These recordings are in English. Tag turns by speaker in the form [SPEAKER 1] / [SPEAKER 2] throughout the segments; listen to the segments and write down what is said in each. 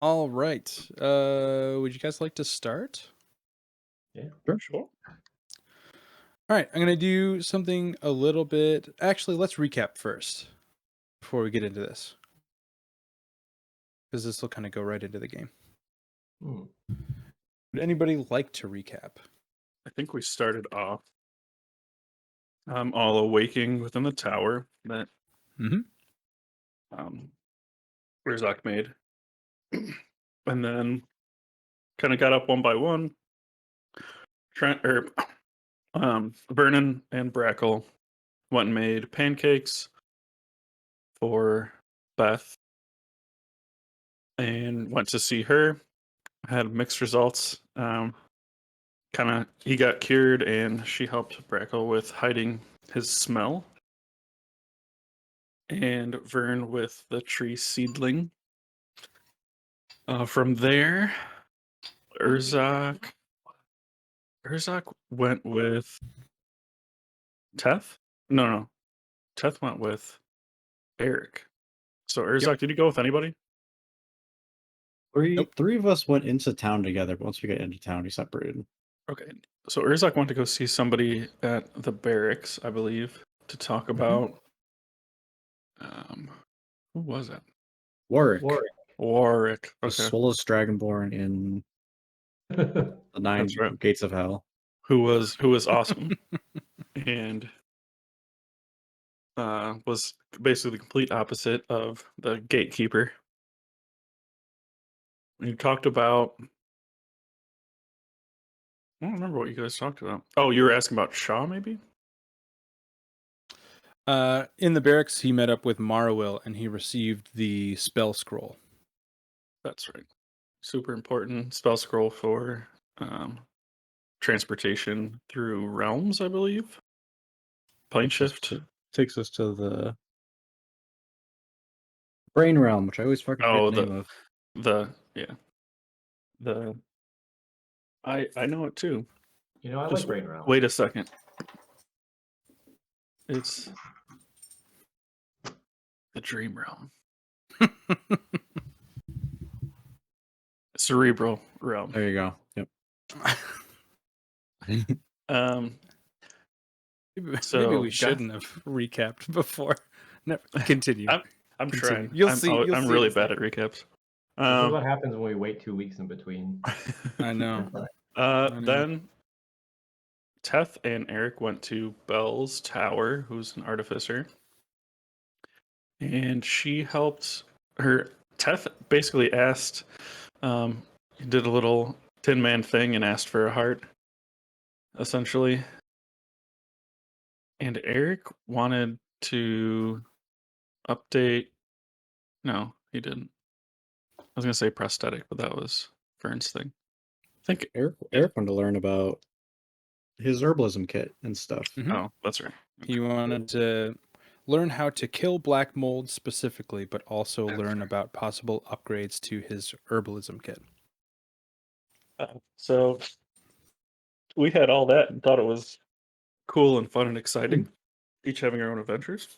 [SPEAKER 1] All right. Would you guys like to start?
[SPEAKER 2] Yeah.
[SPEAKER 3] Sure.
[SPEAKER 2] Sure.
[SPEAKER 1] All right. I'm going to do something a little bit. Actually, let's recap first before we get into this, because this will kind of go right into the game.
[SPEAKER 2] Hmm.
[SPEAKER 1] Would anybody like to recap?
[SPEAKER 3] I think we started off all awaking within the tower that
[SPEAKER 1] Mhm.
[SPEAKER 3] um Rizak made. And then kind of got up one by one. Trent or Vernon and Brackle went and made pancakes for Beth and went to see her. Had mixed results. Kind of he got cured and she helped Brackle with hiding his smell. And Vern with the tree seedling. From there, Urzak Urzak went with Teth. No. Teth went with Eric. So
[SPEAKER 1] Yep.
[SPEAKER 3] Urzak, did you go with anybody?
[SPEAKER 1] Nope.
[SPEAKER 2] Three of us went into town together, but once we got into town, we separated.
[SPEAKER 3] Okay. So Urzak went to go see somebody at the barracks, I believe, to talk about who was it?
[SPEAKER 2] Warwick,
[SPEAKER 3] Warwick.
[SPEAKER 2] the
[SPEAKER 3] Okay.
[SPEAKER 2] slowest dragonborn in the
[SPEAKER 3] That's
[SPEAKER 2] nine
[SPEAKER 3] right.
[SPEAKER 2] gates of hell.
[SPEAKER 3] Who was awesome and was basically the complete opposite of the gatekeeper. You talked about I don't remember what you guys talked about. Oh, you were asking about Shaw, maybe?
[SPEAKER 1] In the barracks, he met up with Marowil and he received the spell scroll.
[SPEAKER 3] That's right. Super important spell scroll for transportation through realms, I believe. Plane shift.
[SPEAKER 2] Takes us to the brain realm, which I always fucking forget
[SPEAKER 3] Oh,
[SPEAKER 2] the name of.
[SPEAKER 3] yeah. The I know it too.
[SPEAKER 4] You know, I
[SPEAKER 3] Just
[SPEAKER 4] like Brain Realm.
[SPEAKER 3] wait a second. It's the dream realm. Cerebral realm.
[SPEAKER 2] There you go. Yep.
[SPEAKER 3] Um
[SPEAKER 1] Maybe
[SPEAKER 3] so
[SPEAKER 1] we shouldn't have recapped before. No, continue.
[SPEAKER 3] I'm
[SPEAKER 1] Continue.
[SPEAKER 3] trying.
[SPEAKER 1] You'll see. You'll
[SPEAKER 3] I'm
[SPEAKER 1] see
[SPEAKER 3] really
[SPEAKER 1] it's
[SPEAKER 3] bad
[SPEAKER 1] there.
[SPEAKER 3] at recaps.
[SPEAKER 4] This is what happens when we wait 2 weeks in between.
[SPEAKER 1] I know. I know.
[SPEAKER 3] Then Teth and Eric went to Belle's tower, who's an artificer, and she helped her. Teth basically asked, did a little Tin Man thing and asked for a heart, essentially. And Eric wanted to update. No, he didn't. I was gonna say prosthetic, but that was Vern's thing. I think.
[SPEAKER 2] Eric wanted to learn about his herbalism kit and stuff.
[SPEAKER 1] Mhm.
[SPEAKER 3] Oh, that's right.
[SPEAKER 1] He wanted to learn how to kill black mold specifically, but also learn about possible upgrades to his herbalism kit.
[SPEAKER 3] So we had all that and thought it was cool and fun and exciting, each having our own adventures.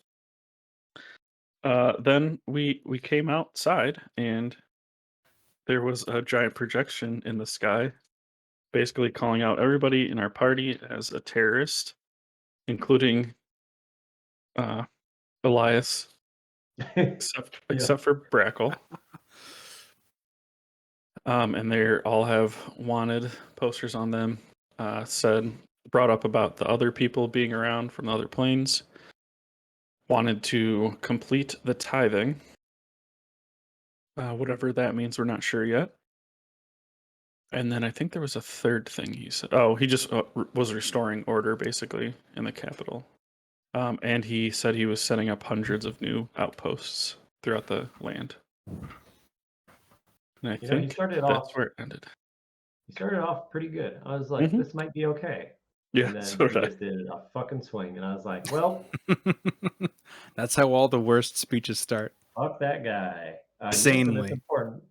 [SPEAKER 3] Then we came outside and there was a giant projection in the sky, basically calling out everybody in our party as a terrorist, including uh, Elias,
[SPEAKER 4] Yeah.
[SPEAKER 3] except for Brackle. And they all have wanted posters on them. Brought up about the other people being around from the other planes. Wanted to complete the tithing. Whatever that means, we're not sure yet. And then I think there was a third thing he said. Oh, he just was restoring order basically in the capital. And he said he was setting up hundreds of new outposts throughout the land. And I
[SPEAKER 4] You know,
[SPEAKER 3] think that's where it ended.
[SPEAKER 4] he started off pretty good. I was like, this might be okay.
[SPEAKER 3] Yeah,
[SPEAKER 4] And then
[SPEAKER 3] so
[SPEAKER 4] he
[SPEAKER 3] did I.
[SPEAKER 4] just did a fucking swing. And I was like, well,
[SPEAKER 1] That's how all the worst speeches start.
[SPEAKER 4] fuck that guy. I guess the
[SPEAKER 1] Sanely.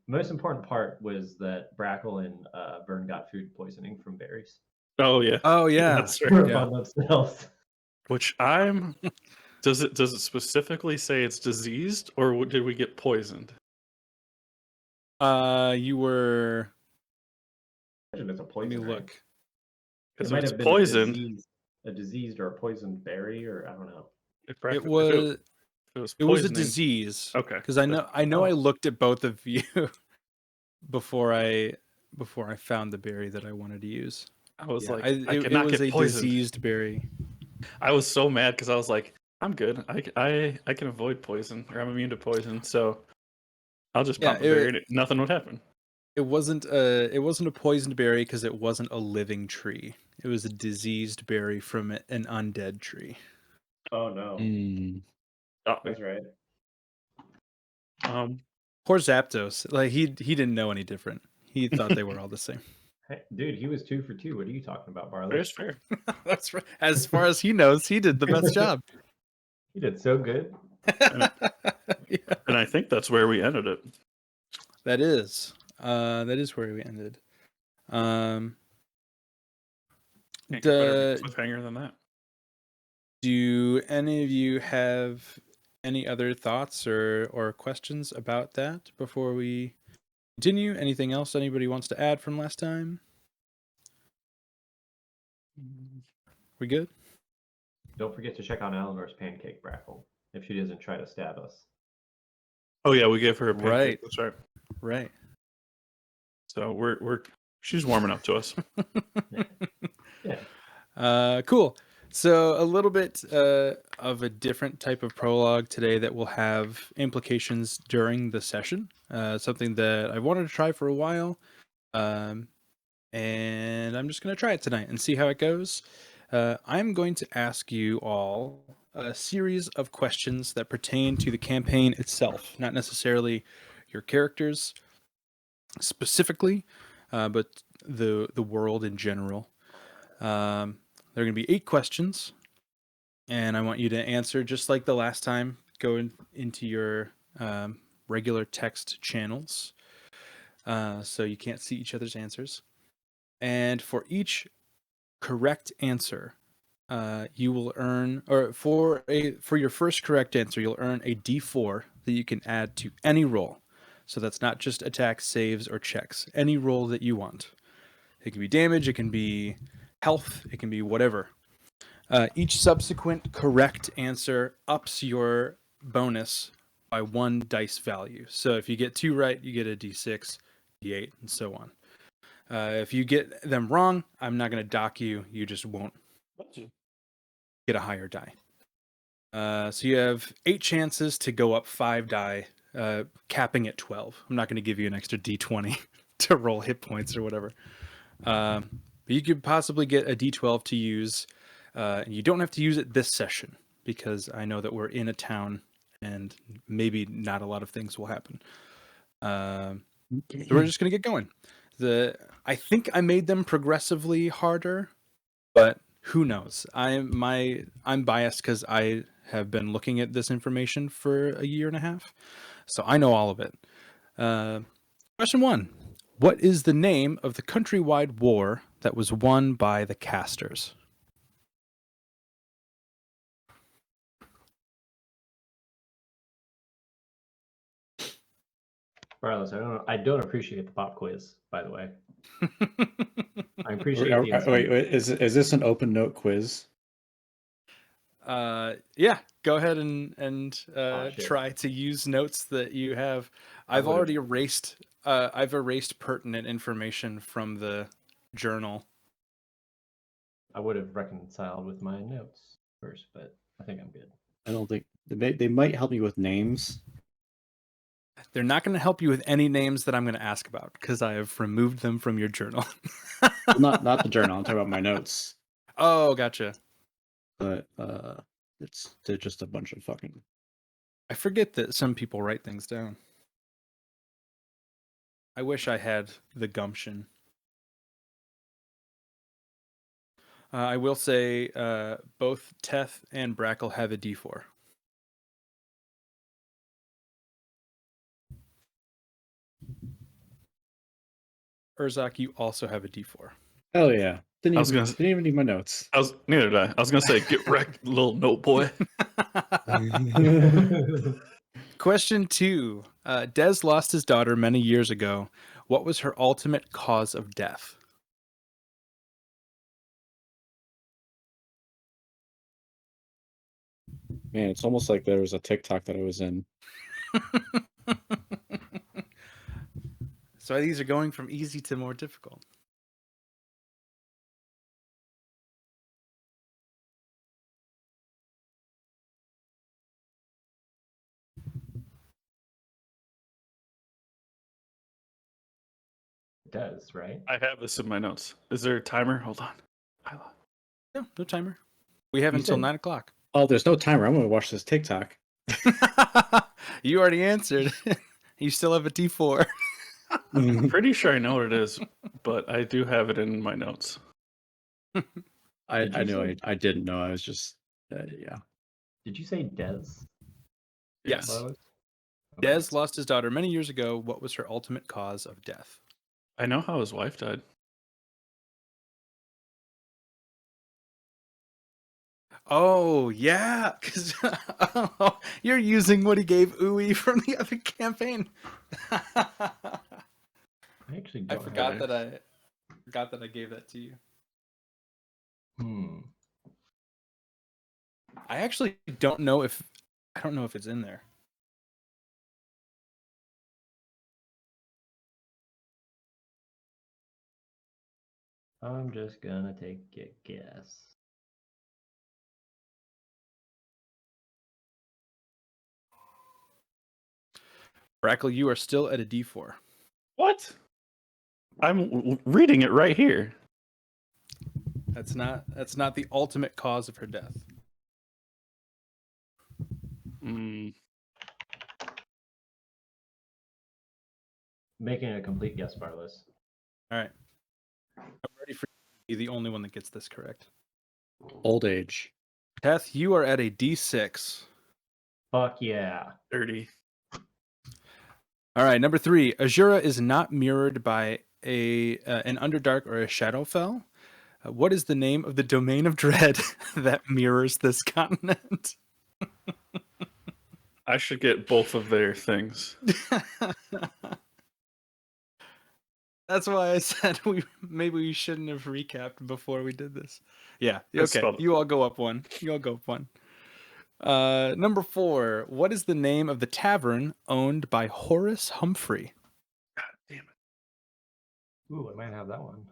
[SPEAKER 4] most important part was that Brackle and Vern got food poisoning from berries.
[SPEAKER 3] Oh yeah.
[SPEAKER 1] Oh yeah.
[SPEAKER 3] That's right.
[SPEAKER 4] For
[SPEAKER 1] Yeah.
[SPEAKER 4] fun themselves.
[SPEAKER 3] Which does it specifically say it's diseased or did we get poisoned?
[SPEAKER 1] You were.
[SPEAKER 4] Imagine it's a
[SPEAKER 1] Let
[SPEAKER 4] poison.
[SPEAKER 1] me
[SPEAKER 4] Right?
[SPEAKER 1] look.
[SPEAKER 4] It
[SPEAKER 3] Because if
[SPEAKER 4] might
[SPEAKER 3] it's
[SPEAKER 4] have been
[SPEAKER 3] poisoned,
[SPEAKER 4] a diseased or a poisoned berry, or I don't know.
[SPEAKER 3] if
[SPEAKER 1] It
[SPEAKER 3] it
[SPEAKER 1] was.
[SPEAKER 3] was
[SPEAKER 1] It was a
[SPEAKER 3] poisoning,
[SPEAKER 1] disease.
[SPEAKER 3] okay.
[SPEAKER 1] Because I know. I know. I
[SPEAKER 4] Oh.
[SPEAKER 1] looked at both of you before I found the berry that I wanted to use.
[SPEAKER 3] I was
[SPEAKER 4] Yeah.
[SPEAKER 3] like,
[SPEAKER 1] It
[SPEAKER 3] I cannot
[SPEAKER 1] was
[SPEAKER 3] get
[SPEAKER 1] a
[SPEAKER 3] poisoned.
[SPEAKER 1] diseased berry.
[SPEAKER 3] I was so mad because I was like, I'm good. I can avoid poison, or I'm immune to poison, so I'll just
[SPEAKER 1] Yeah,
[SPEAKER 3] pop a berry and nothing would happen.
[SPEAKER 1] It wasn't a poisoned berry because it wasn't a living tree. It was a diseased berry from an undead tree.
[SPEAKER 4] Oh no.
[SPEAKER 2] Mm.
[SPEAKER 4] That's right.
[SPEAKER 1] Poor Zapdos. Like he didn't know any different. He thought they were all the same.
[SPEAKER 4] Hey, dude, he was 2 for 2. What are you talking about, Barley?
[SPEAKER 3] Fair's fair.
[SPEAKER 1] That's right. As far as he knows, he did the best job.
[SPEAKER 4] He did so good.
[SPEAKER 1] Yeah,
[SPEAKER 3] And I think that's where we ended it.
[SPEAKER 1] that is where we ended.
[SPEAKER 3] Can't get better of a cliffhanger than that.
[SPEAKER 1] Do any of you have any other thoughts or questions about that before we continue? Anything else anybody wants to add from last time? We good?
[SPEAKER 4] Don't forget to check out Eleanor's pancake brackle if she doesn't try to stab us.
[SPEAKER 3] Oh yeah, we gave her a pancake.
[SPEAKER 1] Right.
[SPEAKER 3] That's right.
[SPEAKER 1] Right.
[SPEAKER 3] So she's warming up to us.
[SPEAKER 4] Yeah.
[SPEAKER 1] Cool. So a little bit of a different type of prologue today that will have implications during the session. Something that I wanted to try for a while. And I'm just going to try it tonight and see how it goes. I'm going to ask you all a series of questions that pertain to the campaign itself, not necessarily your characters specifically, but the world in general. There are going to be 8 questions, and I want you to answer just like the last time. Go into your regular text channels, so you can't see each other's answers. And for each correct answer, you will earn, or for your first correct answer, you'll earn a D4 that you can add to any roll. So that's not just attacks, saves, or checks. Any roll that you want. It can be damage, it can be health, it can be whatever. Each subsequent correct answer ups your bonus by 1 dice value. So if you get 2 right, you get a D6, D8, and so on. If you get them wrong, I'm not going to dock you. You just won't get a higher die. So you have 8 chances to go up 5 die, capping at 12. I'm not going to give you an extra D20 to roll hit points or whatever. But you could possibly get a D12 to use. And you don't have to use it this session because I know that we're in a town and maybe not a lot of things will happen. So we're just going to get going. I think I made them progressively harder, but who knows? I'm biased because I have been looking at this information for a year and a half, so I know all of it. Question 1. What is the name of the countrywide war that was won by the casters?
[SPEAKER 4] Barlos, I don't appreciate the pop quiz, by the way. I appreciate the insight.
[SPEAKER 2] Wait, is this an open note quiz?
[SPEAKER 1] Yeah, go ahead and
[SPEAKER 4] shit.
[SPEAKER 1] try to use notes that you have. I've already erased pertinent information from the journal.
[SPEAKER 4] I would have reconciled with my notes first, but I think I'm good.
[SPEAKER 2] I don't think they might help me with names.
[SPEAKER 1] They're not going to help you with any names that I'm going to ask about because I have removed them from your journal.
[SPEAKER 2] Not the journal. I'm talking about my notes.
[SPEAKER 1] Oh, gotcha.
[SPEAKER 2] But they're just a bunch of fucking.
[SPEAKER 1] I forget that some people write things down. I wish I had the gumption. I will say both Teth and Brackle have a D4. Urzak, you also have a D4.
[SPEAKER 2] Hell yeah! Didn't even need my notes.
[SPEAKER 3] Neither did I. I was gonna say, get wrecked, little note boy.
[SPEAKER 1] Question 2. Des lost his daughter many years ago. What was her ultimate cause of death?
[SPEAKER 2] Man, it's almost like there was a TikTok that I was in.
[SPEAKER 1] So these are going from easy to more difficult.
[SPEAKER 4] It does, right?
[SPEAKER 3] I have this in my notes. Is there a timer? Hold on.
[SPEAKER 1] No, no timer. We have
[SPEAKER 2] You
[SPEAKER 1] until
[SPEAKER 2] said-
[SPEAKER 1] 9 o'clock.
[SPEAKER 2] Oh, there's no timer. I'm going to watch this TikTok.
[SPEAKER 1] You already answered. You still have a D4.
[SPEAKER 3] I'm pretty sure I know what it is, but I do have it in my notes.
[SPEAKER 2] I
[SPEAKER 4] Did you
[SPEAKER 2] know
[SPEAKER 4] say-
[SPEAKER 2] I didn't know. I was just, yeah.
[SPEAKER 4] Did you say Des?
[SPEAKER 1] Yes.
[SPEAKER 4] Lois?
[SPEAKER 1] Des lost his daughter many years ago. What was her ultimate cause of death?
[SPEAKER 3] I know how his wife died.
[SPEAKER 1] Oh, yeah. Because you're using what he gave Uwe from the other campaign.
[SPEAKER 4] I actually
[SPEAKER 1] I
[SPEAKER 4] don't
[SPEAKER 1] forgot
[SPEAKER 4] have
[SPEAKER 1] that I gave that to you. I actually don't know if it's in there.
[SPEAKER 4] I'm just gonna take a guess.
[SPEAKER 1] Brackle, you are still at a D4.
[SPEAKER 3] What? I'm reading it right here.
[SPEAKER 1] That's not the ultimate cause of her death.
[SPEAKER 3] Mm,
[SPEAKER 4] Making a complete guess, Barless.
[SPEAKER 1] All right. I'm ready for you to be the only one that gets this correct.
[SPEAKER 2] Old age.
[SPEAKER 1] Teth, you are at a D6.
[SPEAKER 4] Fuck yeah.
[SPEAKER 3] 30.
[SPEAKER 1] All right, number 3. Azura is not mirrored by an Underdark or a Shadowfell. What is the name of the domain of dread that mirrors this continent?
[SPEAKER 3] I should get both of their things.
[SPEAKER 1] That's why I said maybe we shouldn't have recapped before we did this. Yeah,
[SPEAKER 3] It's
[SPEAKER 1] okay.
[SPEAKER 3] spelled-
[SPEAKER 1] You all go up one. Number 4. What is the name of the tavern owned by Horace Humphrey?
[SPEAKER 3] God damn it.
[SPEAKER 4] Ooh, I might have that one.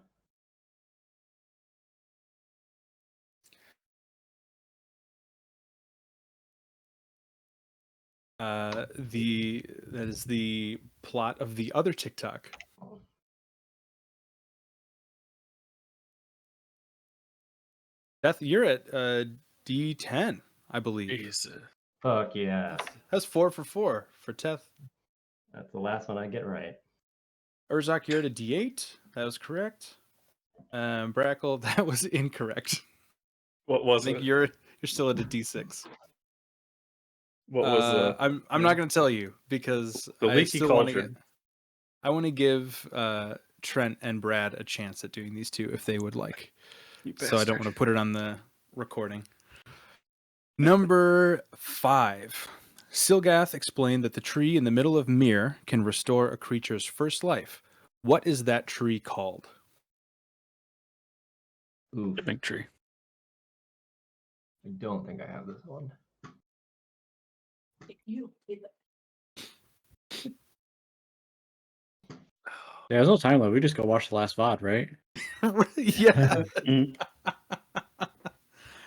[SPEAKER 1] That is the plot of the other TikTok. Beth, you're at D10, I believe.
[SPEAKER 3] Jesus.
[SPEAKER 4] Fuck yeah.
[SPEAKER 1] That's 4 for 4 for Teth.
[SPEAKER 4] That's the last one I get right.
[SPEAKER 1] Urzak, you're at a D8. That was correct. Brackle, that was incorrect.
[SPEAKER 3] What
[SPEAKER 1] I
[SPEAKER 3] was
[SPEAKER 1] think
[SPEAKER 3] it?
[SPEAKER 1] you're still at a D6.
[SPEAKER 3] What was the?
[SPEAKER 1] I'm not going to tell you because
[SPEAKER 3] The
[SPEAKER 1] I
[SPEAKER 3] leaky
[SPEAKER 1] still want to
[SPEAKER 3] cauldron.
[SPEAKER 1] I want to give Trent and Brad a chance at doing these two if they would like.
[SPEAKER 3] You
[SPEAKER 1] So I don't
[SPEAKER 3] bastard.
[SPEAKER 1] want to put it on the recording. Number 5. Silgath explained that the tree in the middle of Mir can restore a creature's first life. What is that tree called?
[SPEAKER 4] Ooh,
[SPEAKER 3] Giving tree.
[SPEAKER 4] I don't think I have this one.
[SPEAKER 2] Yeah, there's no time limit. We just go watch the last VOD, right?
[SPEAKER 1] Yeah.
[SPEAKER 3] Mm.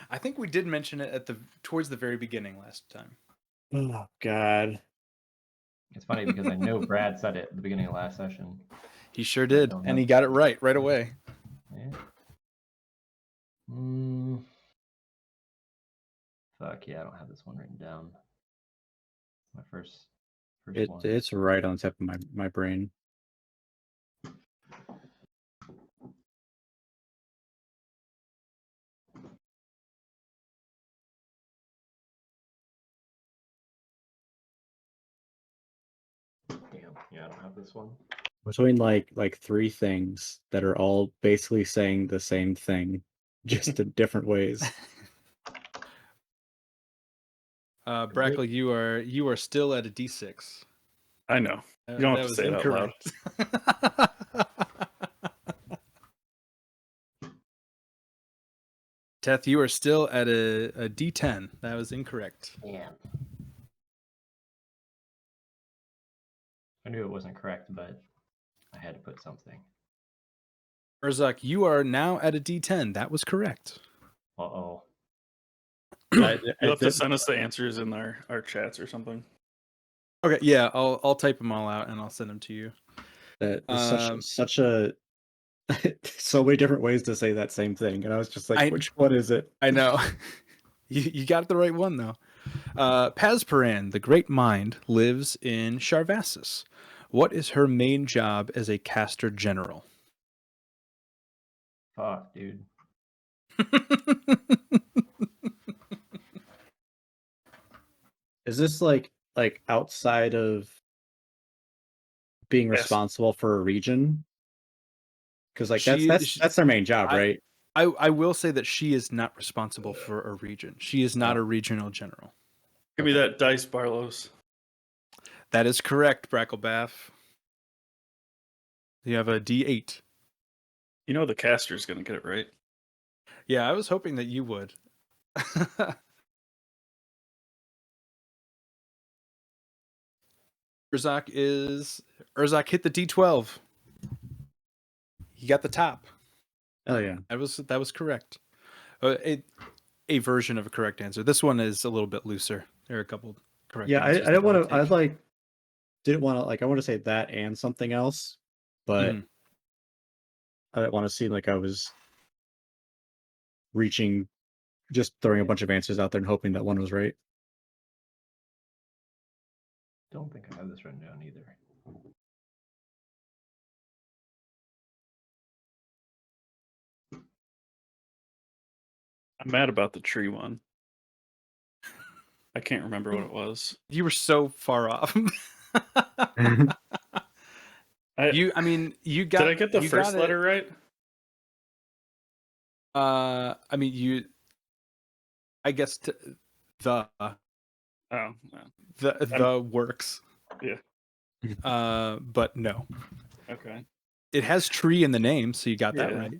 [SPEAKER 1] I think we did mention it towards the very beginning last time.
[SPEAKER 2] Oh, God.
[SPEAKER 4] It's funny because I know Brad said it at the beginning of last session.
[SPEAKER 1] He sure did,
[SPEAKER 4] don't
[SPEAKER 1] and
[SPEAKER 4] know.
[SPEAKER 1] he got it right away.
[SPEAKER 4] Yeah. Fuck yeah, I don't have this one written down. My first one.
[SPEAKER 2] It's right on the tip of my brain.
[SPEAKER 4] Damn, yeah, I don't have this one.
[SPEAKER 2] Between like 3 things that are all basically saying the same thing, just in different ways.
[SPEAKER 1] Brackle, you are still at a D6.
[SPEAKER 3] I know. You don't have to
[SPEAKER 1] was
[SPEAKER 3] say it out loud.
[SPEAKER 1] Teth, you are still at a D10. That was incorrect.
[SPEAKER 4] Yeah. I knew it wasn't correct, but I had to put something.
[SPEAKER 1] Urzak, you are now at a D10. That was correct.
[SPEAKER 4] Uh-oh.
[SPEAKER 3] You'll have to send us the answers in our chats or something.
[SPEAKER 1] Okay, yeah, I'll type them all out and I'll send them to you.
[SPEAKER 2] That is such a so many different ways to say that same thing, and I was just like, which one is it?
[SPEAKER 1] I know. You got the right one though. Pasparan, the great mind, lives in Sharvassus. What is her main job as a caster general?
[SPEAKER 4] Fuck, dude.
[SPEAKER 2] Is this like outside of being
[SPEAKER 3] Yes.
[SPEAKER 2] responsible for a region? Because like
[SPEAKER 1] She-
[SPEAKER 2] that's their main job, right?
[SPEAKER 1] I will say that she is not responsible for a region. She is not a regional general.
[SPEAKER 3] Give me that dice, Barlos.
[SPEAKER 1] That is correct, Bracklebaff. You have a D8.
[SPEAKER 3] You know the caster's going to get it right.
[SPEAKER 1] Yeah, I was hoping that you would. Urzak hit the D12. He got the top.
[SPEAKER 2] Oh yeah.
[SPEAKER 1] That was correct. A version of a correct answer. This one is a little bit looser. There are a couple correct
[SPEAKER 2] Yeah, I
[SPEAKER 1] answers.
[SPEAKER 2] didn't want to. I didn't want to I want to say that and something else, but
[SPEAKER 1] Mhm.
[SPEAKER 2] I didn't want to seem like I was reaching, just throwing a bunch of answers out there and hoping that one was right.
[SPEAKER 4] Don't think I have this written down either.
[SPEAKER 3] I'm mad about the tree one. I can't remember what it was.
[SPEAKER 1] You were so far off. You got.
[SPEAKER 3] Did I get the first letter right?
[SPEAKER 1] I mean, you. I guess the
[SPEAKER 3] Oh, no.
[SPEAKER 1] the works.
[SPEAKER 3] Yeah.
[SPEAKER 1] But no.
[SPEAKER 3] Okay.
[SPEAKER 1] It has tree in the name, so you got that
[SPEAKER 3] Yeah.
[SPEAKER 1] right.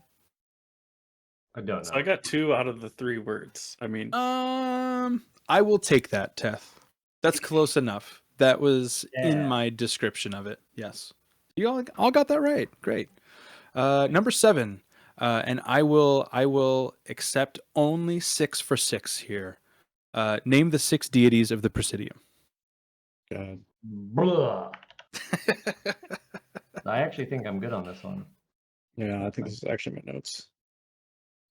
[SPEAKER 4] I don't know.
[SPEAKER 3] So I got 2 out of the 3 words. I mean,
[SPEAKER 1] I will take that, Teth. That's close enough. That was in
[SPEAKER 4] Yeah.
[SPEAKER 1] my description of it. Yes. You all got that right. Great. Number 7. And I will accept only 6 for 6 here. Name the 6 deities of the Presidium.
[SPEAKER 2] God.
[SPEAKER 4] Blah. I actually think I'm good on this one.
[SPEAKER 2] Yeah, I think this is actually my notes.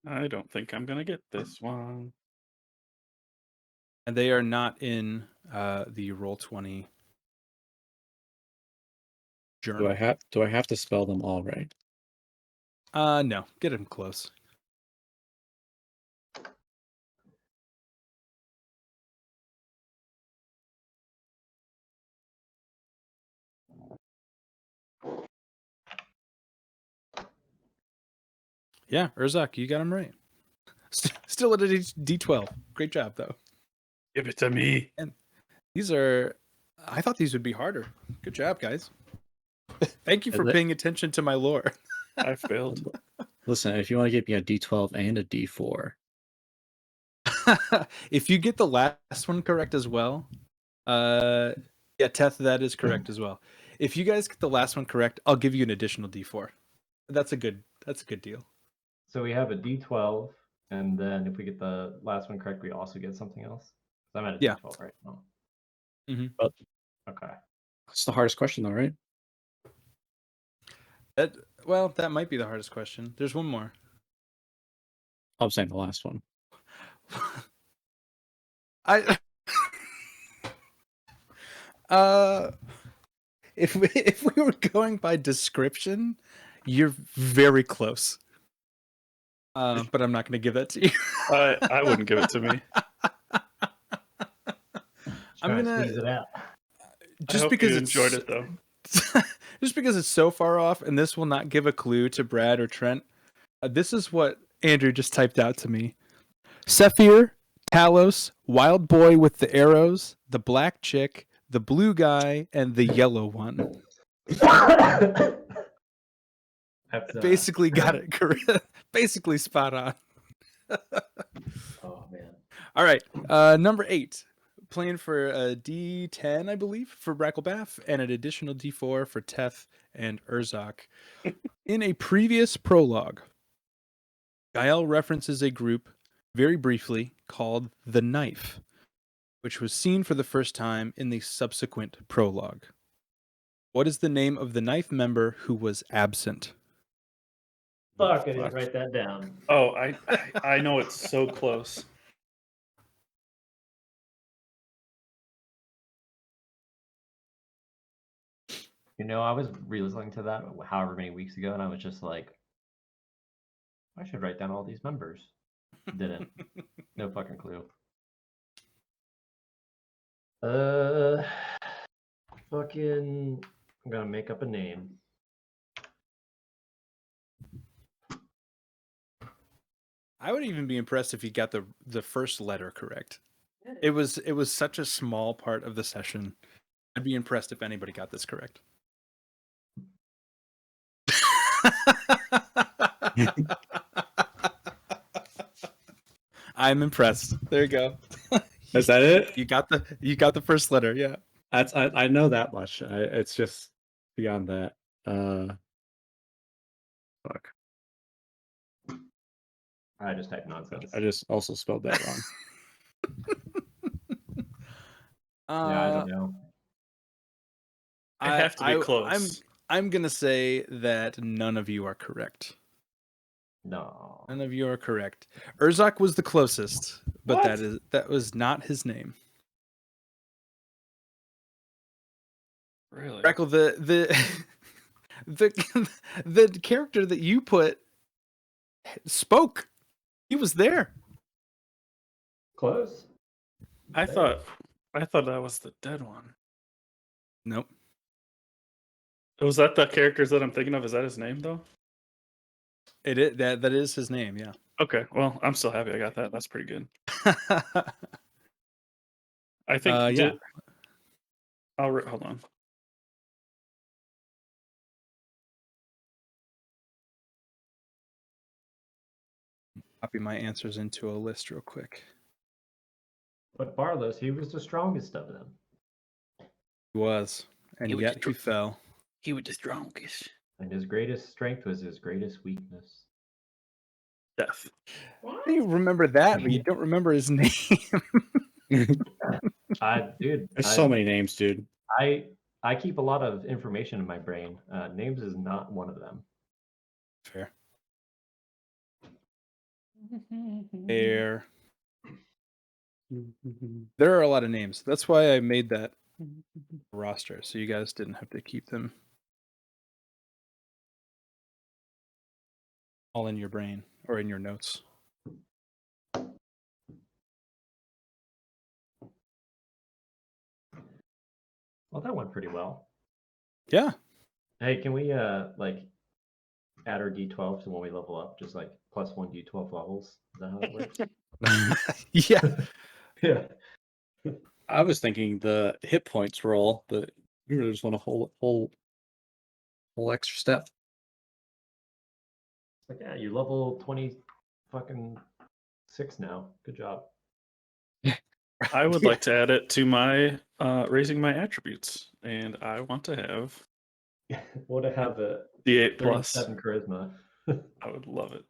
[SPEAKER 3] I don't think I'm going to get this one.
[SPEAKER 1] And they are not in the Roll20 journal.
[SPEAKER 2] Do I have to spell them all right?
[SPEAKER 1] No. Get them close. Yeah, Urzak, you got them right. Still at a D12. Great job, though.
[SPEAKER 3] Give it to me.
[SPEAKER 1] These are... I thought these would be harder. Good job, guys. Thank you for
[SPEAKER 2] Is it?
[SPEAKER 1] paying attention to my lore.
[SPEAKER 3] I failed.
[SPEAKER 2] Listen, if you want to give me a D12 and a D4,
[SPEAKER 1] If you get the last one correct as well, yeah, Teth, that is correct as well. If you guys get the last one correct, I'll give you an additional D4. That's a good deal.
[SPEAKER 4] So we have a D12, and then if we get the last one correct, we also get something else. I'm at a
[SPEAKER 1] Yeah.
[SPEAKER 4] D12 right now.
[SPEAKER 1] Mhm.
[SPEAKER 2] But
[SPEAKER 4] Okay.
[SPEAKER 2] it's the hardest question, though, right?
[SPEAKER 1] That might be the hardest question. There's one more.
[SPEAKER 2] I'm saying the last one.
[SPEAKER 1] I if we were going by description, you're very close. But I'm not going to give that to you.
[SPEAKER 3] I wouldn't give it to me.
[SPEAKER 1] I'm
[SPEAKER 4] Trying to
[SPEAKER 1] gonna
[SPEAKER 4] squeeze it out.
[SPEAKER 1] just
[SPEAKER 3] I hope
[SPEAKER 1] because
[SPEAKER 3] you
[SPEAKER 1] it's
[SPEAKER 3] enjoyed it though.
[SPEAKER 1] just because it's so far off, and this will not give a clue to Brad or Trent. This is what Andrew just typed out to me. Sephir, Talos, Wild Boy with the Arrows, the Black Chick, the Blue Guy, and the Yellow One.
[SPEAKER 4] That's
[SPEAKER 1] Basically got
[SPEAKER 4] great.
[SPEAKER 1] it correct. Basically spot on.
[SPEAKER 4] Oh man.
[SPEAKER 1] All right, number 8. Playing for a D10, I believe, for Bracklebath, and an additional D4 for Teth and Urzok. In a previous prologue, Gael references a group very briefly called the Knife, which was seen for the first time in the subsequent prologue. What is the name of the Knife member who was absent?
[SPEAKER 4] Fuck, I didn't write that down.
[SPEAKER 3] Oh, I know it's so close.
[SPEAKER 4] You know, I was re-listening to that however many weeks ago, and I was just like, I should write down all these members. Didn't. No fucking clue. Fucking, I'm gonna make up a name.
[SPEAKER 1] I would even be impressed if you got the first letter correct. It was such a small part of the session. I'd be impressed if anybody got this correct. I'm impressed. There you go.
[SPEAKER 2] Is that it?
[SPEAKER 1] You got the first letter, yeah.
[SPEAKER 2] That's I know that much. It's just beyond that. Fuck.
[SPEAKER 4] I just typed nonsense.
[SPEAKER 2] I just also spelled that wrong.
[SPEAKER 4] Yeah, I don't know.
[SPEAKER 3] I have to be close.
[SPEAKER 1] I'm gonna say that none of you are correct.
[SPEAKER 4] No.
[SPEAKER 1] None of you are correct. Urzok was the closest, but
[SPEAKER 3] What?
[SPEAKER 1] that was not his name.
[SPEAKER 3] Really?
[SPEAKER 1] Reckle, the character that you put spoke. He was there.
[SPEAKER 4] Close.
[SPEAKER 3] I thought that was the dead one.
[SPEAKER 1] Nope.
[SPEAKER 3] Was that the characters that I'm thinking of? Is that his name though?
[SPEAKER 1] It is that is his name, yeah.
[SPEAKER 3] Okay, well, I'm still happy I got that. That's pretty good. I think.
[SPEAKER 1] Yeah.
[SPEAKER 3] Hold on.
[SPEAKER 1] Copy my answers into a list real quick.
[SPEAKER 4] But Barlos, he was the strongest of them.
[SPEAKER 1] He was, and yet he fell.
[SPEAKER 3] He was the strongest.
[SPEAKER 4] And his greatest strength was his greatest weakness.
[SPEAKER 3] Death.
[SPEAKER 1] You remember that, but you don't remember his name.
[SPEAKER 4] Dude,
[SPEAKER 2] There's so many names, dude.
[SPEAKER 4] I keep a lot of information in my brain. Names is not one of them.
[SPEAKER 1] Fair. Fair. There are a lot of names. That's why I made that roster, so you guys didn't have to keep them all in your brain or in your notes.
[SPEAKER 4] Well, that went pretty well.
[SPEAKER 1] Yeah.
[SPEAKER 4] Hey, can we like add our D12 to when we level up? Just like plus 1 D12 levels. Is that how it works?
[SPEAKER 1] Yeah.
[SPEAKER 4] Yeah.
[SPEAKER 2] I was thinking the hit points roll, but you really just want a whole extra step.
[SPEAKER 4] Like, yeah, you level 20 fucking 6 now. Good job.
[SPEAKER 3] I would like to add it to my raising my attributes, and I want to have
[SPEAKER 4] Want to have a
[SPEAKER 3] D8 plus.
[SPEAKER 4] 37 charisma.
[SPEAKER 3] I would love it.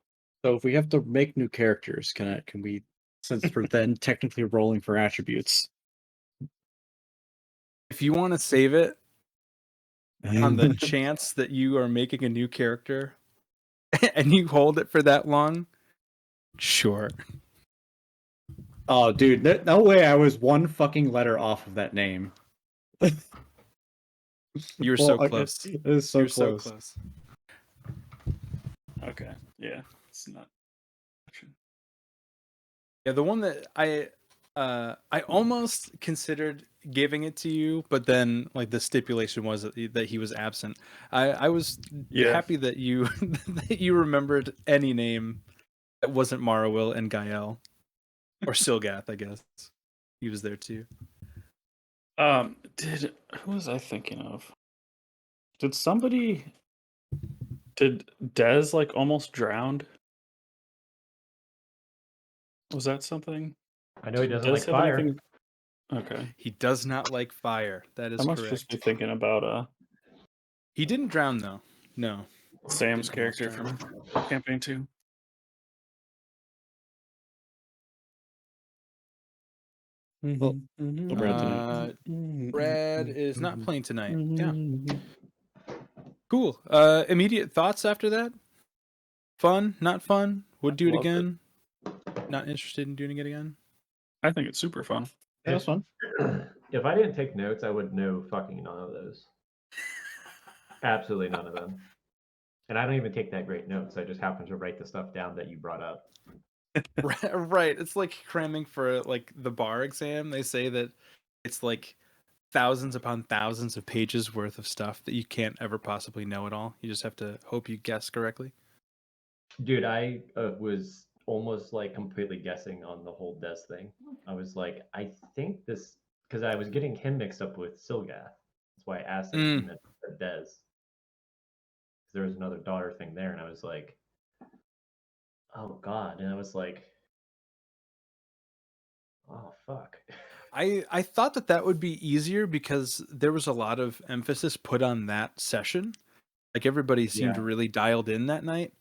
[SPEAKER 2] So if we have to make new characters, can we, since we're then technically rolling for attributes?
[SPEAKER 1] If you want to save it on the chance that you are making a new character and you hold it for that long, sure.
[SPEAKER 2] Oh, dude, no way I was one fucking letter off of that name.
[SPEAKER 1] You were so close.
[SPEAKER 2] It is so close.
[SPEAKER 3] Okay, yeah, it's not.
[SPEAKER 1] Yeah, the one that I almost considered giving it to you, but then like the stipulation was that he was absent. I was happy that you that you remembered any name that wasn't Marawil and Gael. Or Silgath, I guess. He was there too.
[SPEAKER 3] Who was I thinking of? Did Dez like almost drowned? Was that something?
[SPEAKER 4] I know he
[SPEAKER 3] Did
[SPEAKER 4] doesn't
[SPEAKER 3] Dez
[SPEAKER 4] like
[SPEAKER 3] have
[SPEAKER 4] fire.
[SPEAKER 3] anything? Okay.
[SPEAKER 1] He does not like fire. That is
[SPEAKER 3] I must just be
[SPEAKER 1] correct.
[SPEAKER 3] thinking about
[SPEAKER 1] He didn't drown though. No.
[SPEAKER 3] Sam's
[SPEAKER 1] Didn't almost
[SPEAKER 3] character
[SPEAKER 1] drown.
[SPEAKER 3] from campaign 2.
[SPEAKER 2] Well, Brad tonight.
[SPEAKER 1] Brad is not playing tonight. Yeah. Cool. Immediate thoughts after that? Fun? Not fun? Would do it
[SPEAKER 4] Loved it.
[SPEAKER 1] again? Not interested in doing it again?
[SPEAKER 3] I think it's super fun.
[SPEAKER 2] Yeah, that's fun.
[SPEAKER 4] If I didn't take notes, I would know fucking none of those. Absolutely none of them. And I don't even take that great notes. I just happen to write the stuff down that you brought up.
[SPEAKER 1] Right. It's like cramming for like the bar exam. They say that it's like thousands upon thousands of pages worth of stuff that you can't ever possibly know at all. You just have to hope you guess correctly.
[SPEAKER 4] Dude, I was almost like completely guessing on the whole Des thing. I was like, I think this, because I was getting him mixed up with Silgath. That's why I asked if he meant Des. There was another daughter thing there, and I was like, oh God. And I was like, oh fuck.
[SPEAKER 1] I thought that would be easier because there was a lot of emphasis put on that session. Like everybody seemed
[SPEAKER 2] Yeah.
[SPEAKER 1] really dialed in that night.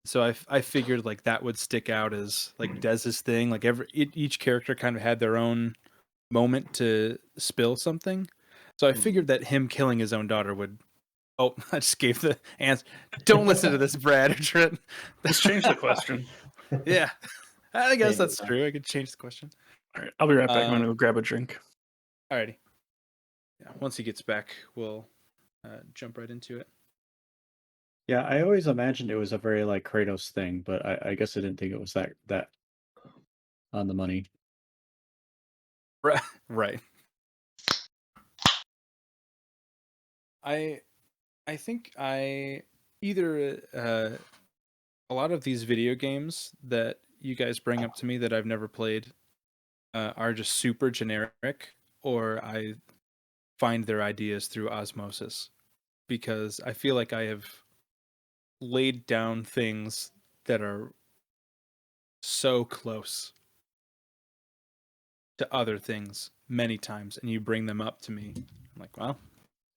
[SPEAKER 1] So I figured like that would stick out as like Dez's thing. Like each character kind of had their own moment to spill something. So I figured that him killing his own daughter would. Oh, I just gave the answer. Don't listen to this, Brad.
[SPEAKER 3] Let's change the question.
[SPEAKER 1] Yeah, I guess
[SPEAKER 4] Change
[SPEAKER 1] that's
[SPEAKER 4] it.
[SPEAKER 1] true. I could change the question.
[SPEAKER 3] All right, I'll be right back. I'm gonna go grab a drink.
[SPEAKER 1] Alrighty. Yeah, once he gets back, we'll jump right into it.
[SPEAKER 2] Yeah, I always imagined it was a very like Kratos thing, but I guess I didn't think it was that on the money.
[SPEAKER 1] Right. I think I either a lot of these video games that you guys bring up to me that I've never played are just super generic, or I find their ideas through osmosis because I feel like I have laid down things that are so close to other things many times, and you bring them up to me. I'm like, well,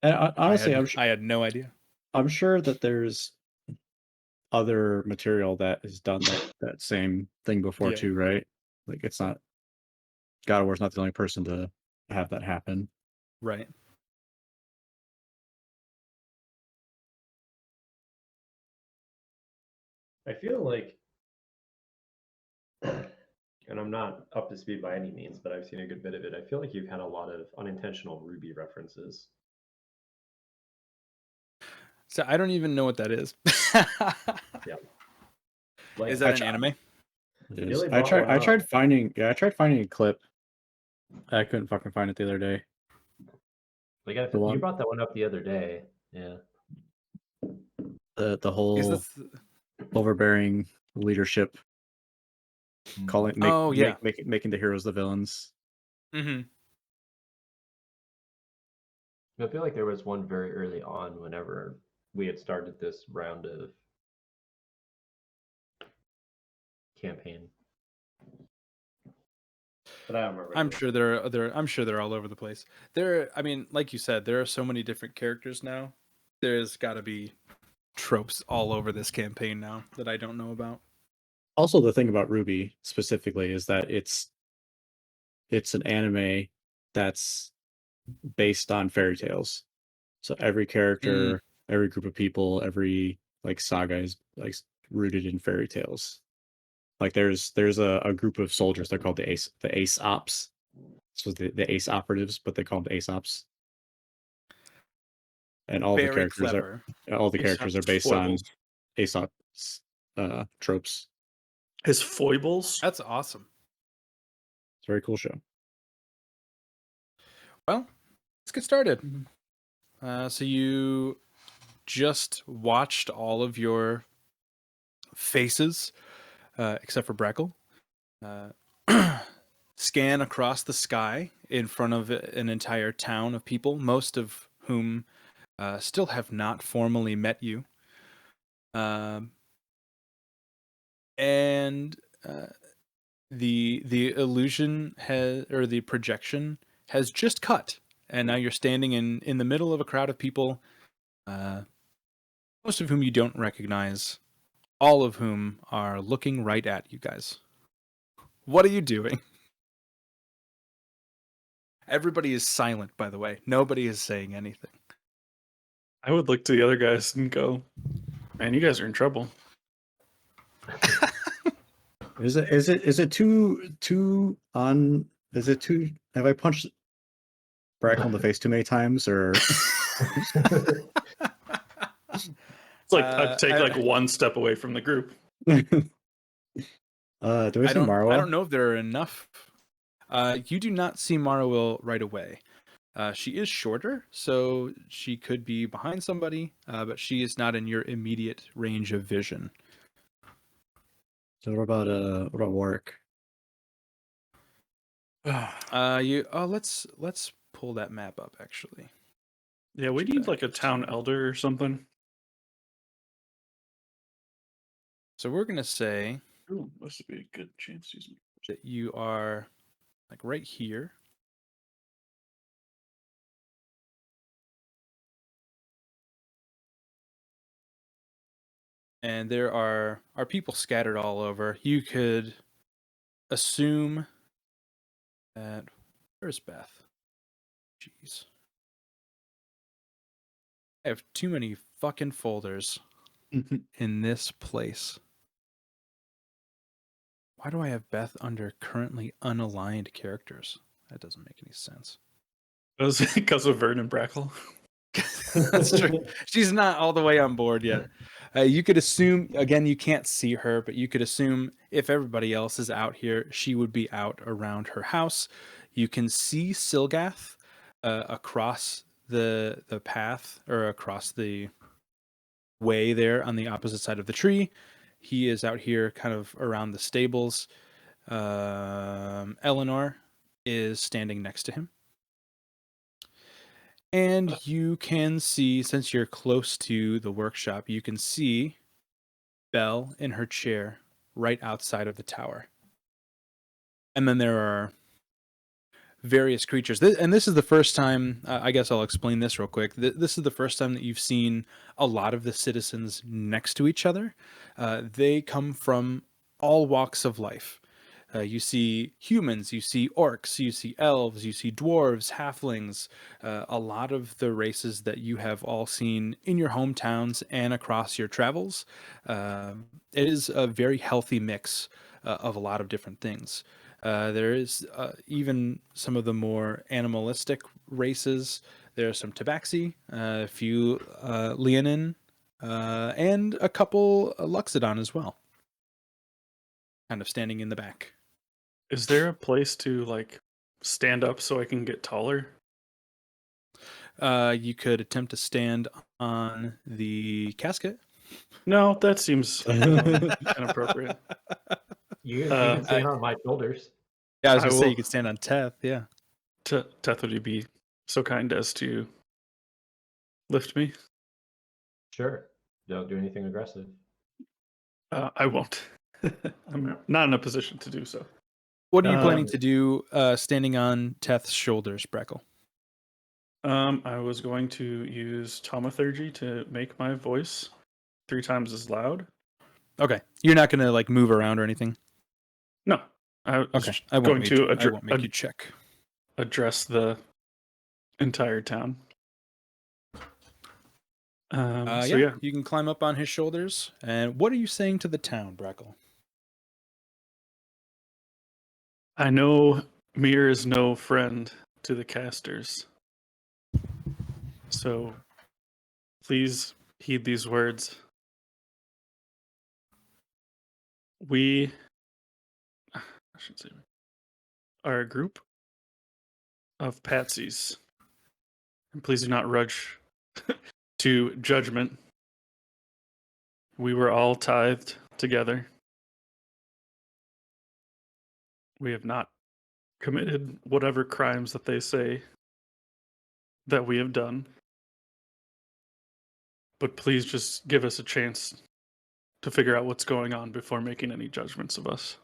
[SPEAKER 2] And honestly,
[SPEAKER 1] I had no idea.
[SPEAKER 2] I'm sure that there's other material that has done that same thing before
[SPEAKER 1] Yeah.
[SPEAKER 2] too, right? Like it's not God of War's not the only person to have that happen.
[SPEAKER 1] Right.
[SPEAKER 4] I feel like, and I'm not up to speed by any means, but I've seen a good bit of it. I feel like you've had a lot of unintentional Ruby references.
[SPEAKER 1] So I don't even know what that is.
[SPEAKER 4] Yeah. Like,
[SPEAKER 1] Is that an anime?
[SPEAKER 2] It is.
[SPEAKER 4] Billy
[SPEAKER 2] I
[SPEAKER 4] brought
[SPEAKER 2] tried
[SPEAKER 4] one up.
[SPEAKER 2] finding a clip. I couldn't fucking find it the other day.
[SPEAKER 4] Like
[SPEAKER 2] The one-
[SPEAKER 4] you brought that one up the other day. Yeah.
[SPEAKER 2] The
[SPEAKER 1] Is
[SPEAKER 2] whole
[SPEAKER 1] this?
[SPEAKER 2] overbearing leadership
[SPEAKER 1] Oh, yeah.
[SPEAKER 2] making the heroes the villains.
[SPEAKER 1] Mm-hmm.
[SPEAKER 4] I feel like there was one very early on whenever we had started this round of campaign. But I don't remember.
[SPEAKER 1] I'm sure they're all over the place. I mean, like you said, there are so many different characters now. There's got to be tropes all over this campaign now that I don't know about.
[SPEAKER 2] Also, the thing about Ruby specifically is that it's an anime that's based on fairy tales. So every character, every group of people, every like saga is like rooted in fairy tales. Like there's a group of soldiers, they're called the Ace Ops. So the Ace Operatives, but they call them the Ace Ops. And all the
[SPEAKER 1] Very
[SPEAKER 2] characters
[SPEAKER 1] clever.
[SPEAKER 2] are based on Aesop's tropes.
[SPEAKER 3] His foibles.
[SPEAKER 1] That's awesome.
[SPEAKER 2] It's a very cool show.
[SPEAKER 1] Well, let's get started. So you just watched all of your faces, except for Brackle. scan across the sky in front of an entire town of people, most of whom still have not formally met you. And the illusion has, or the projection has just cut, and now you're standing in the middle of a crowd of people, most of whom you don't recognize, all of whom are looking right at you guys. What are you doing? Everybody is silent, by the way. Nobody is saying anything.
[SPEAKER 3] I would look to the other guys and go, "Man, you guys are in trouble."
[SPEAKER 2] Is it too on? Is it too? Have I punched Brackle in the face too many times, or?
[SPEAKER 3] It's like I'd take like one step away from the group.
[SPEAKER 2] Do I see
[SPEAKER 1] I
[SPEAKER 2] Marwa?
[SPEAKER 1] don't know if there are enough. You do not see Marwa right away. She is shorter, so she could be behind somebody, but she is not in your immediate range of vision.
[SPEAKER 2] So what about Warwick?
[SPEAKER 1] Let's pull that map up actually.
[SPEAKER 3] Yeah, we need like a town elder or something.
[SPEAKER 1] So we're gonna say,
[SPEAKER 3] ooh, this would be a good chance to use
[SPEAKER 1] that you are like right here. And there are people scattered all over. You could assume that, where's Beth? Jeez. I have too many fucking folders in this place. Why do I have Beth under currently unaligned characters? That doesn't make any sense.
[SPEAKER 3] That was because of Vernon Brackle.
[SPEAKER 1] That's true. She's not all the way on board yet. You could assume, again, you can't see her, but you could assume if everybody else is out here, she would be out around her house. You can see Silgath across the path, or across the way there on the opposite side of the tree. He is out here kind of around the stables. Eleanor is standing next to him. And you can see, since you're close to the workshop, you can see Belle in her chair right outside of the tower. And then there are various creatures. And this is the first time, I guess I'll explain this real quick. This is the first time that you've seen a lot of the citizens next to each other. They come from all walks of life. You see humans, you see orcs, you see elves, you see dwarves, halflings, a lot of the races that you have all seen in your hometowns and across your travels. It is a very healthy mix of a lot of different things. There is even some of the more animalistic races. There are some Tabaxi, a few Leonin, and a couple Luxodon as well, kind of standing in the back.
[SPEAKER 3] Is there a place to like stand up so I can get taller?
[SPEAKER 1] You could attempt to stand on the casket.
[SPEAKER 3] No, that seems inappropriate.
[SPEAKER 4] You can stand on my shoulders.
[SPEAKER 1] Yeah, I was
[SPEAKER 3] I
[SPEAKER 1] gonna say
[SPEAKER 3] will-
[SPEAKER 1] you could stand on Teth. Yeah.
[SPEAKER 3] Teth, would you be so kind as to lift me?
[SPEAKER 4] Sure. Don't do anything aggressive.
[SPEAKER 3] I won't. I'm not in a position to do so.
[SPEAKER 1] What are you planning to do standing on Teth's shoulders, Breckle?
[SPEAKER 3] I was going to use thaumaturgy to make my voice 3 times as loud.
[SPEAKER 1] Okay, you're not gonna like move around or anything.
[SPEAKER 3] No, I was
[SPEAKER 1] Okay, I won't
[SPEAKER 3] going
[SPEAKER 1] make
[SPEAKER 3] to
[SPEAKER 1] you, I won't make you check.
[SPEAKER 3] address the entire town.
[SPEAKER 1] Yeah, you can climb up on his shoulders. And what are you saying to the town, Breckle?
[SPEAKER 3] I know Mir is no friend to the casters. So please heed these words. We, I should say, are a group of patsies. And please do not rush to judgment. We were all tithed together. We have not committed whatever crimes that they say that we have done. But please just give us a chance to figure out what's going on before making any judgments of us.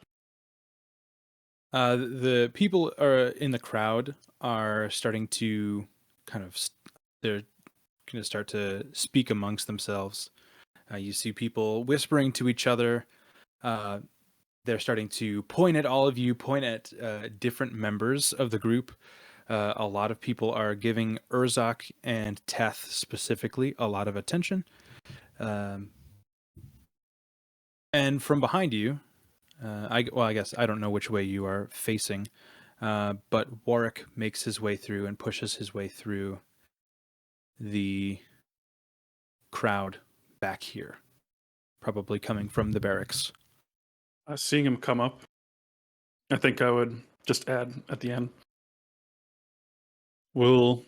[SPEAKER 1] The people are in the crowd are starting to they're going to start to speak amongst themselves. You see people whispering to each other. They're starting to point at all of you, point at different members of the group. A lot of people are giving Urzak and Teth specifically a lot of attention. And from behind you, I guess I don't know which way you are facing, but Warwick makes his way through and pushes his way through the crowd back here, probably coming from the barracks.
[SPEAKER 3] Seeing him come up, I think I would just add at the end, we'll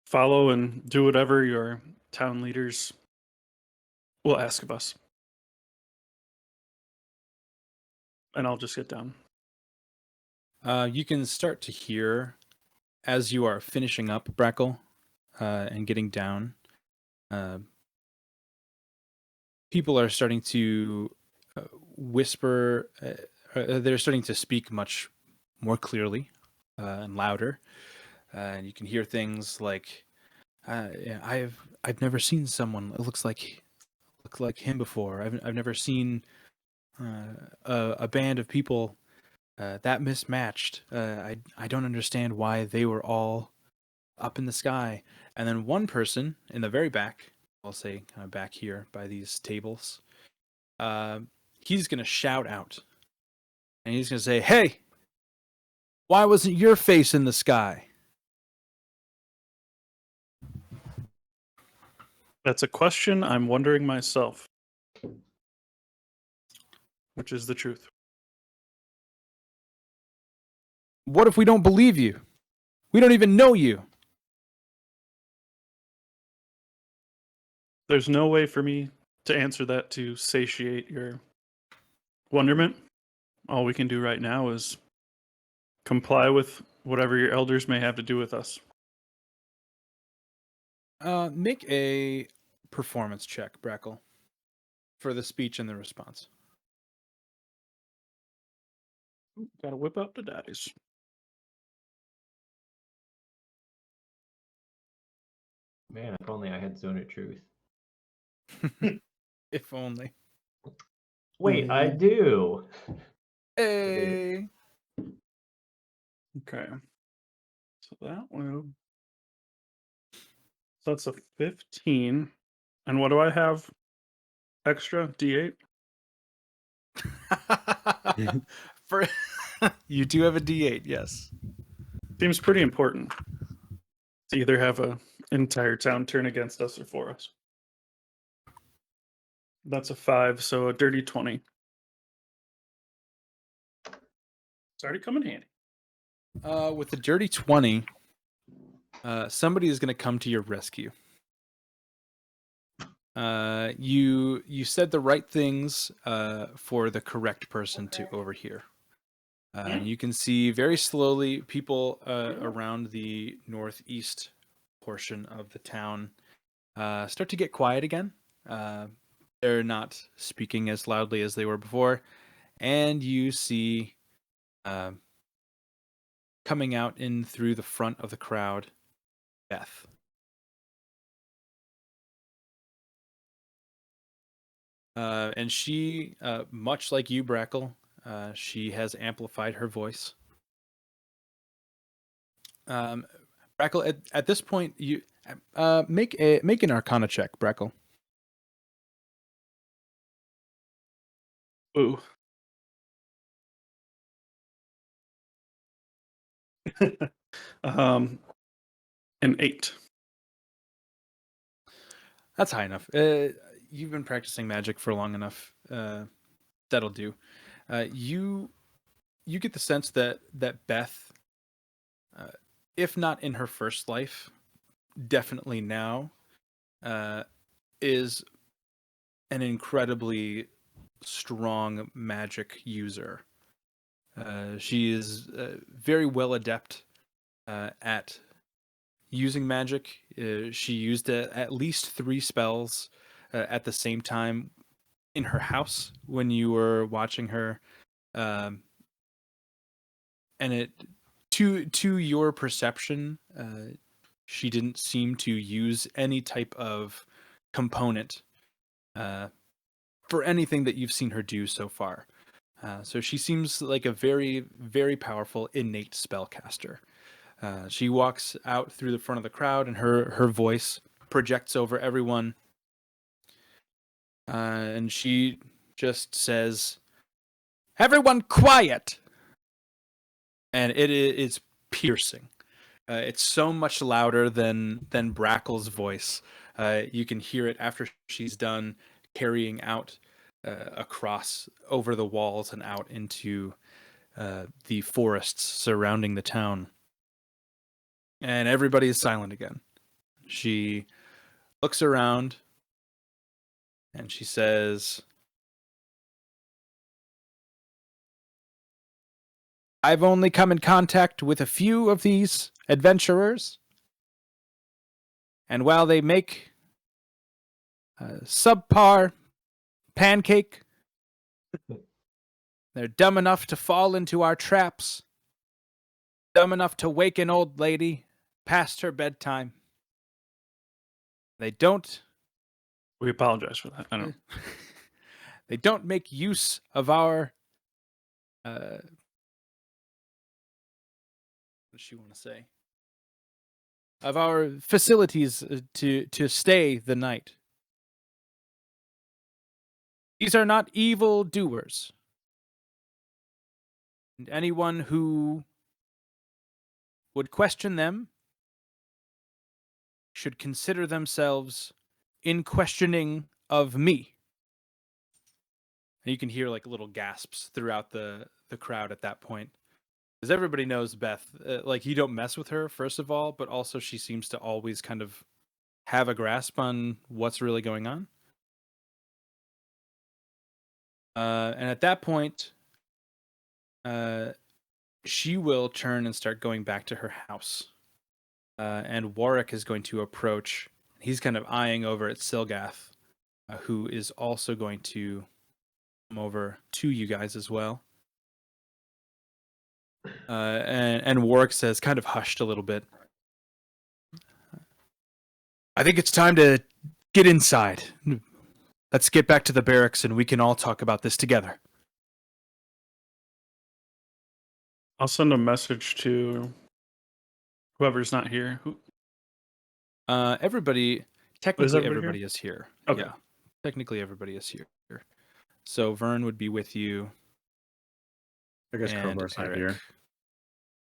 [SPEAKER 3] follow and do whatever your town leaders will ask of us. And I'll just get down.
[SPEAKER 1] You can start to hear, as you are finishing up, Brackle, and getting down, people are starting to whisper. They're starting to speak much more clearly and louder. And you can hear things like, "I've never seen someone that looks like him before. I've never seen a band of people that mismatched. I don't understand why they were all up in the sky." And then one person in the very back, I'll say kind of back here by these tables, he's going to shout out. And he's going to say, "Hey, why wasn't your face in the sky?"
[SPEAKER 3] That's a question I'm wondering myself. Which is the truth.
[SPEAKER 1] What if we don't believe you? We don't even know you.
[SPEAKER 3] There's no way for me to answer that to satiate your wonderment. All we can do right now is comply with whatever your elders may have to do with us.
[SPEAKER 1] Make a performance check, Brackle, for the speech and the response.
[SPEAKER 3] Gotta whip out the dice.
[SPEAKER 4] Man, if only I had Zone of Truth.
[SPEAKER 1] If only.
[SPEAKER 4] Wait, I do.
[SPEAKER 1] Hey.
[SPEAKER 3] Okay. So that one. So that's a 15. And what do I have? Extra D8?
[SPEAKER 1] For you do have a D8, yes.
[SPEAKER 3] Seems pretty important to either have an entire town turn against us or for us. That's a 5, so a dirty 20. It's already come in handy.
[SPEAKER 1] With the dirty 20, somebody is going to come to your rescue. You said the right things for the correct person to overhear. You can see very slowly people around the northeast portion of the town start to get quiet again. They're not speaking as loudly as they were before. And you see coming out in through the front of the crowd, Beth. And she, much like you, Brackle, she has amplified her voice. Brackle, at this point, you make an Arcana check, Brackle.
[SPEAKER 3] Ooh. An 8.
[SPEAKER 1] That's high enough. You've been practicing magic for long enough. That'll do. You get the sense that Beth, if not in her first life, definitely now, is an incredibly strong magic user. She is very well adept at using magic. She used at least 3 spells at the same time in her house when you were watching her. Um, and it to your perception, she didn't seem to use any type of component for anything that you've seen her do so far. So she seems like a very, very powerful innate spellcaster. She walks out through the front of the crowd, and her voice projects over everyone. And she just says, "Everyone quiet!" And it's piercing. It's so much louder than Brackle's voice. You can hear it after she's done carrying out across over the walls and out into the forests surrounding the town. And everybody is silent again. She looks around and she says, "I've only come in contact with a few of these adventurers. And while they make subpar pancake, they're dumb enough to fall into our traps, dumb enough to wake an old lady past her bedtime. They don't
[SPEAKER 3] We apologize for that. I don't.
[SPEAKER 1] they don't make use of our what does she want to say? Of our facilities to stay the night. These are not evil doers. And anyone who would question them should consider themselves in questioning of me." And you can hear like little gasps throughout the crowd at that point. Because everybody knows Beth. Like, you don't mess with her, first of all, but also she seems to always kind of have a grasp on what's really going on. And at that point, she will turn and start going back to her house. And Warwick is going to approach. He's kind of eyeing over at Silgath, who is also going to come over to you guys as well. And Warwick says, kind of hushed a little bit, "I think it's time to get inside. Let's get back to the barracks and we can all talk about this together."
[SPEAKER 3] I'll send a message to whoever's not here.
[SPEAKER 1] Technically
[SPEAKER 3] everybody
[SPEAKER 1] everybody
[SPEAKER 3] here?
[SPEAKER 1] is here.
[SPEAKER 3] Okay.
[SPEAKER 1] Yeah, technically everybody is here. So Vern would be with you.
[SPEAKER 2] I guess
[SPEAKER 1] And
[SPEAKER 2] Crowbar's not
[SPEAKER 1] Eric.
[SPEAKER 2] here.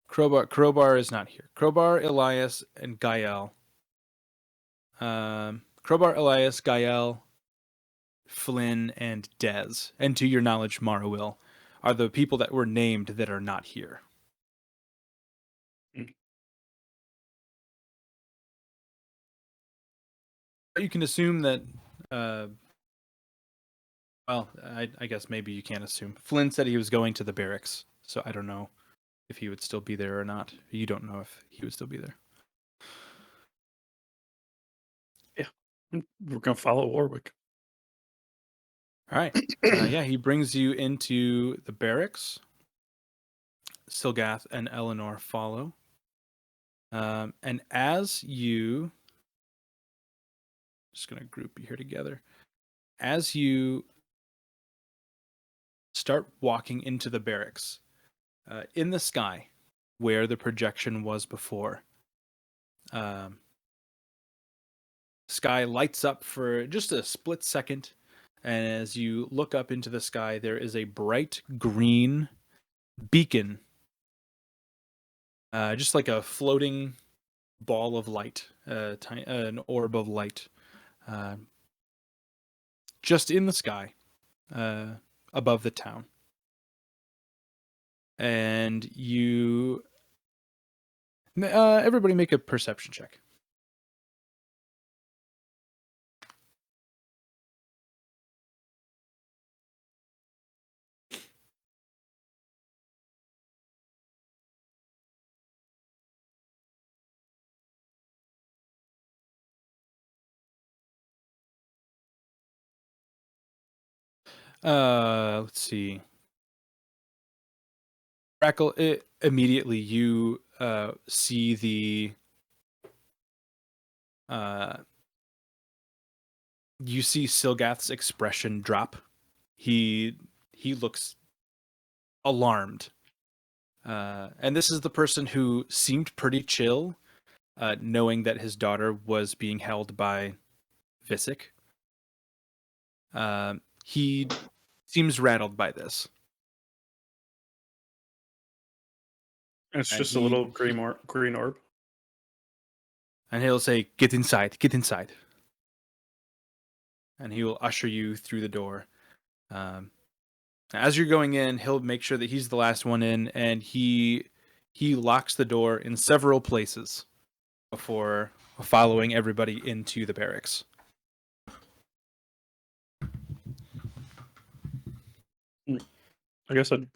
[SPEAKER 1] Crowbar is not here. Crowbar, Elias, and Gael. Crowbar, Elias, Gael, Flynn, and Dez. And to your knowledge, Marawil, are the people that were named that are not here.
[SPEAKER 3] Mm.
[SPEAKER 1] You can assume that, well, I guess maybe you can't assume. Flynn said he was going to the barracks, so I don't know if he would still be there or not. You don't know if he would still be there.
[SPEAKER 3] We're gonna follow Warwick.
[SPEAKER 1] All right. Yeah, he brings you into the barracks. Silgath and Eleanor follow. And as you... just going to group you here together. As you start walking into the barracks, in the sky, where the projection was before, sky lights up for just a split second, and as you look up into the sky, there is a bright green beacon, just like a floating ball of light, an orb of light, just in the sky, above the town. And you, everybody, make a perception check. Let's see. Crackle, immediately you see the you see Silgath's expression drop. He looks alarmed. And this is the person who seemed pretty chill, knowing that his daughter was being held by Visick. He seems rattled by this.
[SPEAKER 3] It's
[SPEAKER 1] And
[SPEAKER 3] just a little green orb.
[SPEAKER 1] And he'll say, "Get inside, get inside." And he will usher you through the door. As you're going in, he'll make sure that he's the last one in, and he locks the door in several places before following everybody into the barracks.
[SPEAKER 3] I guess I'd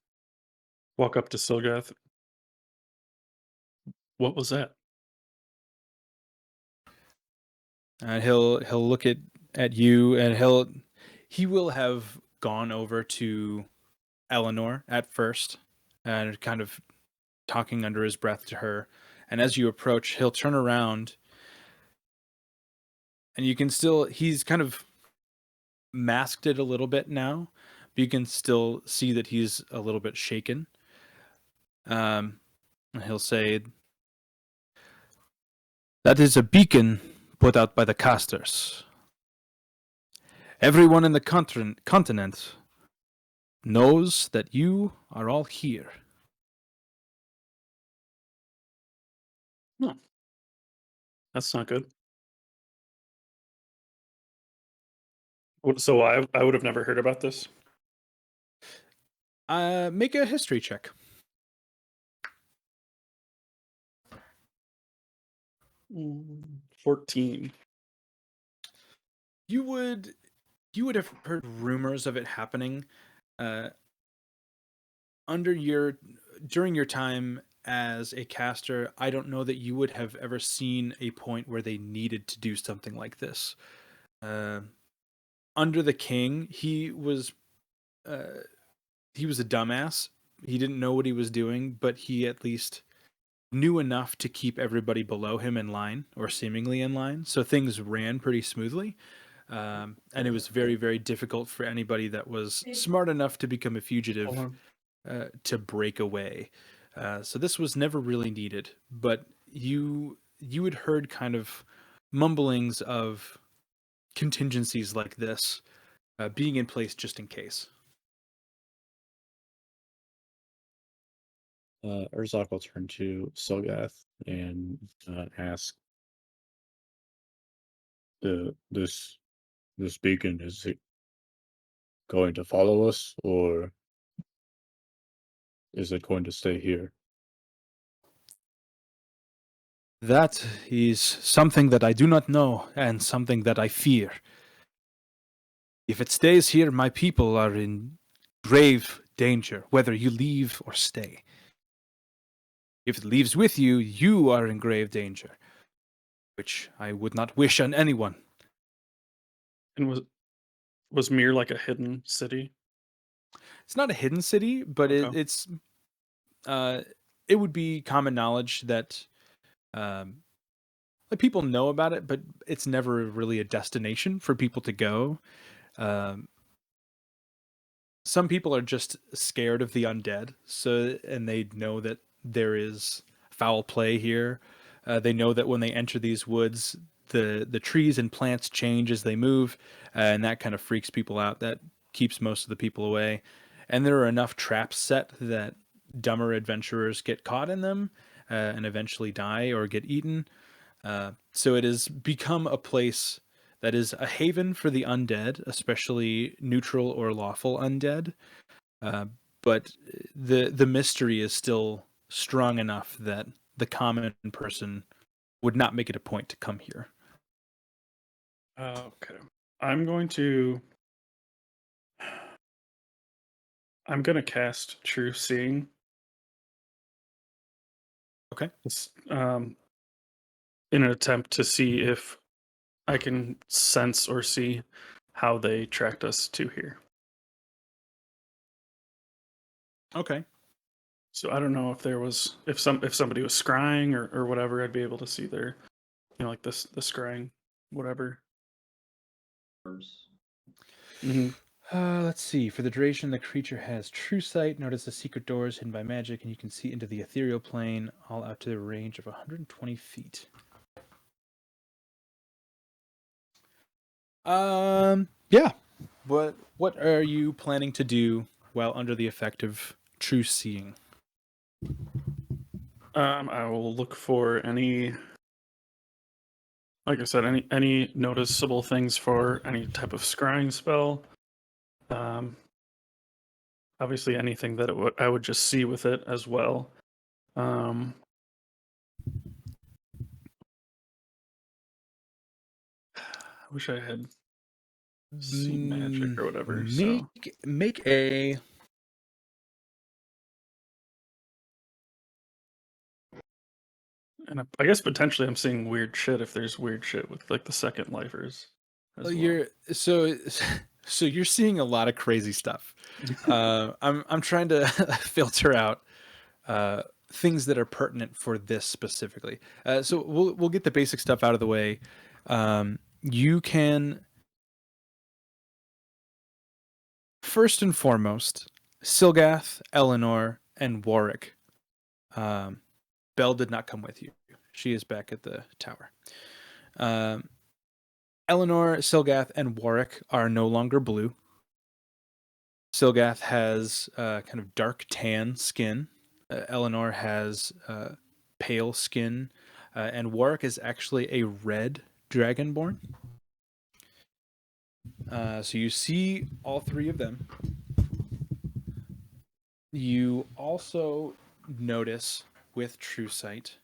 [SPEAKER 3] walk up to Silgath. What was that?
[SPEAKER 1] And he'll look at you, and he will have gone over to Eleanor at first, and kind of talking under his breath to her. And as you approach, he'll turn around, and you can still, he's kind of masked it a little bit now, but you can still see that he's a little bit shaken. And he'll say, "That is a beacon put out by the casters. Everyone in the continent knows that you are all here."
[SPEAKER 3] No, that's not good. So I would have never heard about this.
[SPEAKER 1] Make a history check.
[SPEAKER 3] 14.
[SPEAKER 1] You would have heard rumors of it happening during your time as a caster. I don't know that you would have ever seen a point where they needed to do something like this. Under the king, he was a dumbass. He didn't know what he was doing, but he at least knew enough to keep everybody below him in line, or seemingly in line. So things ran pretty smoothly. And it was very, very difficult for anybody that was smart enough to become a fugitive to break away. So this was never really needed. But you had heard kind of mumblings of contingencies like this being in place just in case.
[SPEAKER 2] Urzak will turn to Silgath and ask, "This beacon, is it going to follow us, or is it going to stay here?"
[SPEAKER 1] That is something that I do not know, and something that I fear. If it stays here, my people are in grave danger, whether you leave or stay. If it leaves with you, you are in grave danger, which I would not wish on anyone.
[SPEAKER 3] And was Mir like a hidden city?
[SPEAKER 1] It's not a hidden city, but
[SPEAKER 3] Okay.
[SPEAKER 1] it would be common knowledge that like people know about it, but it's never really a destination for people to go. Some people are just scared of the undead, and they know that there is foul play here. They know that when they enter these woods, the trees and plants change as they move, and that kind of freaks people out. That keeps most of the people away. And there are enough traps set that dumber adventurers get caught in them and eventually die or get eaten. So it has become a place that is a haven for the undead, especially neutral or lawful undead. But the mystery is still strong enough that the common person would not make it a point to come here.
[SPEAKER 3] Okay. I'm going to cast True Seeing.
[SPEAKER 1] Okay.
[SPEAKER 3] In an attempt to see if I can sense or see how they tracked us to here.
[SPEAKER 1] Okay.
[SPEAKER 3] So I don't know if there was if somebody was scrying or whatever, I'd be able to see their like this the scrying whatever. Mm-hmm.
[SPEAKER 1] Let's see. For the duration, the creature has true sight. Notice the secret doors hidden by magic, and you can see into the ethereal plane, all out to the range of 120 feet. Yeah. What are you planning to do while under the effect of true seeing?
[SPEAKER 3] I will look for any, like I said, any noticeable things for any type of scrying spell. Obviously anything that I would just see with it as well. I wish I had seen magic or whatever. So
[SPEAKER 1] Make a.
[SPEAKER 3] and I guess potentially I'm seeing weird shit if there's weird shit with like the second lifers as well.
[SPEAKER 1] You're so so you're seeing a lot of crazy stuff. I'm trying to filter out things that are pertinent for this specifically. So we'll get the basic stuff out of the way. You can first and foremost, Silgath, Eleanor, and Warwick. Belle did not come with you. She is back at the tower. Eleanor, Silgath, and Warwick are no longer blue. Silgath has kind of dark tan skin. Eleanor has pale skin. And Warwick is actually a red dragonborn. So you see all three of them. You also notice with True Sight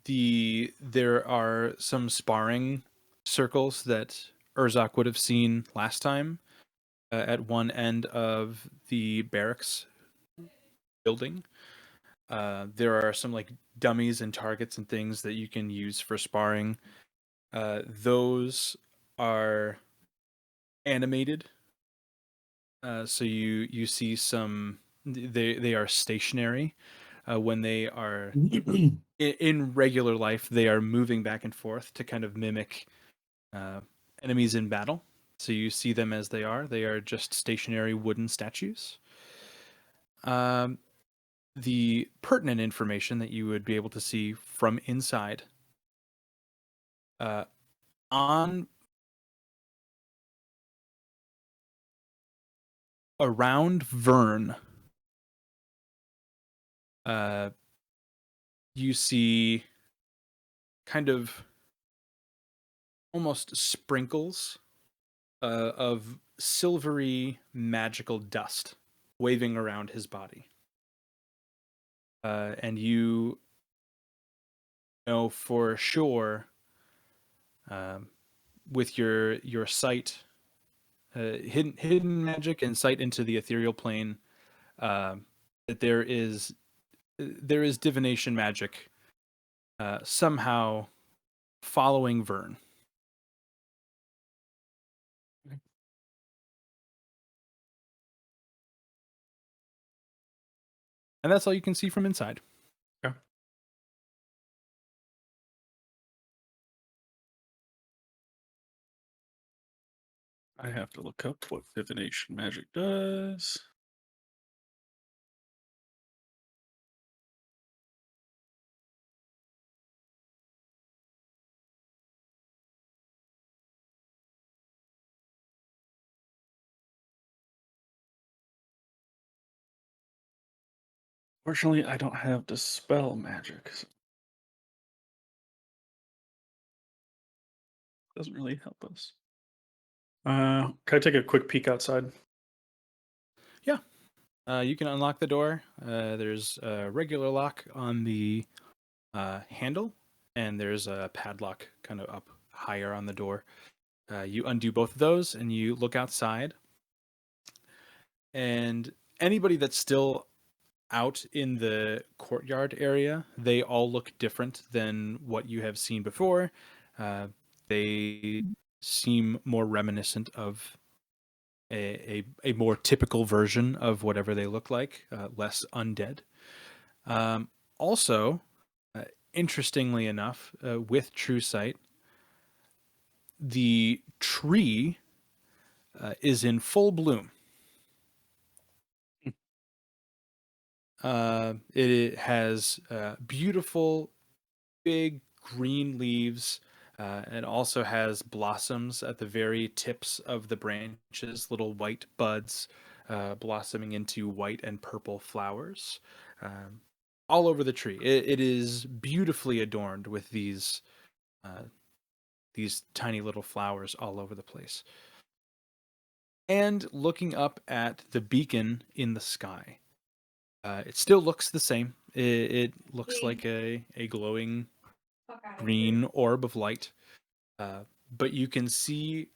[SPEAKER 1] there are some sparring circles that Urzak would have seen last time at one end of the barracks building. There are some like dummies and targets and things that you can use for sparring. Those are animated. So you see some they are stationary when they are in regular life. They are moving back and forth to kind of mimic enemies in battle. So you see them as they are. They are just stationary wooden statues. The pertinent information that you would be able to see from inside on around Vern, you see kind of almost sprinkles of silvery magical dust waving around his body. And you know for sure with your sight, hidden magic and sight into the ethereal plane, that there is divination magic somehow following Vern. And that's all you can see from inside.
[SPEAKER 3] Okay. I have to look up what divination magic does. Fortunately, I don't have dispel magic. So it doesn't really help us. Can I take a quick peek outside?
[SPEAKER 1] Yeah. You can unlock the door. There's a regular lock on the handle, and there's a padlock kind of up higher on the door. You undo both of those, and you look outside. And anybody that's still out in the courtyard area, they all look different than what you have seen before. They seem more reminiscent of a more typical version of whatever they look like, less undead. Also, interestingly enough, with True Sight, the tree is in full bloom. It has beautiful, big green leaves. It also has blossoms at the very tips of the branches, little white buds blossoming into white and purple flowers all over the tree. It is beautifully adorned with these tiny little flowers all over the place. And looking up at the beacon in the sky, it still looks the same. It looks like a glowing green orb of light. But you can see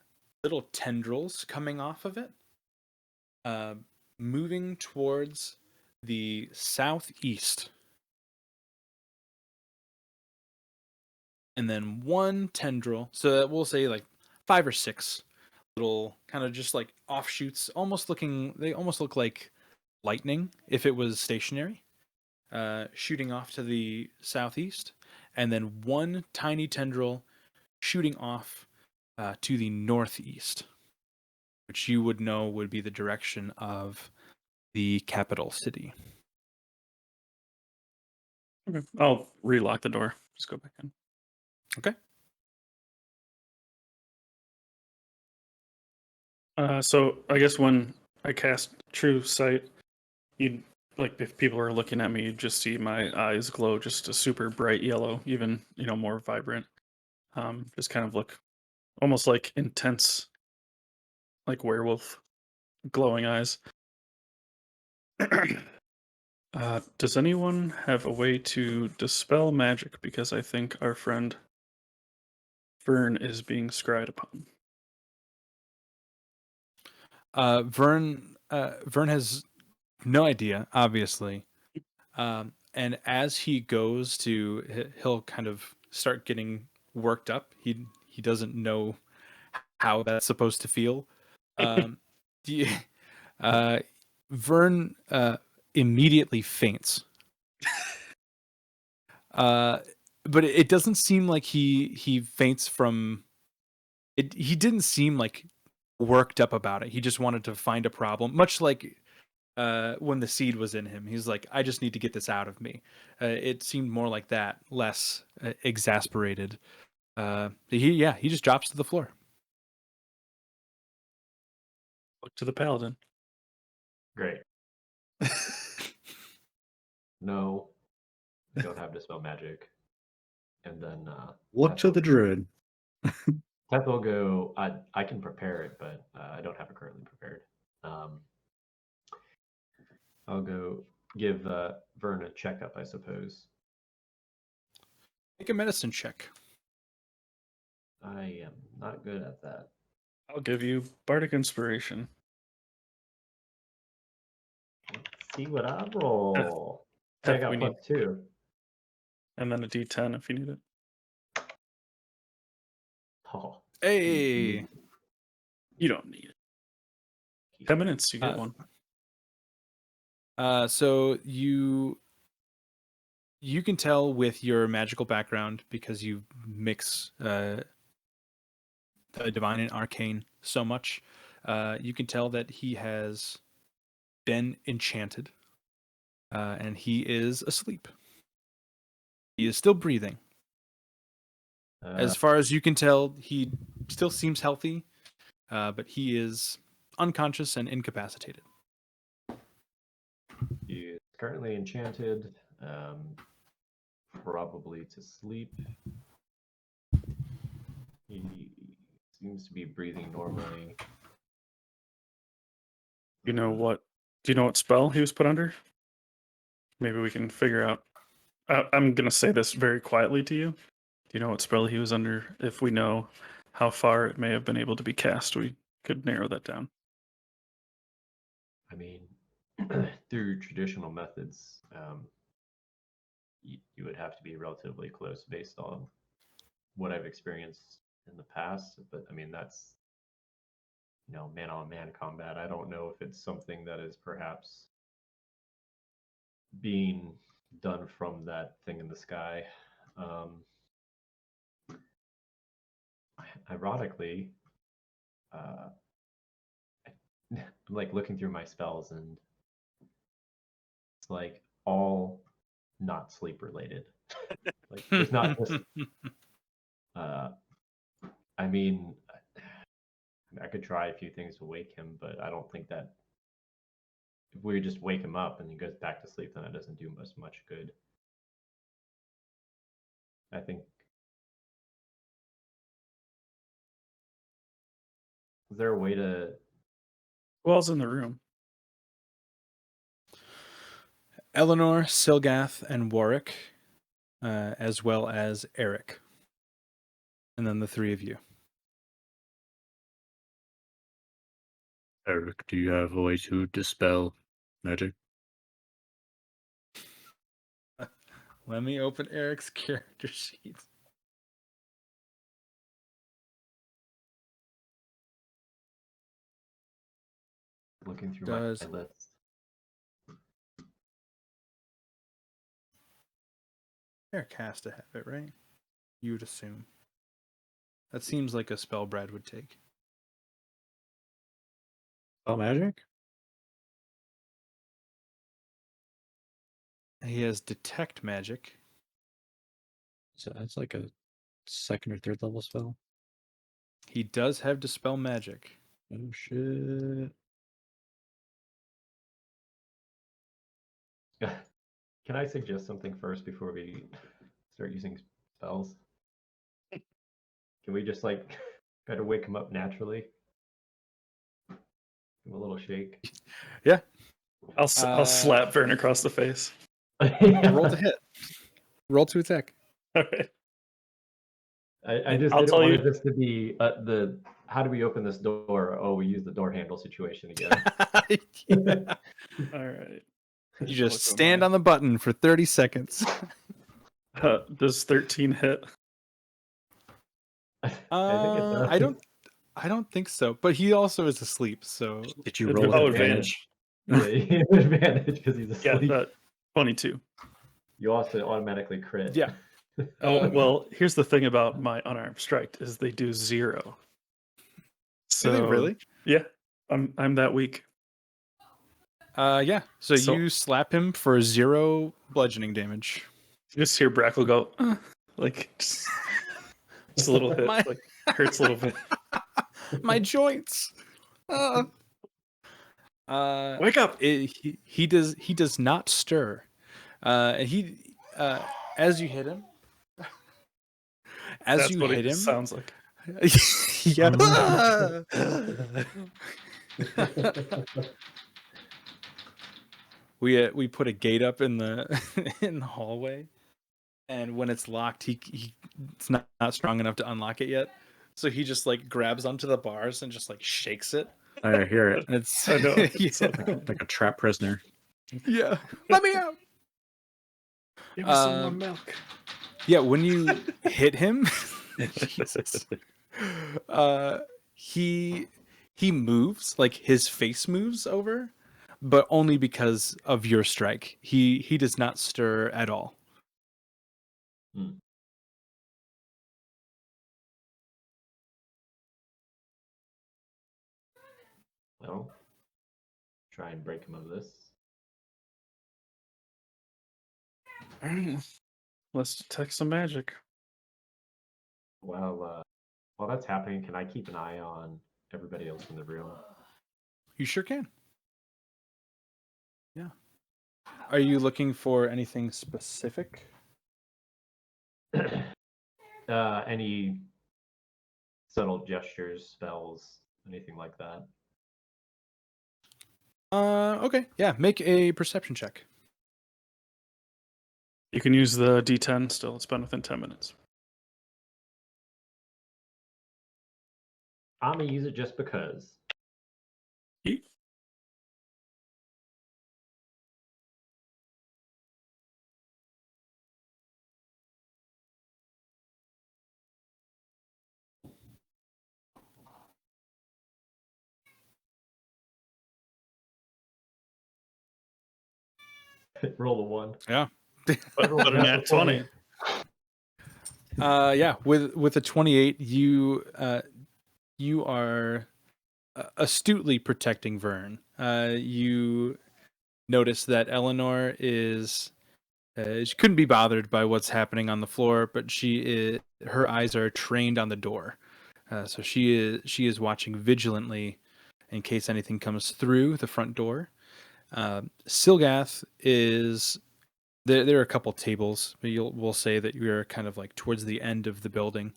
[SPEAKER 1] little tendrils coming off of it, moving towards the southeast. And then one tendril, so that we'll say like 5 or 6 little kind of just like offshoots, they almost look like lightning if it was stationary, shooting off to the southeast. And then one tiny tendril shooting off to the northeast, which you would know would be the direction of the capital city.
[SPEAKER 3] Okay. I'll relock the door. Just go back in.
[SPEAKER 1] Okay.
[SPEAKER 3] So I guess when I cast True Sight, you'd like if people are looking at me, you'd just see my eyes glow just a super bright yellow, even more vibrant. Just kind of look almost like intense, like werewolf glowing eyes. Does anyone have a way to dispel magic? Because I think our friend Vern is being scryed upon.
[SPEAKER 1] Vern has no idea, obviously. And as he goes to, he'll kind of start getting worked up. He doesn't know how that's supposed to feel. Vern immediately faints. But it doesn't seem like he faints from it. He didn't seem like worked up about it. He just wanted to find a problem, much like when the seed was in him. He's like, I just need to get this out of me. It seemed more like that, less exasperated. He just drops to the floor.
[SPEAKER 3] Look to the paladin.
[SPEAKER 4] Great. No, I don't have dispel magic. And then
[SPEAKER 2] Look to the druid.
[SPEAKER 4] Teth will go. I can prepare it, but I don't have it currently prepared. I'll go give Vern a checkup, I suppose.
[SPEAKER 1] Make a medicine check.
[SPEAKER 4] I am not good at that.
[SPEAKER 3] I'll give you Bardic Inspiration.
[SPEAKER 4] Let's see what I roll.
[SPEAKER 3] Teth,
[SPEAKER 4] I got
[SPEAKER 3] we need,
[SPEAKER 4] +2.
[SPEAKER 3] and then a D10 if you need it.
[SPEAKER 4] Oh,
[SPEAKER 1] Hey.
[SPEAKER 3] You don't need it. 10 minutes, you get one.
[SPEAKER 1] So you can tell with your magical background, because you mix the divine and arcane so much, you can tell that he has been enchanted, and he is asleep. He is still breathing. As far as you can tell, he still seems healthy, but he is unconscious and incapacitated.
[SPEAKER 4] He is currently enchanted, probably to sleep. He seems to be breathing normally.
[SPEAKER 3] Do you know what spell he was put under? Maybe we can figure out. I'm going to say this very quietly to you. Do you know what spell he was under? If we know how far it may have been able to be cast, we could narrow that down.
[SPEAKER 4] I mean, through traditional methods, you would have to be relatively close based on what I've experienced in the past. But I mean, that's man-on-man combat. I don't know if it's something that is perhaps being done from that thing in the sky. Ironically, I'm like looking through my spells, and it's like all not sleep related. Like there's not just. I mean, I could try a few things to wake him, but I don't think that if we just wake him up and he goes back to sleep, then that doesn't do much good. I think. Is there a way to?
[SPEAKER 3] Who else in the room?
[SPEAKER 1] Eleanor, Silgath, and Warwick, as well as Eric. And then the three of you.
[SPEAKER 2] Eric, do you have a way to dispel magic?
[SPEAKER 1] Let me open Eric's character sheet.
[SPEAKER 4] Looking through
[SPEAKER 1] Does-
[SPEAKER 4] my list.
[SPEAKER 1] Eric has to have it, right? You would assume. That seems like a spell Brad would take.
[SPEAKER 2] Spell magic?
[SPEAKER 1] He has detect magic.
[SPEAKER 2] So that's like a second or third level spell.
[SPEAKER 1] He does have dispel magic.
[SPEAKER 2] Oh shit.
[SPEAKER 4] Can I suggest something first before we start using spells? Can we just like try to wake him up naturally? Give him a little shake.
[SPEAKER 1] Yeah.
[SPEAKER 3] I'll slap Vern across the face.
[SPEAKER 1] Roll to hit. Roll to attack.
[SPEAKER 3] All right.
[SPEAKER 4] I just
[SPEAKER 3] I'll
[SPEAKER 4] didn't
[SPEAKER 3] tell
[SPEAKER 4] want
[SPEAKER 3] you-
[SPEAKER 4] this to be the how do we open this door? Oh, we use the door handle situation again.
[SPEAKER 1] Yeah.
[SPEAKER 3] All right.
[SPEAKER 1] You just stand on the button for 30 seconds.
[SPEAKER 3] Does 13 hit?
[SPEAKER 4] I think it does.
[SPEAKER 1] I don't think so. But he also is asleep, so
[SPEAKER 2] Did you
[SPEAKER 3] It's
[SPEAKER 2] roll
[SPEAKER 3] with
[SPEAKER 2] with
[SPEAKER 3] advantage.
[SPEAKER 4] Yeah, he has advantage because he's
[SPEAKER 3] Yeah,
[SPEAKER 4] asleep.
[SPEAKER 3] that 22.
[SPEAKER 4] You also automatically crit.
[SPEAKER 1] yeah.
[SPEAKER 3] Oh, well, here's the thing about my unarmed strike is they do 0. So
[SPEAKER 1] Do they really?
[SPEAKER 3] Yeah, I'm that weak.
[SPEAKER 1] Yeah. So
[SPEAKER 3] So-
[SPEAKER 1] you slap him for 0 bludgeoning damage.
[SPEAKER 3] You just hear Brackle go, like just a little hit,
[SPEAKER 1] My-
[SPEAKER 3] like hurts a little bit.
[SPEAKER 1] My joints.
[SPEAKER 3] Wake up!
[SPEAKER 1] He does not stir. He as you hit him. As
[SPEAKER 3] That's
[SPEAKER 1] you
[SPEAKER 3] what
[SPEAKER 1] hit
[SPEAKER 3] it
[SPEAKER 1] him.
[SPEAKER 3] sounds like.
[SPEAKER 1] Yeah. We put a gate up in the in the hallway, and when it's locked, it's not strong enough to unlock it yet. So he just like grabs onto the bars and just like shakes it.
[SPEAKER 2] I hear it.
[SPEAKER 1] And it's
[SPEAKER 3] I know.
[SPEAKER 1] yeah.
[SPEAKER 2] Like a trapped prisoner.
[SPEAKER 1] Yeah. Let me out.
[SPEAKER 3] Give me some more milk.
[SPEAKER 1] Yeah, when you hit him, Jesus, he moves, like his face moves over, but only because of your strike. He does not stir at all.
[SPEAKER 4] Well, try and break him of this.
[SPEAKER 3] All right. Let's detect some magic.
[SPEAKER 4] While that's happening, can I keep an eye on everybody else in the room?
[SPEAKER 1] You sure can. Yeah. Are you looking for anything specific?
[SPEAKER 4] Any subtle gestures, spells, anything like that?
[SPEAKER 1] Okay. Yeah, make a perception check.
[SPEAKER 3] You can use the D10 still. It's been within 10 minutes.
[SPEAKER 4] I'm gonna use it just because.
[SPEAKER 3] Yeet.
[SPEAKER 4] Roll a 1.
[SPEAKER 1] Yeah.
[SPEAKER 3] But a nat 20.
[SPEAKER 1] Yeah, with a 28, you are astutely protecting Vern. You notice that Eleanor is she couldn't be bothered by what's happening on the floor, but her eyes are trained on the door. So she is watching vigilantly in case anything comes through the front door. Silgath is there are a couple tables, but we'll say that you're kind of like towards the end of the building.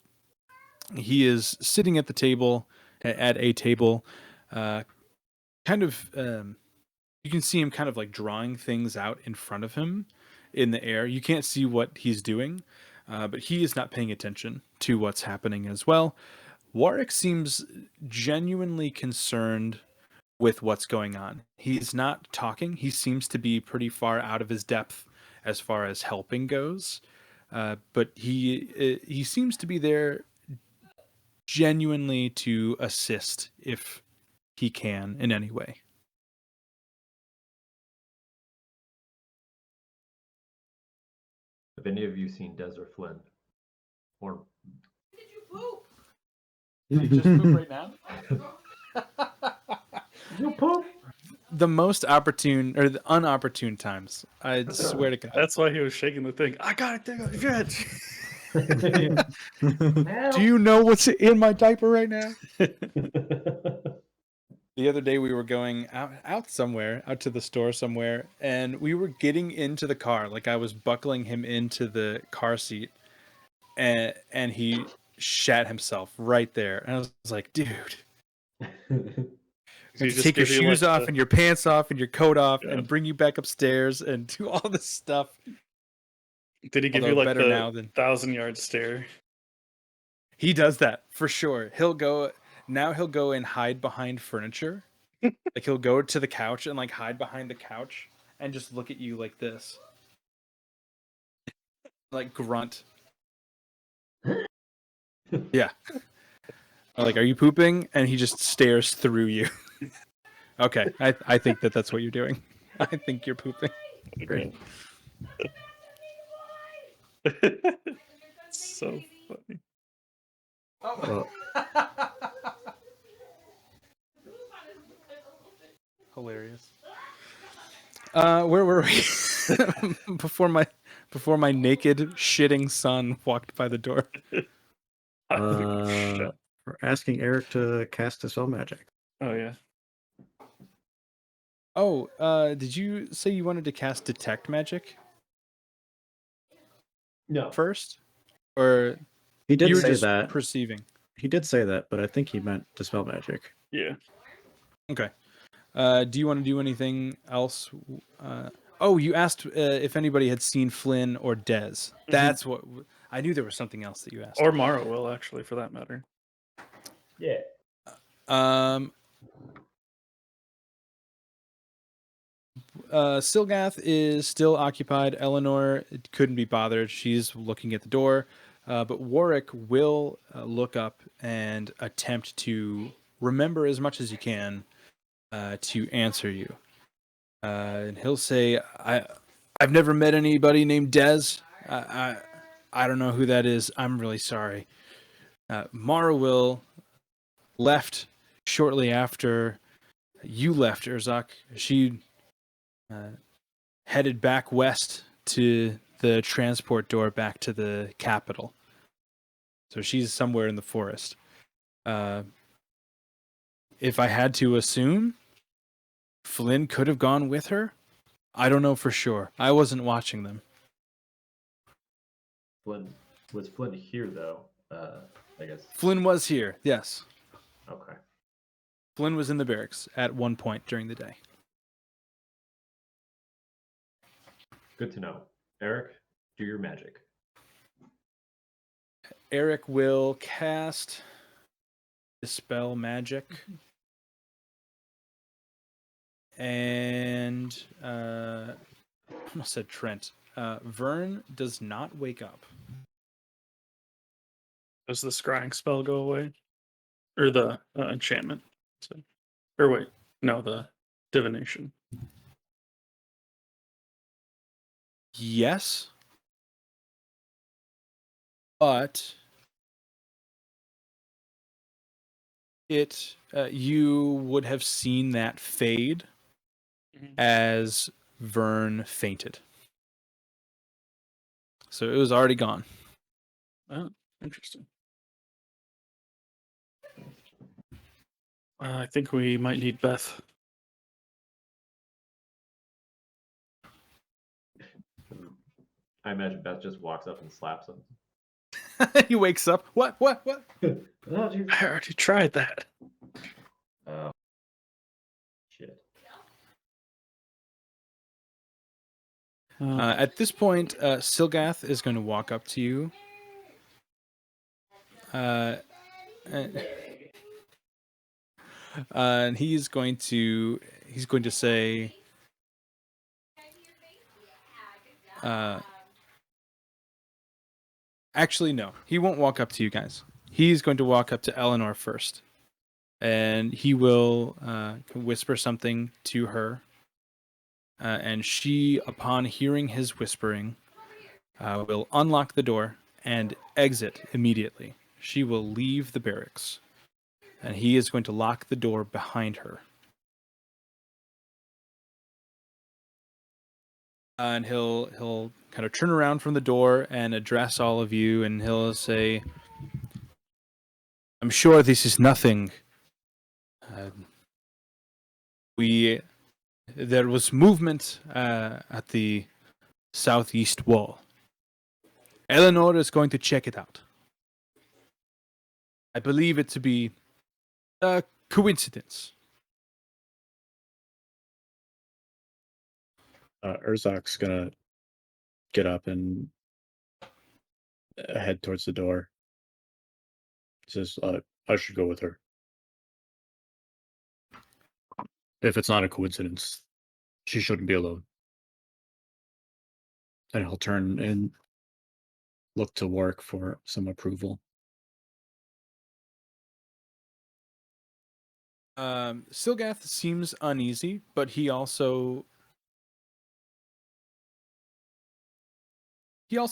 [SPEAKER 1] He is sitting at the table, at a table, kind of. You can see him kind of like drawing things out in front of him in the air. You can't see what he's doing, but he is not paying attention to what's happening as well. Warwick seems genuinely concerned with what's going on. He's not talking. He seems to be pretty far out of his depth as far as helping goes, but he seems to be there genuinely to assist if he can in any way.
[SPEAKER 4] Have any of you seen Des or Flynn? Or
[SPEAKER 5] Did you poop?
[SPEAKER 1] Did he just poop right now?
[SPEAKER 4] you poop?
[SPEAKER 1] The most opportune or the unopportune times. I swear to God.
[SPEAKER 3] That's why he was shaking the thing. I gotta take a shit.
[SPEAKER 1] Do you know what's in my diaper right now? The other day we were going out somewhere, out to the store somewhere, and we were getting into the car. Like I was buckling him into the car seat, and he shat himself right there. And I was like, dude,
[SPEAKER 3] So
[SPEAKER 1] take your shoes off and your pants off and your coat off and bring you back upstairs and do all this stuff.
[SPEAKER 3] Did he give
[SPEAKER 1] Although
[SPEAKER 3] you like
[SPEAKER 1] better
[SPEAKER 3] the
[SPEAKER 1] now than
[SPEAKER 3] 1,000-yard stare?
[SPEAKER 1] He does that for sure. He'll go and hide behind furniture. Like he'll go to the couch and like hide behind the couch and just look at you like this. Like grunt. Yeah. Like, are you pooping? And he just stares through you. Okay, I think that's what you're doing. I think you're pooping.
[SPEAKER 2] Great.
[SPEAKER 3] So funny.
[SPEAKER 2] Well,
[SPEAKER 1] Hilarious. Where were we? before my naked shitting son walked by the door.
[SPEAKER 2] we're asking Eric to cast Dispel Magic.
[SPEAKER 3] Oh yeah.
[SPEAKER 1] Oh, did you say you wanted to cast Detect Magic
[SPEAKER 4] No.
[SPEAKER 1] first? Or
[SPEAKER 2] He did
[SPEAKER 1] you were
[SPEAKER 2] say
[SPEAKER 1] just
[SPEAKER 2] that.
[SPEAKER 1] perceiving?
[SPEAKER 2] He did say that, but I think he meant Dispel Magic.
[SPEAKER 3] Yeah.
[SPEAKER 1] Okay. Do you want to do anything else? Oh, you asked if anybody had seen Flynn or Dez. That's what I knew. There was something else that you asked.
[SPEAKER 3] Or Mara will, actually, for that matter.
[SPEAKER 4] Yeah.
[SPEAKER 1] Silgath is still occupied. Eleanor couldn't be bothered. She's looking at the door. But Warwick will look up and attempt to remember as much as he can to answer you. And he'll say, I've never met anybody named Dez. I don't know who that is. I'm really sorry. Mara will left shortly after you left, Urzak. She headed back west to the transport door back to the capital. So she's somewhere in the forest. If I had to assume, Flynn could have gone with her. I don't know for sure. I wasn't watching them.
[SPEAKER 4] Was Flynn here though? I guess.
[SPEAKER 1] Flynn was here, yes.
[SPEAKER 4] Okay.
[SPEAKER 1] Flynn was in the barracks at one point during the day.
[SPEAKER 4] Good to know. Eric, do your magic.
[SPEAKER 1] Eric will cast Dispel Magic. And I almost said Trent. Vern does not wake up.
[SPEAKER 3] Does the scrying spell go away? Or the enchantment? So, or wait, no, the divination.
[SPEAKER 1] Yes, but you would have seen that fade as Vern fainted. So it was already gone.
[SPEAKER 3] Oh, interesting. I think we might need Beth.
[SPEAKER 4] I imagine Beth just walks up and slaps him.
[SPEAKER 1] He wakes up. What?
[SPEAKER 4] Oh, geez.
[SPEAKER 3] I already tried that.
[SPEAKER 4] Oh, shit.
[SPEAKER 1] At this point, Silgath is going to walk up to you. And he's going to say, actually, no, he won't walk up to you guys. He's going to walk up to Eleanor first, and he will whisper something to her. And she, upon hearing his whispering, will unlock the door and exit immediately. She will leave the barracks, and he is going to lock the door behind her. And he'll kind of turn around from the door and address all of you, and he'll say, "I'm sure this is nothing. There was movement at the southeast wall. Eleanor is going to check it out. I believe it to be a coincidence."
[SPEAKER 2] Urzak's gonna get up and head towards the door. He says, I should go with her. If it's not a coincidence, she shouldn't be alone. And he'll turn and look to Warwick for some approval.
[SPEAKER 1] Silgath seems uneasy, but he also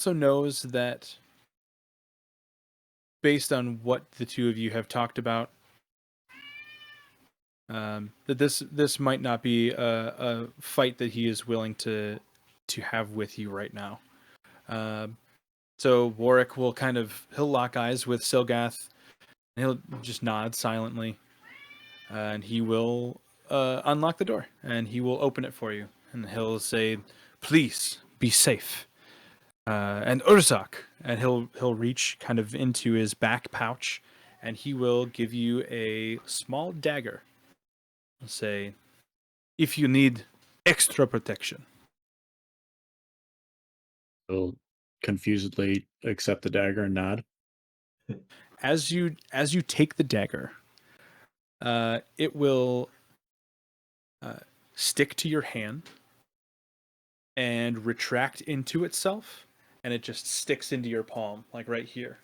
[SPEAKER 1] knows that based on what the two of you have talked about, that this might not be a fight that he is willing to have with you right now. So Warwick will he'll lock eyes with Silgath, and he'll just nod silently, and he will unlock the door, and he will open it for you, and he'll say, "Please be safe." And Urzak, and he'll reach kind of into his back pouch, and he will give you a small dagger. He'll say, "If you need extra protection."
[SPEAKER 2] He'll confusedly accept the dagger and nod.
[SPEAKER 1] As you take the dagger, it will stick to your hand and retract into itself, and it just sticks into your palm, like right here.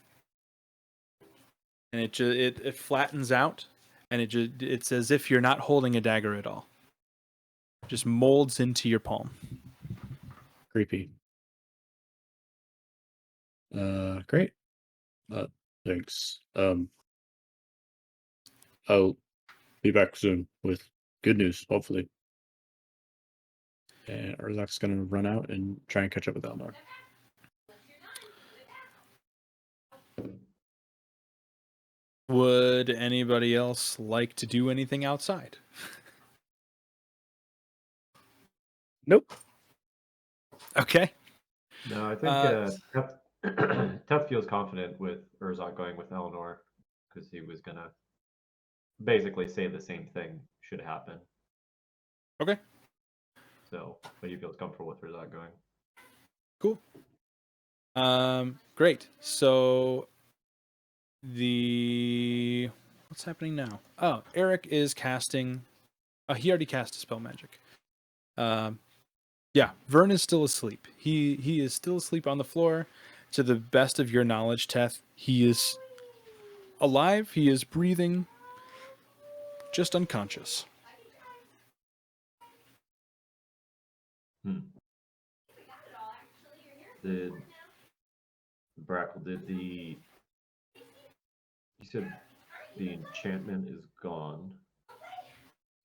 [SPEAKER 1] And it flattens out, and it's as if you're not holding a dagger at all. It just molds into your palm.
[SPEAKER 2] Creepy. Great. Thanks. I'll be back soon with good news, hopefully. And Urzak's gonna run out and try and catch up with Eleanor.
[SPEAKER 1] Would anybody else like to do anything outside?
[SPEAKER 3] Nope.
[SPEAKER 1] Okay.
[SPEAKER 4] No, I think Teth feels confident with Urzak going with Eleanor because he was gonna basically say the same thing should happen.
[SPEAKER 1] Okay.
[SPEAKER 4] So, but he feels comfortable with Urzak going.
[SPEAKER 1] Cool. Great. So what's happening now? Oh, Eric is casting. He already cast a spell magic. Yeah, Vern is still asleep. He is still asleep on the floor. To the best of your knowledge, Teth, he is alive. He is breathing, just unconscious.
[SPEAKER 4] did Brackle did the? You said the enchantment is gone.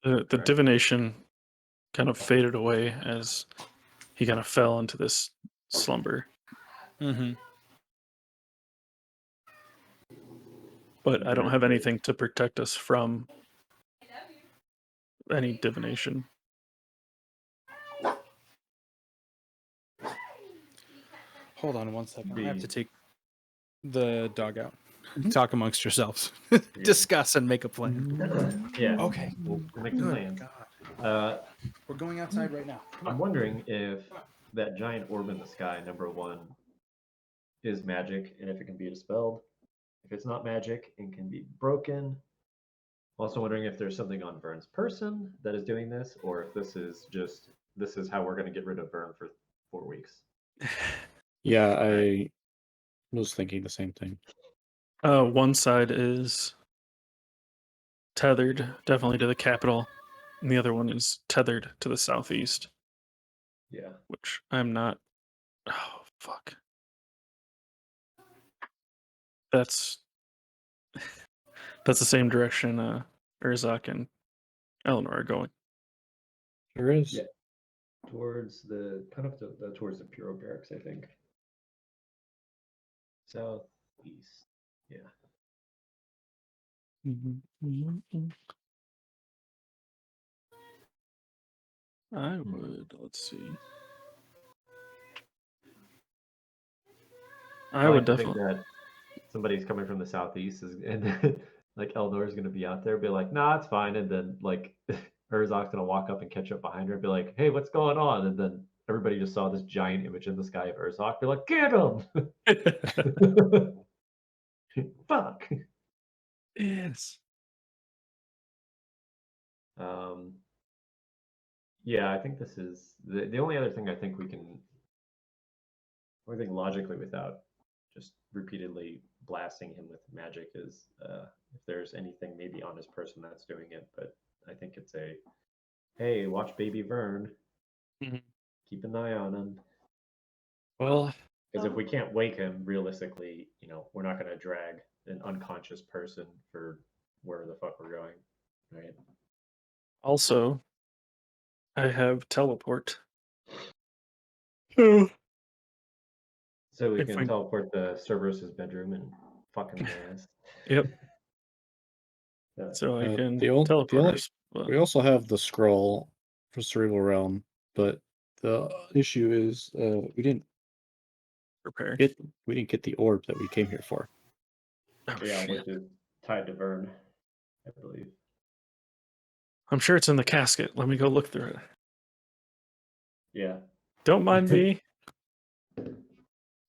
[SPEAKER 3] The
[SPEAKER 4] Correct.
[SPEAKER 3] divination kind of faded away as he kind of fell into this slumber.
[SPEAKER 1] Mm-hmm.
[SPEAKER 3] But I don't
[SPEAKER 4] Very
[SPEAKER 3] have
[SPEAKER 4] good.
[SPEAKER 3] anything to protect us from any divination.
[SPEAKER 1] Hold on one second. I have to
[SPEAKER 4] The-
[SPEAKER 1] take the dog out. Talk amongst yourselves.
[SPEAKER 4] Yeah.
[SPEAKER 1] Discuss and make a plan.
[SPEAKER 4] Yeah.
[SPEAKER 1] Okay.
[SPEAKER 4] We'll make a
[SPEAKER 1] Good
[SPEAKER 4] plan.
[SPEAKER 1] God. We're going outside right now. Come
[SPEAKER 4] I'm
[SPEAKER 1] on.
[SPEAKER 4] wondering if that giant orb in the sky, number one, is magic and if it can be dispelled. If it's not magic and can be broken. Also wondering if there's something on Vern's person that is doing this, or if this is how we're going to get rid of Vern for 4 weeks.
[SPEAKER 2] Yeah, I was thinking the same thing.
[SPEAKER 3] One side is tethered definitely to the capital, and the other one is tethered to the southeast,
[SPEAKER 4] Yeah.
[SPEAKER 3] which I'm not. Oh, fuck. That's the same direction Urzak and Eleanor are going.
[SPEAKER 2] There is.
[SPEAKER 4] Yeah. Towards the towards the Puro barracks, I think. Southeast. Yeah.
[SPEAKER 3] I would. Let's see. I would
[SPEAKER 4] like to think
[SPEAKER 3] definitely.
[SPEAKER 4] that somebody's coming from the southeast and then, like Elnor's gonna be out there, be like, nah, it's fine, and then like Herzog's gonna walk up and catch up behind her and be like, hey, what's going on? And then everybody just saw this giant image in the sky of Herzog, be like, get him! Fuck.
[SPEAKER 3] Yes.
[SPEAKER 4] Um, yeah, I think this is the only other thing I think logically without just repeatedly blasting him with magic is if there's anything maybe on his person that's doing it, but I think it's hey, watch baby Vern.
[SPEAKER 3] Mhm.
[SPEAKER 4] Keep an eye on him.
[SPEAKER 3] Well,
[SPEAKER 4] Because if we can't wake him, realistically, we're not going to drag an unconscious person for where the fuck we're going, right?
[SPEAKER 3] also, I have teleport. Oh.
[SPEAKER 4] So we
[SPEAKER 3] If
[SPEAKER 4] can
[SPEAKER 3] we-
[SPEAKER 4] teleport to Cerberus's bedroom and fuck him in the ass.
[SPEAKER 3] Yep.
[SPEAKER 4] Yeah.
[SPEAKER 3] So I can
[SPEAKER 2] the only-
[SPEAKER 3] teleport us. But
[SPEAKER 2] We also have the scroll for Cerebral Realm, but the issue is we didn't
[SPEAKER 3] prepare.
[SPEAKER 2] get the orb that we came here for.
[SPEAKER 3] Oh,
[SPEAKER 4] Yeah,
[SPEAKER 3] shit.
[SPEAKER 4] which is tied to Vern, I believe.
[SPEAKER 3] I'm sure it's in the casket. Let me go look through it.
[SPEAKER 4] Yeah.
[SPEAKER 3] Don't mind me.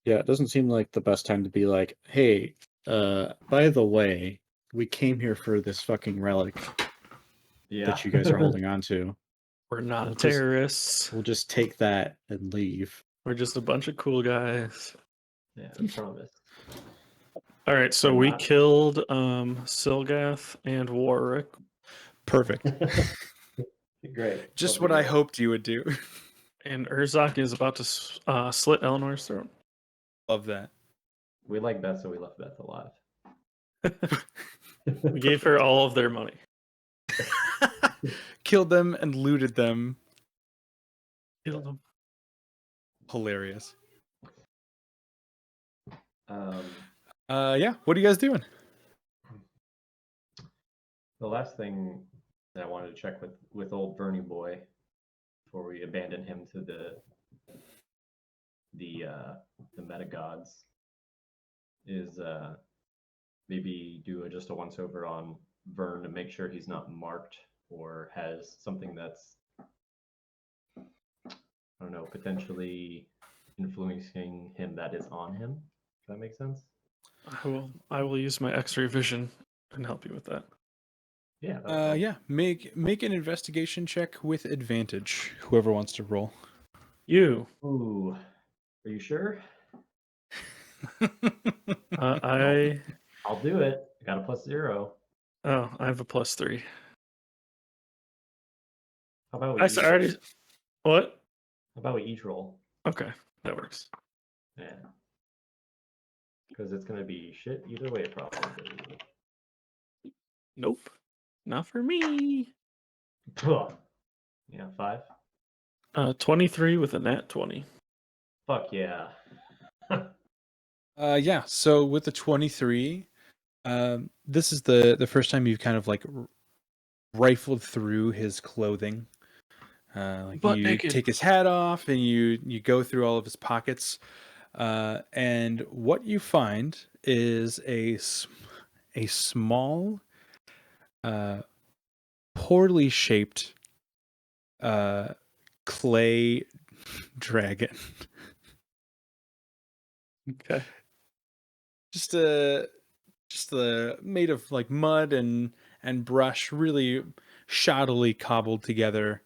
[SPEAKER 2] Yeah, it doesn't seem like the best time to be like, hey, by the way, we came here for this fucking relic
[SPEAKER 4] Yeah.
[SPEAKER 2] that you guys are holding on to.
[SPEAKER 3] We're not
[SPEAKER 2] We'll just-
[SPEAKER 3] terrorists.
[SPEAKER 2] We'll just take that and leave.
[SPEAKER 3] We're just a bunch of cool guys.
[SPEAKER 4] Yeah, I promise.
[SPEAKER 3] All right, so
[SPEAKER 4] We're
[SPEAKER 3] we
[SPEAKER 4] not.
[SPEAKER 3] killed Silgath and Warwick.
[SPEAKER 1] Perfect.
[SPEAKER 4] Great.
[SPEAKER 1] Just
[SPEAKER 4] Love
[SPEAKER 1] what
[SPEAKER 4] to
[SPEAKER 1] I
[SPEAKER 4] hear it.
[SPEAKER 1] hoped you would do.
[SPEAKER 3] And Urzak is about to slit Eleanor's throat.
[SPEAKER 1] Love that.
[SPEAKER 4] We like Beth, so we left Beth alive.
[SPEAKER 3] We gave her all of their money.
[SPEAKER 1] Killed them and looted them.
[SPEAKER 3] Killed them.
[SPEAKER 1] Hilarious.
[SPEAKER 4] Um,
[SPEAKER 1] Yeah. What are you guys doing?
[SPEAKER 4] the last thing that I wanted to check with old Bernie boy before we abandon him to the meta gods is maybe do just a once over on Vern to make sure he's not marked or has something that's, I don't know, potentially influencing him that is on him. Does that make sense?
[SPEAKER 3] I will use my X-ray vision and help you with that.
[SPEAKER 4] Yeah. that would help.
[SPEAKER 1] Yeah. Make an investigation check with advantage. Whoever wants to roll.
[SPEAKER 3] You.
[SPEAKER 4] Ooh. Are you sure?
[SPEAKER 3] I'll
[SPEAKER 4] do it. I got a +0.
[SPEAKER 3] I have a +3.
[SPEAKER 4] How about we
[SPEAKER 3] I
[SPEAKER 4] each,
[SPEAKER 3] already. What?
[SPEAKER 4] how about we each roll?
[SPEAKER 3] Okay, that works.
[SPEAKER 4] Yeah. Because it's gonna be shit either way, probably.
[SPEAKER 3] Nope. Not for me.
[SPEAKER 4] Yeah, 5.
[SPEAKER 3] 23 with a nat 20.
[SPEAKER 4] Fuck yeah.
[SPEAKER 1] Yeah. So with the 23, this is the first time you've kind of like rifled through his clothing. Like
[SPEAKER 3] Butt
[SPEAKER 1] you
[SPEAKER 3] naked.
[SPEAKER 1] take his hat off and you go through all of his pockets, and what you find is a small, poorly shaped, clay dragon.
[SPEAKER 3] Okay.
[SPEAKER 1] Just made of like mud and brush, really shoddily cobbled together.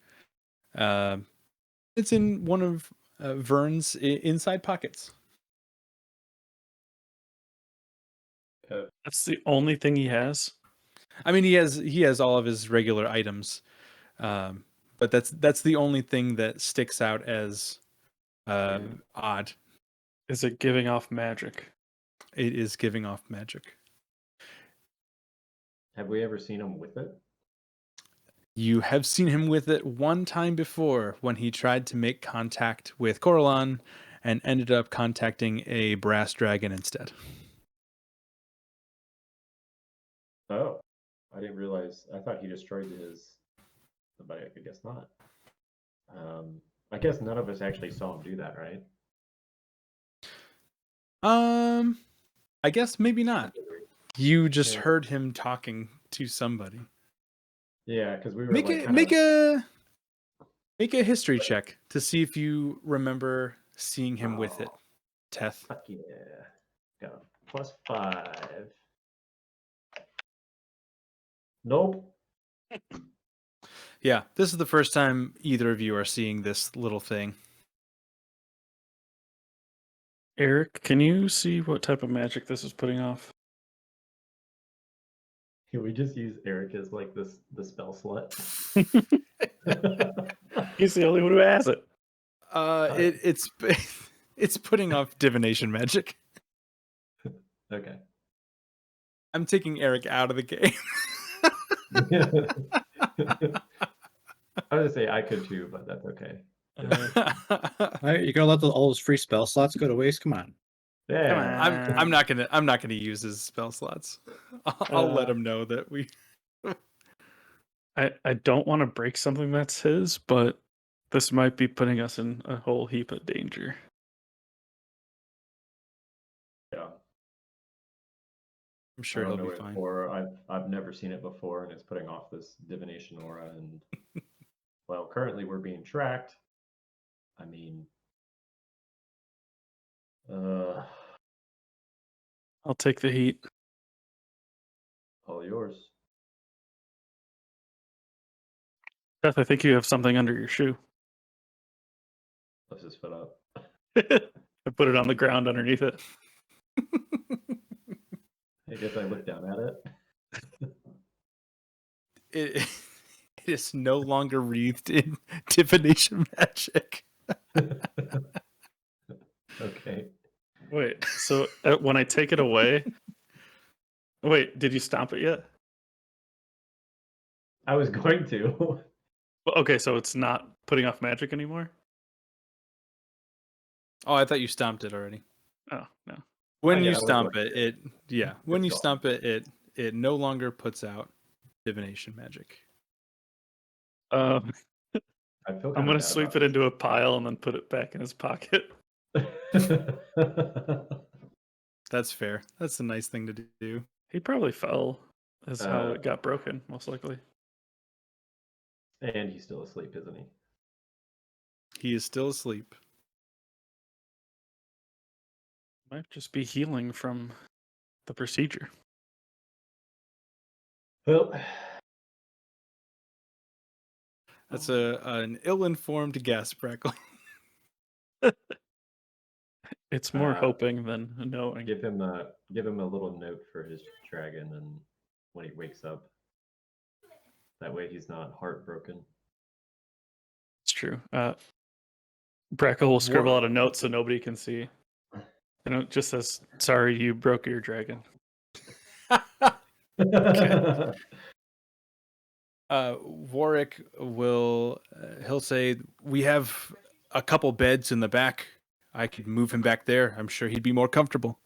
[SPEAKER 1] It's in one of Vern's inside pockets.
[SPEAKER 3] That's the only thing he has.
[SPEAKER 1] I mean, he has all of his regular items, but that's the only thing that sticks out as odd.
[SPEAKER 3] Is it giving off magic?
[SPEAKER 1] It is giving off magic.
[SPEAKER 4] Have we ever seen him with it?
[SPEAKER 1] You have seen him with it one time before when he tried to make contact with Coralon and ended up contacting a brass dragon instead.
[SPEAKER 4] Oh, I didn't realize. I thought he destroyed his. But I guess not. I guess none of us actually saw him do that, right?
[SPEAKER 1] I guess maybe not. You just
[SPEAKER 4] Yeah.
[SPEAKER 1] heard him talking to somebody.
[SPEAKER 4] Yeah, because we were
[SPEAKER 1] Make
[SPEAKER 4] like
[SPEAKER 1] make a history check to see if you remember seeing him with it,
[SPEAKER 4] Oh,
[SPEAKER 1] Teth.
[SPEAKER 4] fuck yeah. Got a +5. Nope.
[SPEAKER 1] Yeah, this is the first time either of you are seeing this little thing.
[SPEAKER 3] Eric, can you see what type of magic this is putting off?
[SPEAKER 4] Can we just use Eric as like the spell slut?
[SPEAKER 3] He's the only one who has it.
[SPEAKER 1] It's it's putting off divination magic.
[SPEAKER 4] Okay.
[SPEAKER 1] I'm taking Eric out of the game.
[SPEAKER 4] I was gonna say I could too, but that's okay.
[SPEAKER 2] You're gonna let all those free spell slots go to waste? Come on.
[SPEAKER 4] Yeah.
[SPEAKER 1] I'm not gonna use his spell slots. I'll let him know that we.
[SPEAKER 3] I don't want to break something that's his, but this might be putting us in a whole heap of danger.
[SPEAKER 4] Yeah.
[SPEAKER 1] I'm sure
[SPEAKER 4] I
[SPEAKER 1] he'll
[SPEAKER 4] don't know
[SPEAKER 1] be
[SPEAKER 4] it
[SPEAKER 1] fine.
[SPEAKER 4] before. I've never seen it before, and it's putting off this divination aura. And well, currently we're being tracked. I mean,
[SPEAKER 3] I'll take the heat.
[SPEAKER 4] all yours.
[SPEAKER 3] Beth, I think you have something under your shoe.
[SPEAKER 4] Let's just foot up.
[SPEAKER 3] I put it on the ground underneath it.
[SPEAKER 4] I guess I look down at it.
[SPEAKER 1] It is no longer wreathed in divination magic.
[SPEAKER 4] Okay.
[SPEAKER 3] Wait, so when I take it away, wait, did you stomp it yet?
[SPEAKER 4] I was going to.
[SPEAKER 3] Well, okay, so it's not putting off magic anymore?
[SPEAKER 1] Oh, I thought you stomped it already.
[SPEAKER 3] Oh, no.
[SPEAKER 1] When
[SPEAKER 4] yeah,
[SPEAKER 1] you
[SPEAKER 4] I was
[SPEAKER 1] stomp
[SPEAKER 4] like,
[SPEAKER 1] it, when
[SPEAKER 4] it's
[SPEAKER 1] you
[SPEAKER 4] gone.
[SPEAKER 1] stomp it, it no longer puts out divination magic.
[SPEAKER 4] I feel
[SPEAKER 3] I'm
[SPEAKER 4] kinda
[SPEAKER 3] gonna
[SPEAKER 4] bad
[SPEAKER 3] sweep
[SPEAKER 4] about
[SPEAKER 3] it into a pile and then put it back in his pocket.
[SPEAKER 4] this.
[SPEAKER 1] That's fair. That's a nice thing to do.
[SPEAKER 3] He probably fell. Is how
[SPEAKER 4] Uh,
[SPEAKER 3] it got broken, most likely.
[SPEAKER 4] And he's still asleep, isn't he?
[SPEAKER 1] He is still asleep.
[SPEAKER 3] Might just be healing from the procedure.
[SPEAKER 4] Well,
[SPEAKER 1] That's an ill-informed guess, Breckle.
[SPEAKER 3] It's more
[SPEAKER 4] Uh,
[SPEAKER 3] hoping than knowing.
[SPEAKER 4] give him a little note for his dragon, and when he wakes up, that way he's not heartbroken.
[SPEAKER 3] It's true. Brackle will scribble out a note so nobody can see. And it just says, "Sorry, you broke your dragon."
[SPEAKER 1] Warwick will he'll say, "We have a couple beds in the back. I could move him back there. I'm sure he'd be more comfortable."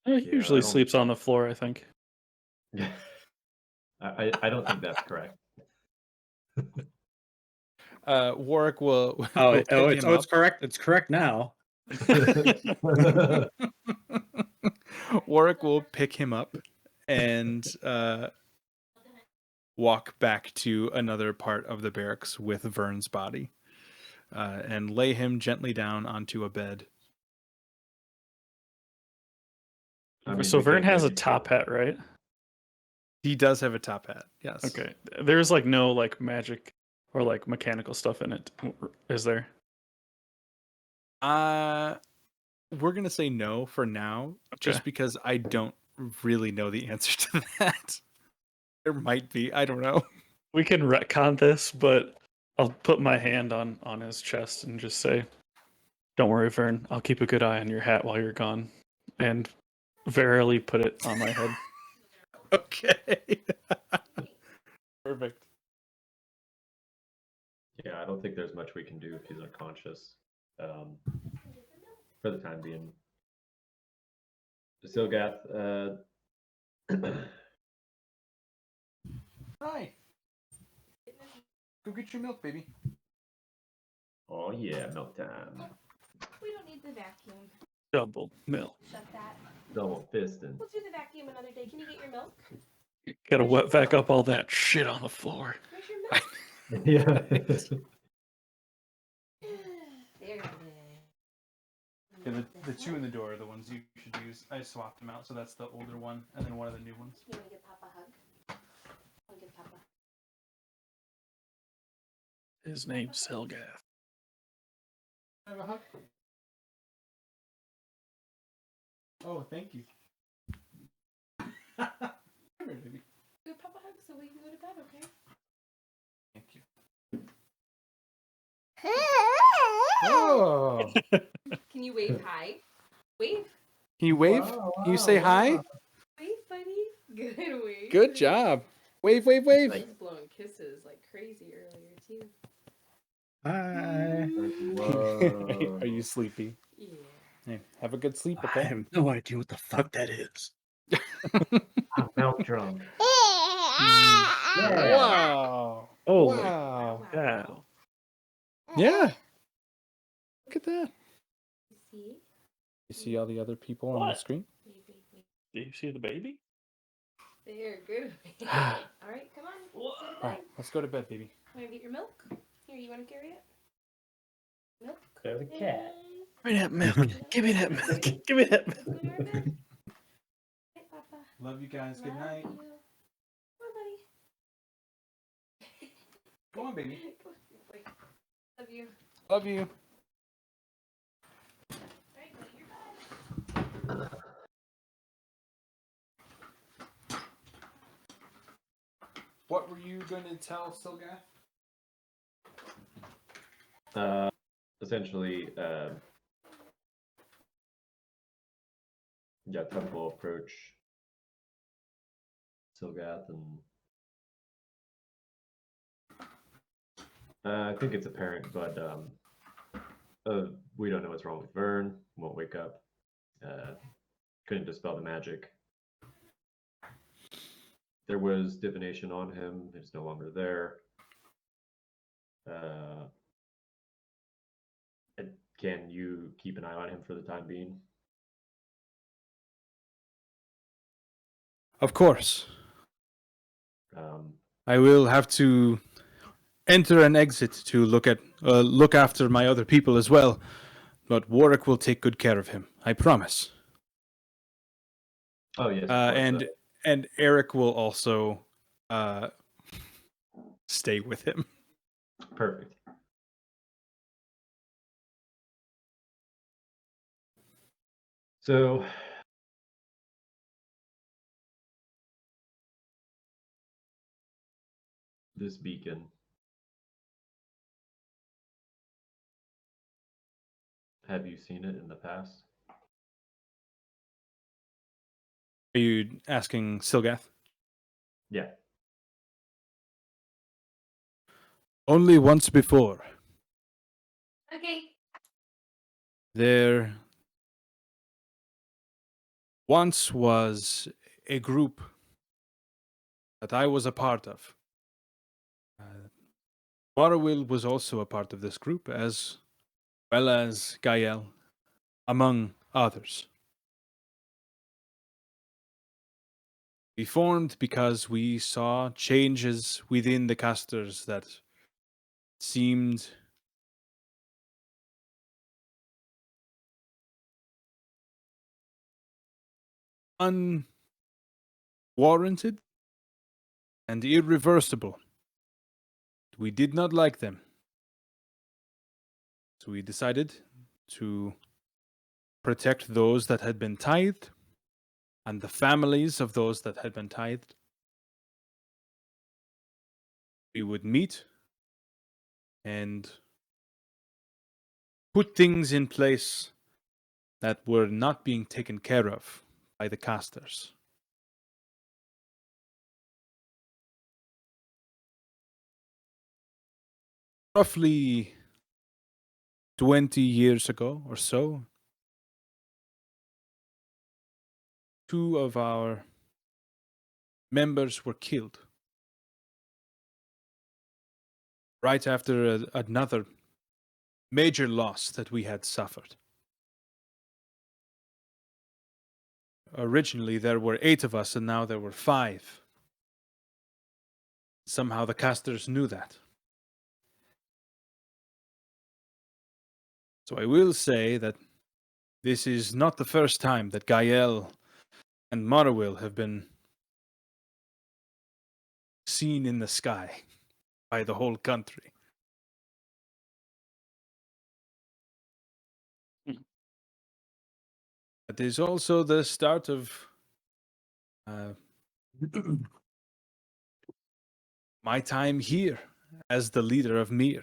[SPEAKER 3] He
[SPEAKER 4] Yeah,
[SPEAKER 3] usually
[SPEAKER 4] I don't-
[SPEAKER 3] sleeps on the floor, I think.
[SPEAKER 4] I don't think that's correct.
[SPEAKER 1] Warwick will,
[SPEAKER 2] Oh,
[SPEAKER 1] will pick him
[SPEAKER 2] it's
[SPEAKER 1] up.
[SPEAKER 2] correct. It's correct now.
[SPEAKER 1] Warwick will pick him up and walk back to another part of the barracks with Vern's body and lay him gently down onto a bed.
[SPEAKER 4] I mean,
[SPEAKER 3] So
[SPEAKER 4] we
[SPEAKER 3] Vern
[SPEAKER 4] can't
[SPEAKER 3] has a
[SPEAKER 4] really
[SPEAKER 3] top
[SPEAKER 4] kill-
[SPEAKER 3] hat, right?
[SPEAKER 1] He does have a top hat, yes.
[SPEAKER 3] Okay. There's like no like magic or like mechanical stuff in it, is there?
[SPEAKER 1] We're gonna say no for now, just
[SPEAKER 3] Okay.
[SPEAKER 1] because I don't really know the answer to that. There might be, I don't know.
[SPEAKER 3] We can retcon this, but I'll put my hand on his chest and just say, "Don't worry, Vern. I'll keep a good eye on your hat while you're gone," and verily put it on my head.
[SPEAKER 1] Okay. Perfect.
[SPEAKER 4] Yeah, I don't think there's much we can do if he's unconscious. For the time being. Silgath,
[SPEAKER 1] Hi. Go get your milk, baby.
[SPEAKER 4] oh yeah, milk time.
[SPEAKER 5] We don't need the vacuum.
[SPEAKER 3] Double milk.
[SPEAKER 5] Shut that.
[SPEAKER 4] Double fisting.
[SPEAKER 5] We'll do the vacuum another day. Can you get your milk?
[SPEAKER 3] Gotta wet vac up all that shit on the floor.
[SPEAKER 5] Where's your milk?
[SPEAKER 4] Yeah.
[SPEAKER 5] There it is.
[SPEAKER 1] Yeah, the two in the door are the ones you should use. I swapped them out, so that's the older one and then one of the new ones.
[SPEAKER 5] You want to give Papa a hug? I'll give Papa.
[SPEAKER 3] His name's Selgath.
[SPEAKER 1] Have a hug. Oh, thank you. Come here, baby.
[SPEAKER 5] Give Papa a hug so we can go to bed, okay?
[SPEAKER 1] Thank you. Oh.
[SPEAKER 5] Can you wave hi? Wave.
[SPEAKER 1] Can you wave? Can you say hi?
[SPEAKER 5] Wave, buddy. Good wave.
[SPEAKER 1] Good job. Wave, wave, wave.
[SPEAKER 5] He was blowing kisses like crazy earlier, too.
[SPEAKER 2] Hi.
[SPEAKER 4] Whoa.
[SPEAKER 1] Are you sleepy?
[SPEAKER 5] Yeah.
[SPEAKER 1] Hey, have a good sleep,
[SPEAKER 2] I
[SPEAKER 1] okay?
[SPEAKER 2] have no idea what the fuck that is.
[SPEAKER 4] I'm milk drunk.
[SPEAKER 1] Wow.
[SPEAKER 2] Oh,
[SPEAKER 1] Wow.
[SPEAKER 3] Yeah.
[SPEAKER 1] Yeah. Look at that.
[SPEAKER 5] You see?
[SPEAKER 1] You see all the other people on the
[SPEAKER 3] What?
[SPEAKER 1] screen?
[SPEAKER 5] Wave, wave, wave.
[SPEAKER 3] Do you see the baby?
[SPEAKER 5] There, good. All right, come on.
[SPEAKER 1] All right, let's go to bed, baby.
[SPEAKER 5] Want to get your milk? Here, you want to carry it? Milk?
[SPEAKER 4] There's a cat.
[SPEAKER 3] Give me that milk. Give me that milk. Give me that
[SPEAKER 5] Let's go
[SPEAKER 3] milk.
[SPEAKER 5] to our bed. Hey, Papa.
[SPEAKER 1] Love you guys. Good
[SPEAKER 5] Love
[SPEAKER 1] night.
[SPEAKER 5] you. Come on, buddy.
[SPEAKER 1] Go on, baby.
[SPEAKER 5] Come on, wait. Love you.
[SPEAKER 1] Love you.
[SPEAKER 5] All right, go to your bed.
[SPEAKER 1] What were you going to tell Silgath?
[SPEAKER 4] Essentially, yeah, Temple approach Silgath and I think it's apparent, but we don't know what's wrong with Vern. Won't wake up. Couldn't dispel the magic. There was divination on him. It's no longer there. Can you keep an eye on him for the time being?
[SPEAKER 1] Of course.
[SPEAKER 4] Um,
[SPEAKER 1] I will have to enter and exit to look after my other people as well. But Warwick will take good care of him. I promise.
[SPEAKER 4] oh yes, of course,
[SPEAKER 1] And Eric will also stay with him.
[SPEAKER 4] perfect. So this beacon Have you seen it in the past?
[SPEAKER 1] Are you asking Silgath?
[SPEAKER 4] Yeah.
[SPEAKER 1] Only once before.
[SPEAKER 5] Okay.
[SPEAKER 1] There once was a group that I was a part of. Morrowill was also a part of this group, as well as Gael, among others. We formed because we saw changes within the casters that seemed unwarranted and irreversible. We did not like them. So we decided to protect those that had been tithed and the families of those that had been tithed. We would meet and put things in place that were not being taken care of by the casters. Roughly 20 years ago or so, two of our members were killed. Right after another major loss that we had suffered. Originally, there were 8 of us, and now there were 5. Somehow the casters knew that. So I will say that this is not the first time that Gael and Morrowill have been seen in the sky by the whole country. It is also the start of my time here as the leader of Mir.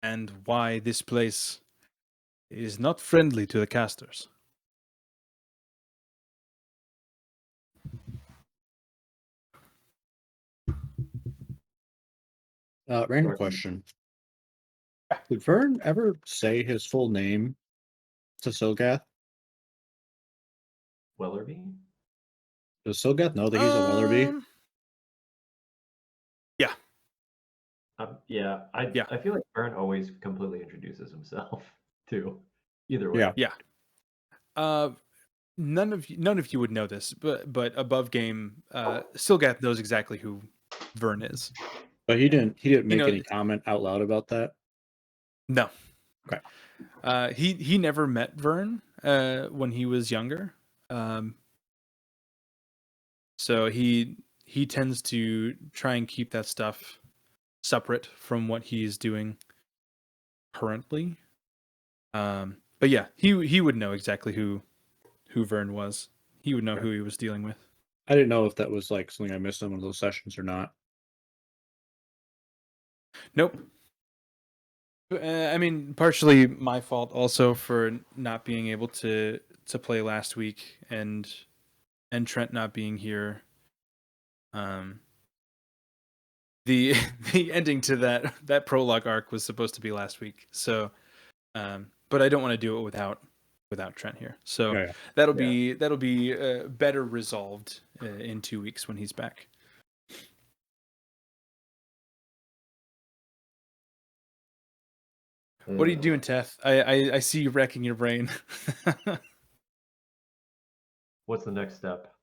[SPEAKER 1] And why this place is not friendly to the casters.
[SPEAKER 2] Random question. Did Vern ever say his full name to Silgath?
[SPEAKER 4] Wellerby?
[SPEAKER 2] Does Silgath know that he's a Wellerby?
[SPEAKER 1] Yeah.
[SPEAKER 4] Yeah,
[SPEAKER 1] Yeah.
[SPEAKER 4] I feel like Vern always completely introduces himself too. Either way.
[SPEAKER 2] Yeah.
[SPEAKER 1] Yeah. None of you would know this, but above game, Silgath knows exactly who Vern is.
[SPEAKER 2] But he didn't make
[SPEAKER 1] know,
[SPEAKER 2] any comment out loud about that.
[SPEAKER 1] No.
[SPEAKER 2] Okay.
[SPEAKER 1] He never met Vern when he was younger. So he tends to try and keep that stuff separate from what he's doing currently. But yeah, he would know exactly who Vern was. He would know who he was dealing with.
[SPEAKER 2] I didn't know if that was like something I missed on one of those sessions or not.
[SPEAKER 1] Nope. I mean, partially my fault also for not being able to play last week and Trent not being here. The the ending to that prologue arc was supposed to be last week. So but I don't want to do it without Trent here. So
[SPEAKER 2] Yeah.
[SPEAKER 1] that'll be better resolved in 2 weeks when he's back. What are you doing, Teth? I see you wrecking your brain.
[SPEAKER 4] What's the next step?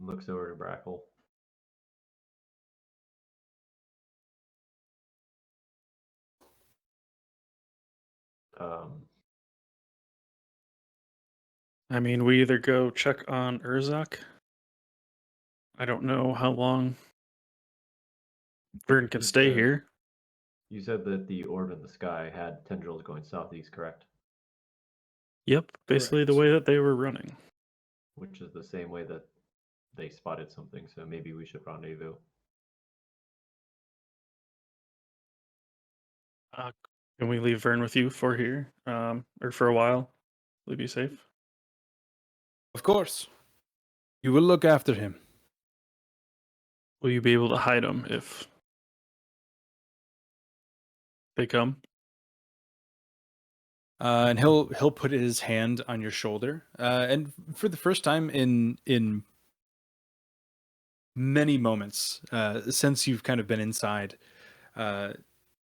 [SPEAKER 4] Looks over to Brackle.
[SPEAKER 3] I mean, we either go check on Urzak. I don't know how long Vern can stay here.
[SPEAKER 4] You said that the orb in the sky had tendrils going southeast, correct?
[SPEAKER 3] Yep, basically the way that they were running.
[SPEAKER 4] Which is the same way that they spotted something, so maybe we should rendezvous.
[SPEAKER 3] Can we leave Vern with you for here, or for a while? Will he be safe?
[SPEAKER 1] Of course. You will look after him.
[SPEAKER 3] Will you be able to hide him if they come?
[SPEAKER 1] And he'll put his hand on your shoulder. And for the first time in many moments since you've kind of been inside,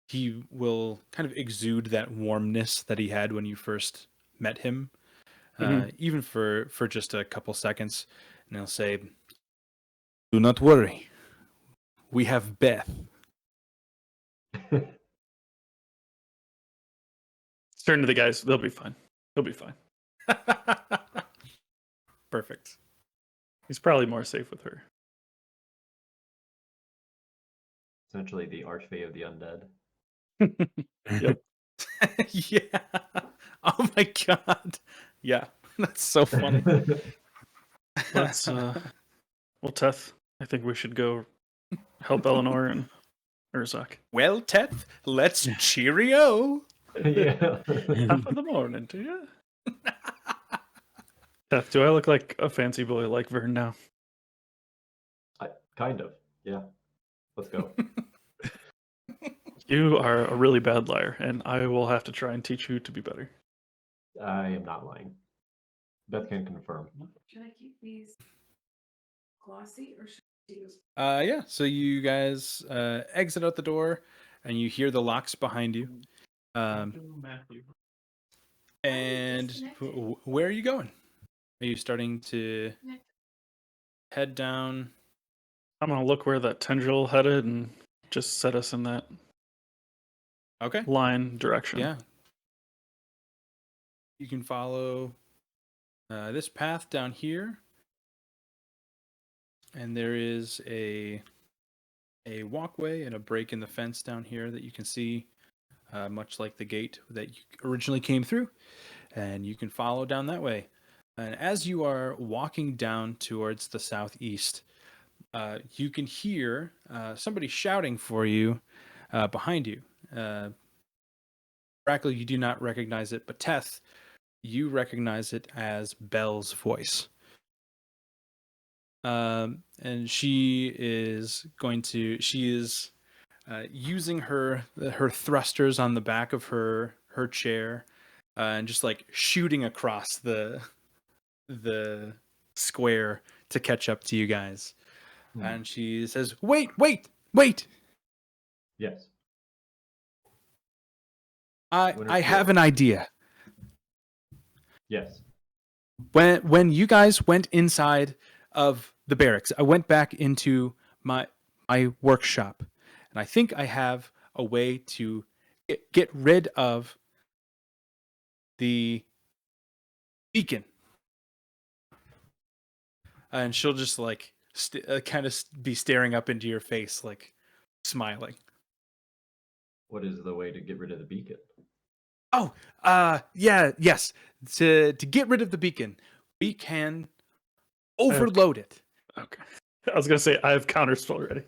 [SPEAKER 1] he will kind of exude that warmness that he had when you first met him, even for just a couple seconds. And he'll say, "Do not worry. We have Beth."
[SPEAKER 3] Turn to the guys. They'll be fine. He'll be fine.
[SPEAKER 1] Perfect.
[SPEAKER 3] He's probably more safe with her.
[SPEAKER 4] Essentially the archfey of the undead.
[SPEAKER 3] Yep.
[SPEAKER 1] Yeah. Oh my god. Yeah. That's so funny.
[SPEAKER 3] Let's well, Teth, I think we should go help Eleanor and Urzak.
[SPEAKER 1] Well, Teth, let's cheerio.
[SPEAKER 4] Yeah.
[SPEAKER 3] Top of the morning to you. Teth, do I look like a fancy boy like Vern now?
[SPEAKER 4] Kind of. Yeah. Let's go.
[SPEAKER 3] You are a really bad liar, and I will have to try and teach you to be better.
[SPEAKER 4] I am not lying. Beth can confirm.
[SPEAKER 6] Should I keep these glossy or should I use?
[SPEAKER 1] Yeah, so you guys exit out the door and you hear the locks behind you.
[SPEAKER 3] Matthew.
[SPEAKER 1] And where are you going? Are you starting to head down?
[SPEAKER 3] I'm gonna look where that tendril headed and just set us in that
[SPEAKER 1] Okay.
[SPEAKER 3] line direction.
[SPEAKER 1] Yeah. You can follow this path down here. And there is a walkway and a break in the fence down here that you can see, much like the gate that you originally came through. And you can follow down that way. And as you are walking down towards the southeast, you can hear somebody shouting for you behind you. Brackle, you do not recognize it, but Teth, you recognize it as Belle's voice. And she is using her thrusters on the back of her chair, and just like shooting across the square to catch up to you guys. And she says, "Wait!
[SPEAKER 4] Yes.
[SPEAKER 1] I have an idea.
[SPEAKER 4] Yes.
[SPEAKER 1] When you guys went inside of the barracks, I went back into my workshop, and I think I have a way to get rid of the beacon." And she'll just like kind of be staring up into your face, like smiling.
[SPEAKER 4] What is the way to get rid of the beacon?
[SPEAKER 1] Oh, yes. To get rid of the beacon, we can overload it.
[SPEAKER 3] Okay. I was gonna say I have counterspell ready.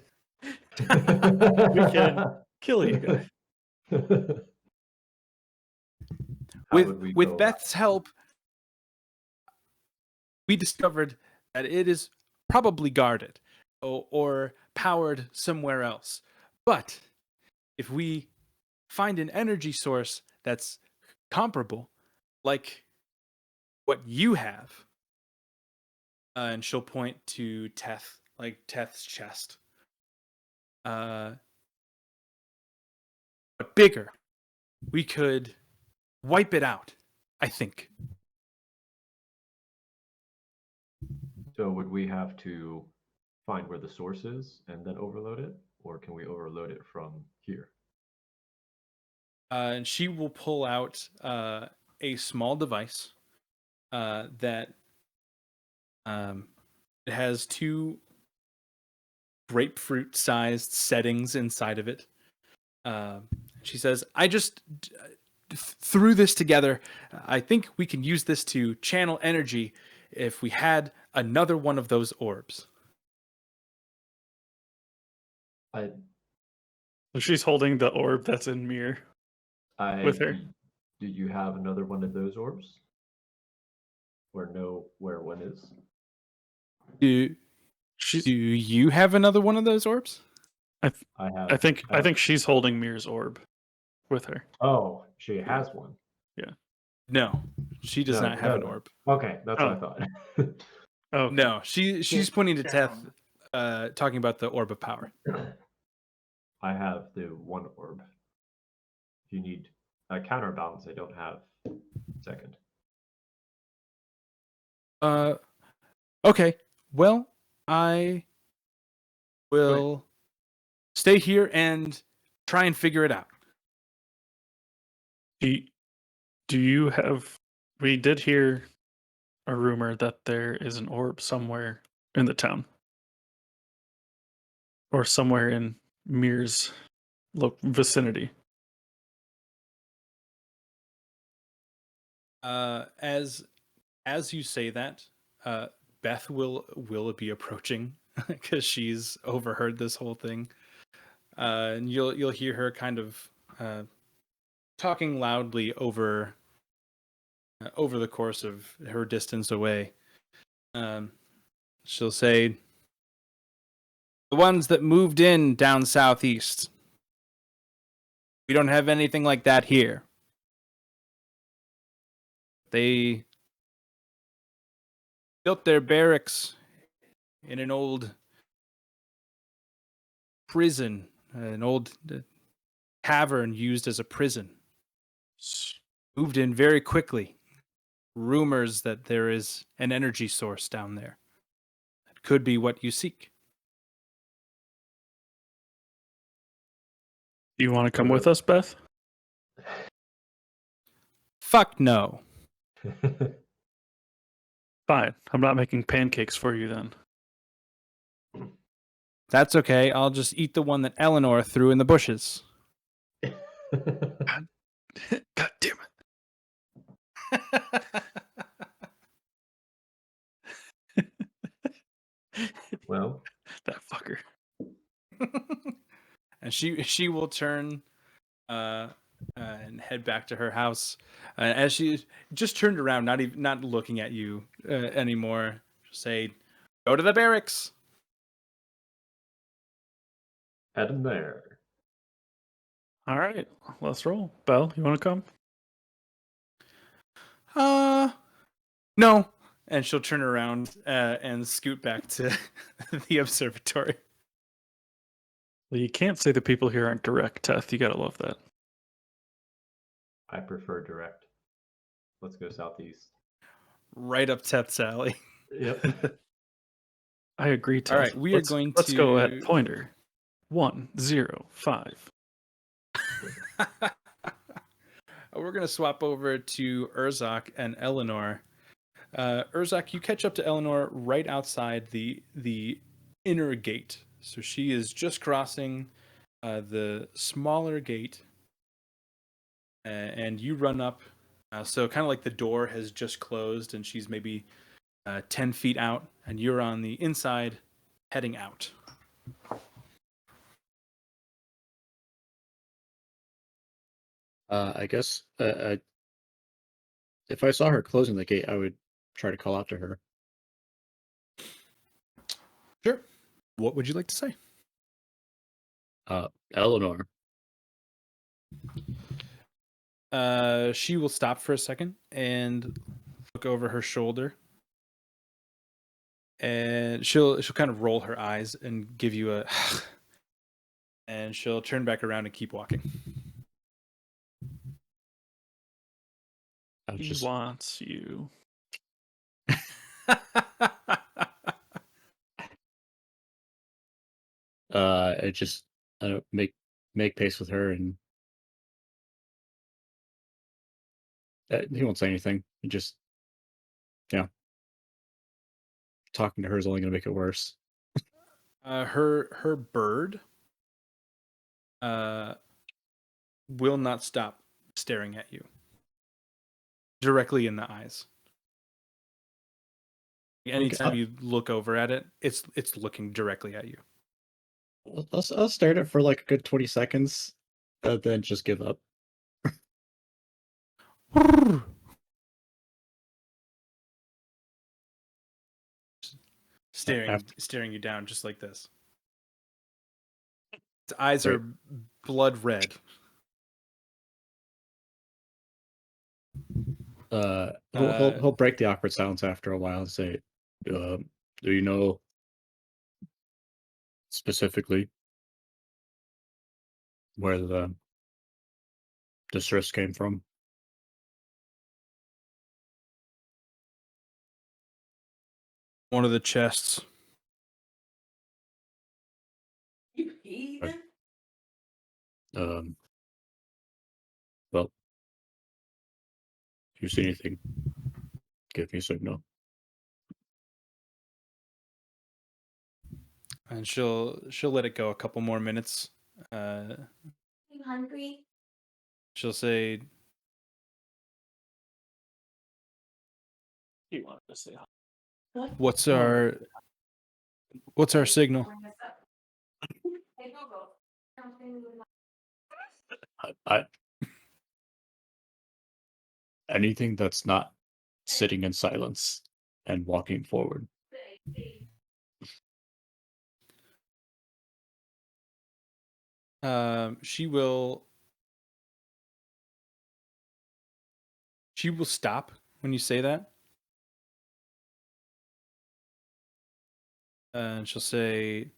[SPEAKER 3] We can kill you guys.
[SPEAKER 1] With Beth's help, we discovered that it is probably guarded or powered somewhere else. But if we find an energy source that's comparable, like what you have, and she'll point to Teth, like Teth's chest, but bigger, we could wipe it out, I think.
[SPEAKER 4] So would we have to find where the source is and then overload it? Or can we overload it from here?
[SPEAKER 1] And she will pull out a small device that it has two grapefruit-sized settings inside of it. She says, "I just threw this together. I think we can use this to channel energy if we had another one of those orbs."
[SPEAKER 4] I
[SPEAKER 3] So she's holding the orb that's in Mir. with her.
[SPEAKER 4] Do you have another one of those orbs? Or know where one is?
[SPEAKER 1] Do
[SPEAKER 3] She's.
[SPEAKER 1] you have another one of those orbs?
[SPEAKER 4] I have.
[SPEAKER 3] I think she's holding Mir's orb with her.
[SPEAKER 4] Oh, she has one.
[SPEAKER 1] No, she does
[SPEAKER 4] No,
[SPEAKER 1] not have an
[SPEAKER 4] no.
[SPEAKER 1] orb.
[SPEAKER 4] Okay, that's what I
[SPEAKER 3] Oh.
[SPEAKER 4] thought.
[SPEAKER 3] Okay.
[SPEAKER 1] No, she's
[SPEAKER 6] Get
[SPEAKER 1] pointing to
[SPEAKER 6] down.
[SPEAKER 1] Teth, talking about the orb of power.
[SPEAKER 4] I have the one orb. If you need a counterbalance, I don't have second.
[SPEAKER 1] Okay. Well, I will stay here and try and figure it out.
[SPEAKER 3] Do you have? We did hear a rumor that there is an orb somewhere in the town, or somewhere in Mir's vicinity.
[SPEAKER 1] As you say that, Beth will be approaching because she's overheard this whole thing, and you'll hear her kind of talking loudly over the course of her distance away. She'll say, "The ones that moved in down southeast. We don't have anything like that here. They built their barracks in an old prison, an old tavern used as a prison. Moved in very quickly. Rumors that there is an energy source down there. That could be what you seek.
[SPEAKER 3] Do you want to come with us, Beth?
[SPEAKER 1] Fuck no.
[SPEAKER 3] Fine. I'm not making pancakes for you then.
[SPEAKER 1] That's okay. I'll just eat the one that Eleanor threw in the bushes."
[SPEAKER 3] God damn it.
[SPEAKER 4] Well,
[SPEAKER 3] That fucker.
[SPEAKER 1] And she will turn and head back to her house. As she just turned around, not looking at you anymore, she'll say, "Go to the barracks."
[SPEAKER 4] heading there.
[SPEAKER 3] All right, let's roll. Belle, you want to come?
[SPEAKER 1] No. And she'll turn around and scoot back to the observatory.
[SPEAKER 3] Well, you can't say the people here aren't direct, Teth. You gotta love that.
[SPEAKER 4] I prefer direct. Let's go southeast.
[SPEAKER 1] Right up Teth's alley.
[SPEAKER 4] Yep.
[SPEAKER 3] I agree, Teth.
[SPEAKER 1] All right, we are going
[SPEAKER 3] Let's go
[SPEAKER 1] to-
[SPEAKER 3] at pointer 105.
[SPEAKER 1] We're going to swap over to Urzak and Eleanor. Urzak, you catch up to Eleanor right outside the inner gate. So she is just crossing the smaller gate, and you run up. So kind of like the door has just closed, and she's maybe 10 feet out, and you're on the inside heading out.
[SPEAKER 2] I guess if I saw her closing the gate, I would try to call out to her.
[SPEAKER 1] Sure. What would you like to say?
[SPEAKER 2] Eleanor.
[SPEAKER 1] She will stop for a second and look over her shoulder, and she'll kind of roll her eyes and give you a, and she'll turn back around and keep walking.
[SPEAKER 2] I was
[SPEAKER 3] He
[SPEAKER 2] just
[SPEAKER 3] wants you.
[SPEAKER 2] I just make pace with her, and he won't say anything. He just, talking to her is only going to make it worse.
[SPEAKER 1] Her bird will not stop staring at you directly in the eyes. Anytime you look over at it, it's looking directly at you.
[SPEAKER 2] I'll stare at it for like a good 20 seconds, then just give up.
[SPEAKER 1] staring you down just like this. His eyes
[SPEAKER 2] Right.
[SPEAKER 1] are blood red.
[SPEAKER 2] He'll break the awkward silence after a while and say, "Do you know specifically where the distress came from?"
[SPEAKER 1] One of the chests.
[SPEAKER 6] You heathen.
[SPEAKER 2] Um, well, if you see anything, give me a signal.
[SPEAKER 1] And she'll let it go a couple more minutes.
[SPEAKER 5] You hungry?
[SPEAKER 1] She'll say,
[SPEAKER 3] He wanted to say hi.
[SPEAKER 1] what's our signal?
[SPEAKER 6] Bring us up. Hey, Google. Something with
[SPEAKER 2] I anything that's not sitting in silence and walking forward.
[SPEAKER 1] She will stop when you say that. And she'll say,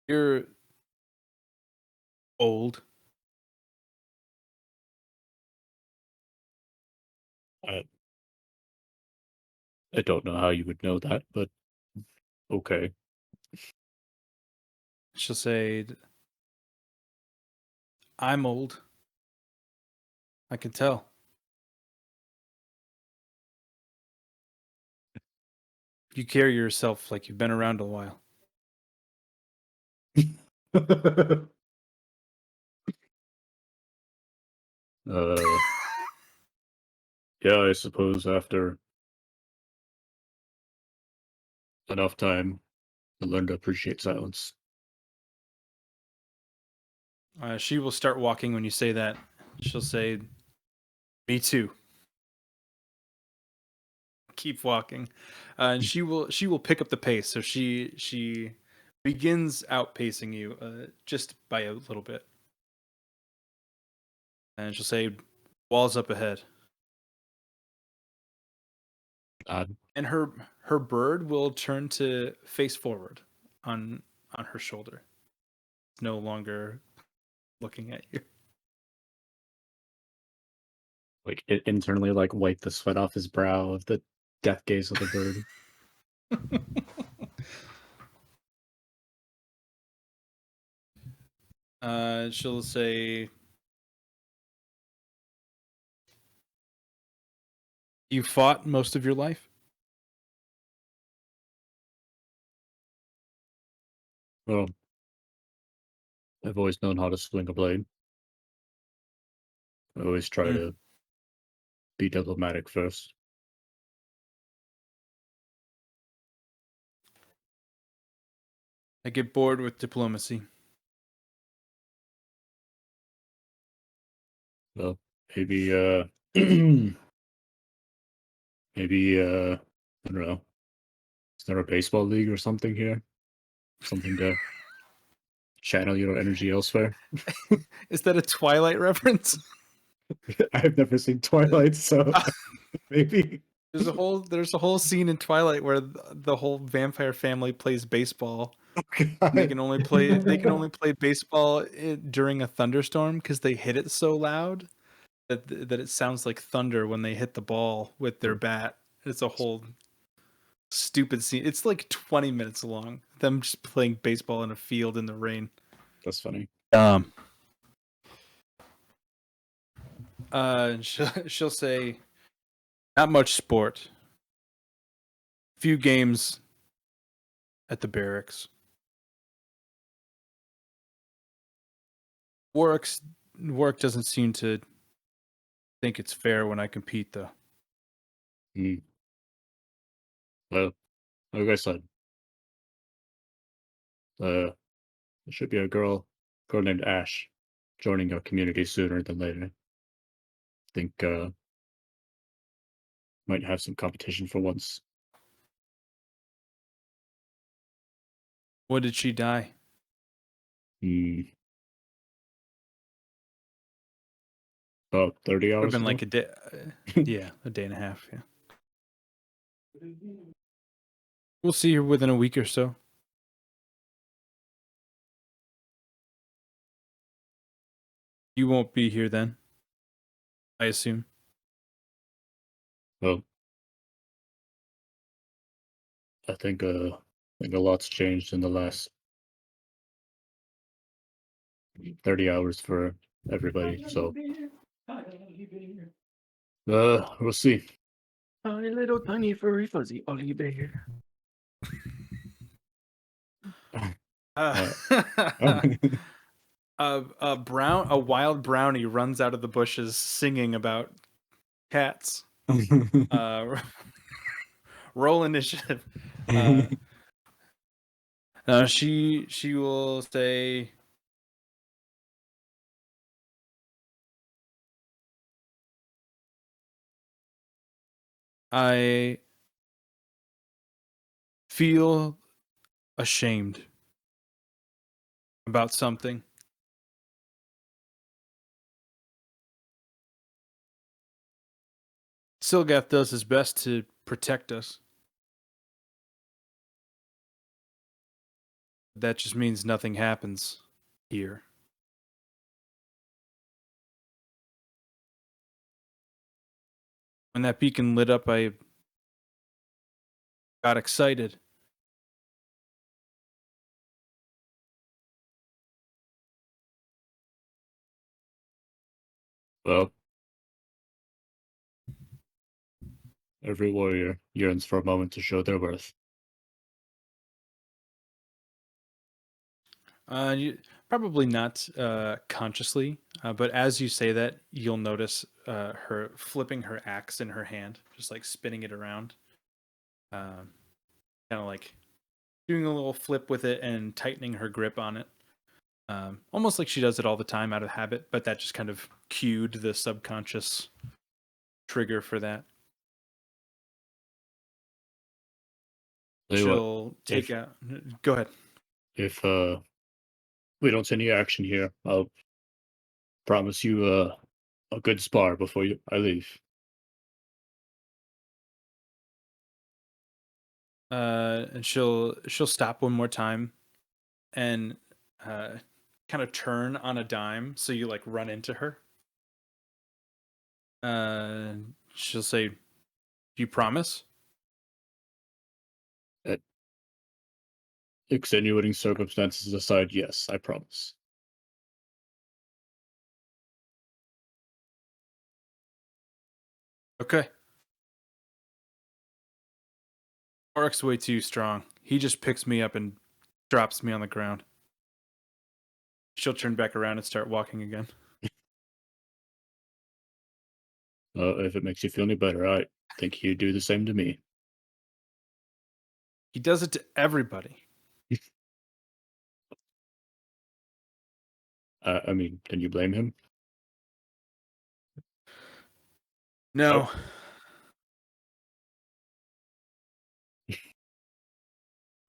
[SPEAKER 1] you're old.
[SPEAKER 2] I don't know how you would know that, but okay.
[SPEAKER 1] She'll say, I'm old. I can tell. You carry yourself like you've been around a while.
[SPEAKER 2] uh, yeah, I suppose after enough time, I learned to appreciate silence.
[SPEAKER 1] She will start walking when you say that. She'll say, me too. Keep walking. And she will pick up the pace. So she begins outpacing you just by a little bit. And she'll say, walls up ahead. And her bird will turn to face forward on her shoulder. No longer looking at you.
[SPEAKER 2] Like internally, like wipe the sweat off his brow of the death gaze of the bird.
[SPEAKER 1] She'll say, you fought most of your life?
[SPEAKER 2] Well, I've always known how to swing a blade. I always try to be diplomatic first.
[SPEAKER 1] I get bored with diplomacy.
[SPEAKER 2] Well, maybe maybe I don't know. Is there a baseball league or something here? Something to channel your energy elsewhere?
[SPEAKER 1] Is that a Twilight reference?
[SPEAKER 2] I've never seen Twilight, so maybe.
[SPEAKER 1] There's a whole scene in Twilight where the whole vampire family plays baseball. And they can only play baseball during a thunderstorm because they hit it so loud that it sounds like thunder when they hit the ball with their bat. It's a whole stupid scene. It's like 20 minutes long. Them just playing baseball in a field in the rain.
[SPEAKER 2] That's funny.
[SPEAKER 1] She'll say, not much sport. Few games at the barracks. Work doesn't seem to think it's fair when I compete, though.
[SPEAKER 2] Well, like I said, there should be a girl girl named Ash joining our community sooner than later. I think might have some competition for once.
[SPEAKER 1] When did she die?
[SPEAKER 2] About 30
[SPEAKER 1] Would have
[SPEAKER 2] hours
[SPEAKER 1] been
[SPEAKER 2] ago.
[SPEAKER 1] like a day. Yeah, a day and a half. Yeah. We'll see her within a week or so. You won't be here then, I assume.
[SPEAKER 2] Well, I think a lot's changed in the last 30 hours for everybody. So we'll see.
[SPEAKER 3] My little tiny furry fuzzy Ollie bear.
[SPEAKER 1] A wild brownie runs out of the bushes singing about cats. Roll initiative. She will say, I feel ashamed about something. Silgath does his best to protect us. That just means nothing happens here. When that beacon lit up, I got excited.
[SPEAKER 2] Well, every warrior yearns for a moment to show their worth.
[SPEAKER 1] Probably not consciously, but as you say that, you'll notice her flipping her axe in her hand, just like spinning it around, kind of like doing a little flip with it and tightening her grip on it, almost like she does it all the time out of habit. But that just kind of cued the subconscious trigger for that.
[SPEAKER 2] Tell you what,
[SPEAKER 1] She'll take out. Go ahead.
[SPEAKER 2] if we don't see any action here, I'll promise you a good spar before I leave.
[SPEAKER 1] And she'll stop one more time, and kind of turn on a dime, so you like run into her. She'll say, "Do you promise?"
[SPEAKER 2] Extenuating circumstances aside, yes, I promise.
[SPEAKER 1] Okay. Oryx's way too strong. He just picks me up and drops me on the ground. She'll turn back around and start walking again.
[SPEAKER 2] If it makes you feel any better, I think you do the same to me.
[SPEAKER 1] He does it to everybody.
[SPEAKER 2] I mean, can you blame him?
[SPEAKER 1] No.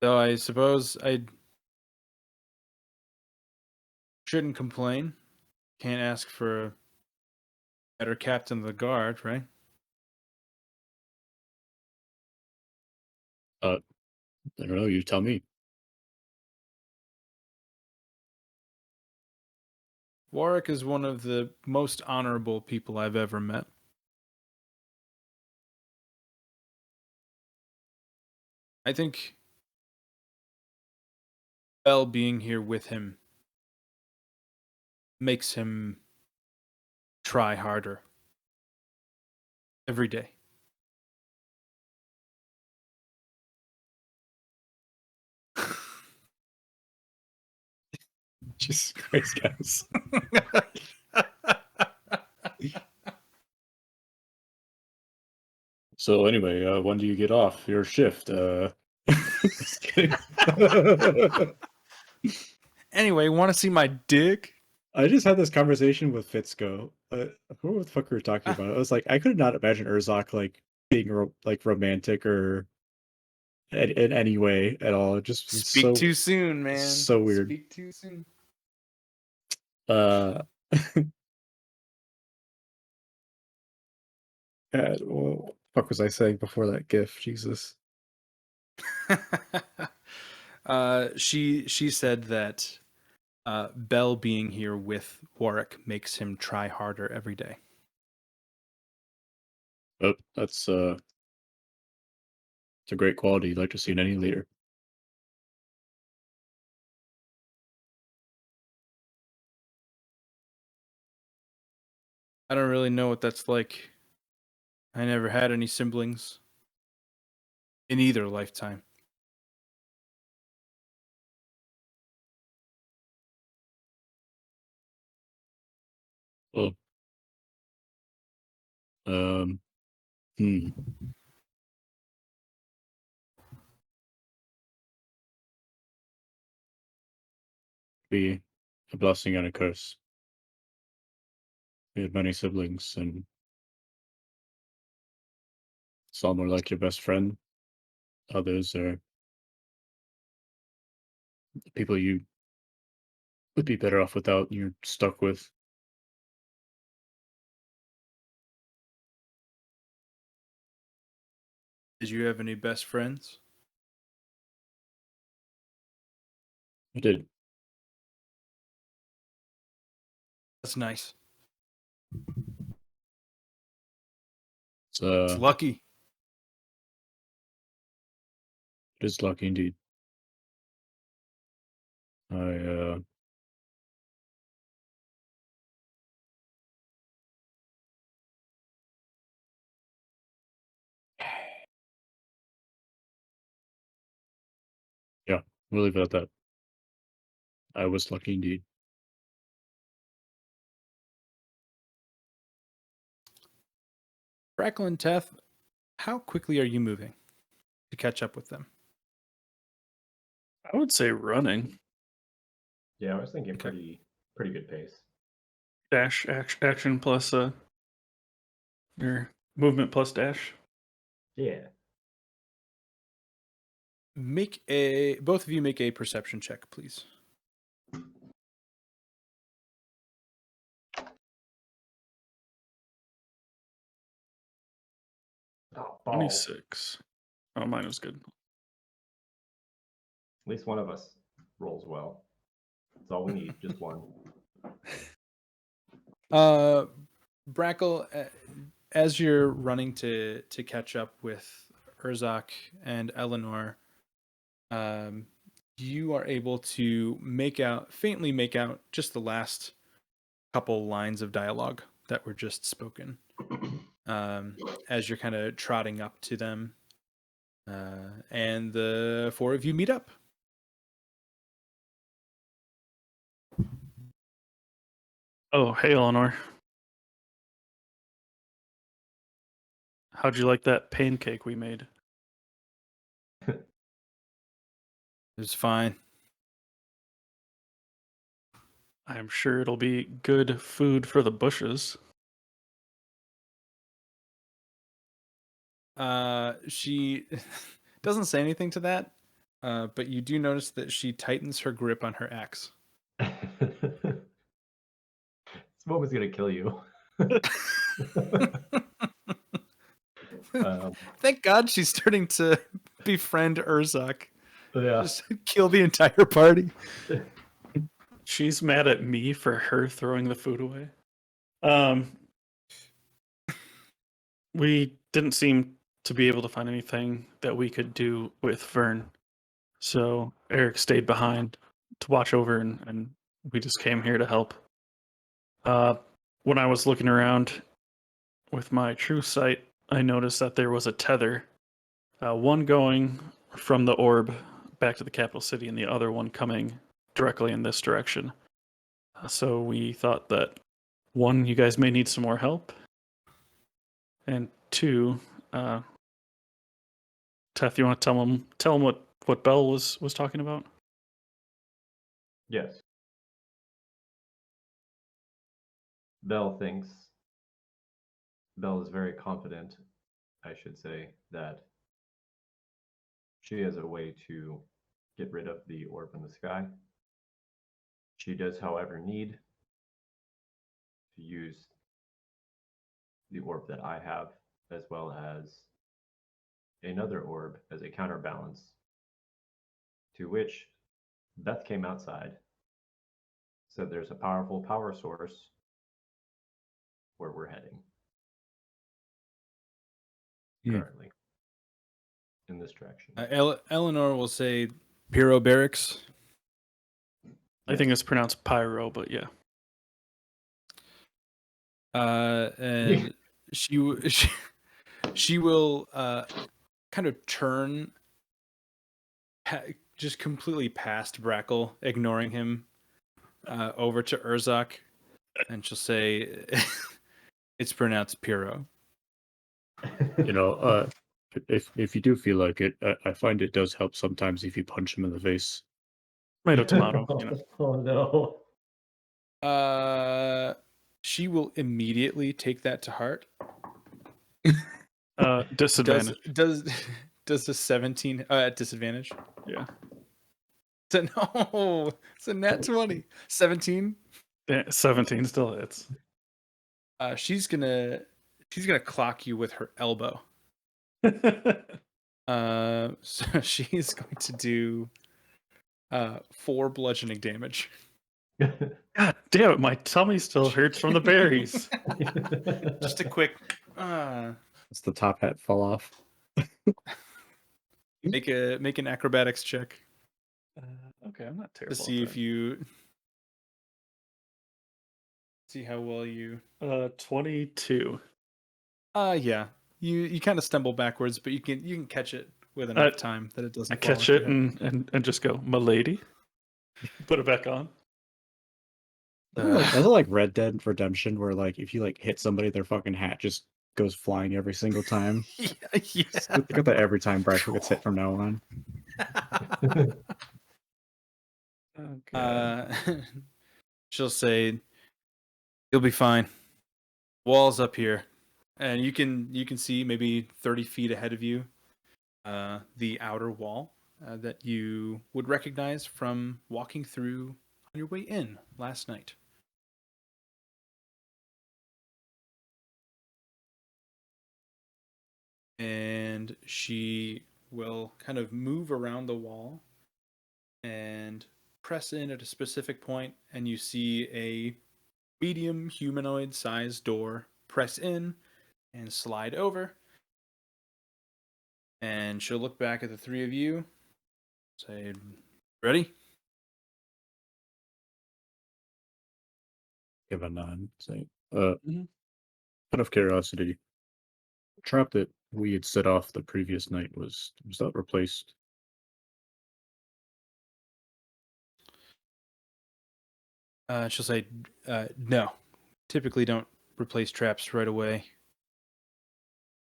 [SPEAKER 1] Though I suppose I shouldn't complain. Can't ask for a better captain of the guard, right?
[SPEAKER 2] I don't know, you tell me.
[SPEAKER 1] Warwick is one of the most honorable people I've ever met. I think Bell being here with him makes him try harder every day.
[SPEAKER 2] Jesus Christ, guys. So anyway, when do you get off your shift? Just kidding.
[SPEAKER 1] Anyway, want to see my dick?
[SPEAKER 2] I just had this conversation with Fitzko. Who the fuck we were talking about? I was like, I could not imagine Urzok like being like romantic or in any way at all. It just was
[SPEAKER 1] Speak
[SPEAKER 2] so
[SPEAKER 1] too soon, man.
[SPEAKER 2] so weird.
[SPEAKER 1] Speak too soon.
[SPEAKER 2] Uh, what the fuck was I saying before that GIF? Jesus.
[SPEAKER 1] She said that Bell being here with Warwick makes him try harder every day.
[SPEAKER 2] Oh, that's it's a great quality you'd like to see in any leader.
[SPEAKER 1] I don't really know what that's like. I never had any siblings in either lifetime.
[SPEAKER 2] Well, um, hmm. Be a blessing and a curse. We had many siblings, and some are like your best friend. Others are people you would be better off without. You're stuck with.
[SPEAKER 1] Did you have any best friends?
[SPEAKER 2] I did.
[SPEAKER 1] That's nice.
[SPEAKER 2] It's
[SPEAKER 1] It's lucky.
[SPEAKER 2] it is lucky indeed. Yeah, we'll leave it at that. I was lucky indeed.
[SPEAKER 1] Brackle and Teth, how quickly are you moving to catch up with them?
[SPEAKER 3] I would say running.
[SPEAKER 4] Yeah, I was thinking
[SPEAKER 1] Okay.
[SPEAKER 4] pretty good pace.
[SPEAKER 3] Dash action plus your movement plus dash.
[SPEAKER 4] Yeah.
[SPEAKER 1] Both of you make a perception check, please.
[SPEAKER 4] Oh, balls.
[SPEAKER 3] 26. Oh, mine was good.
[SPEAKER 4] At least one of us rolls well. That's all we need, just one.
[SPEAKER 1] Brackle, as you're running to catch up with Urzak and Eleanor, you are able to faintly make out just the last couple lines of dialogue that were just spoken. As you're kind of trotting up to them, and the four of you meet up.
[SPEAKER 3] Oh, hey, Eleanor. How'd you like that pancake we made?
[SPEAKER 1] It's fine.
[SPEAKER 3] I'm sure it'll be good food for the bushes.
[SPEAKER 1] She doesn't say anything to that, but you do notice that she tightens her grip on her axe.
[SPEAKER 4] This moment's gonna kill you.
[SPEAKER 1] Thank God she's starting to befriend Urzak.
[SPEAKER 4] Yeah.
[SPEAKER 1] Just kill the entire party.
[SPEAKER 3] She's mad at me for her throwing the food away. We didn't seem to be able to find anything that we could do with Vern. So Eric stayed behind to watch over, and we just came here to help. When I was looking around with my true sight, I noticed that there was a tether, one going from the orb back to the capital city, and the other one coming directly in this direction. So we thought that one, you guys may need some more help, and two, Teth, you want to tell him what Bell was talking about?
[SPEAKER 4] Yes. Bell is very confident, I should say, that she has a way to get rid of the orb in the sky. She does, however, need to use the orb that I have, as well as another orb as a counterbalance, to which Beth came outside, said there's a powerful power source where we're heading currently in this direction.
[SPEAKER 1] Eleanor will say Pyro Barracks.
[SPEAKER 3] I think it's pronounced pyro, but yeah.
[SPEAKER 1] And she will kind of turn just completely past Brackle, ignoring him, over to Urzak, and she'll say, "It's pronounced Pyro."
[SPEAKER 2] You know, if you do feel like it, I find it does help sometimes if you punch him in the face.
[SPEAKER 3] Tomato, tomato. You know.
[SPEAKER 4] Oh no.
[SPEAKER 1] She will immediately take that to heart.
[SPEAKER 3] Disadvantage.
[SPEAKER 1] Does a 17 at disadvantage?
[SPEAKER 3] Yeah.
[SPEAKER 1] No, it's a nat 20. 17.
[SPEAKER 3] Yeah, 17 still hits.
[SPEAKER 1] She's gonna clock you with her elbow. So she's going to do 4 bludgeoning damage.
[SPEAKER 3] God damn it, my tummy still hurts from the berries.
[SPEAKER 1] Just a quick
[SPEAKER 2] It's the top hat fall off.
[SPEAKER 1] make an acrobatics check
[SPEAKER 3] Okay, I'm not
[SPEAKER 1] to
[SPEAKER 3] terrible.
[SPEAKER 1] see if you see how well you
[SPEAKER 3] 22.
[SPEAKER 1] yeah. You kind of stumble backwards, but you can catch it with enough time that it doesn't
[SPEAKER 3] I
[SPEAKER 1] fall
[SPEAKER 3] catch
[SPEAKER 1] off your
[SPEAKER 3] it
[SPEAKER 1] head.
[SPEAKER 3] and just go, "Milady." Put it back on.
[SPEAKER 2] That's like Red Dead Redemption, where like if you like hit somebody, their fucking hat just goes flying every single time.
[SPEAKER 1] Yeah.
[SPEAKER 2] Think of that every time Brackle gets hit from now on.
[SPEAKER 3] Okay.
[SPEAKER 1] She'll say, "You'll be fine. Wall's up here," and you can see maybe 30 feet ahead of you, the outer wall that you would recognize from walking through on your way in last night. And she will kind of move around the wall and press in at a specific point, and you see a medium humanoid sized door press in and slide over. And she'll look back at the 3 of you, say, "Ready?"
[SPEAKER 2] Give a nod. Say,
[SPEAKER 3] Mhm.
[SPEAKER 2] out of curiosity, the trap that we had set off the previous night was that replaced?
[SPEAKER 1] She'll say, "No. Typically don't replace traps right away.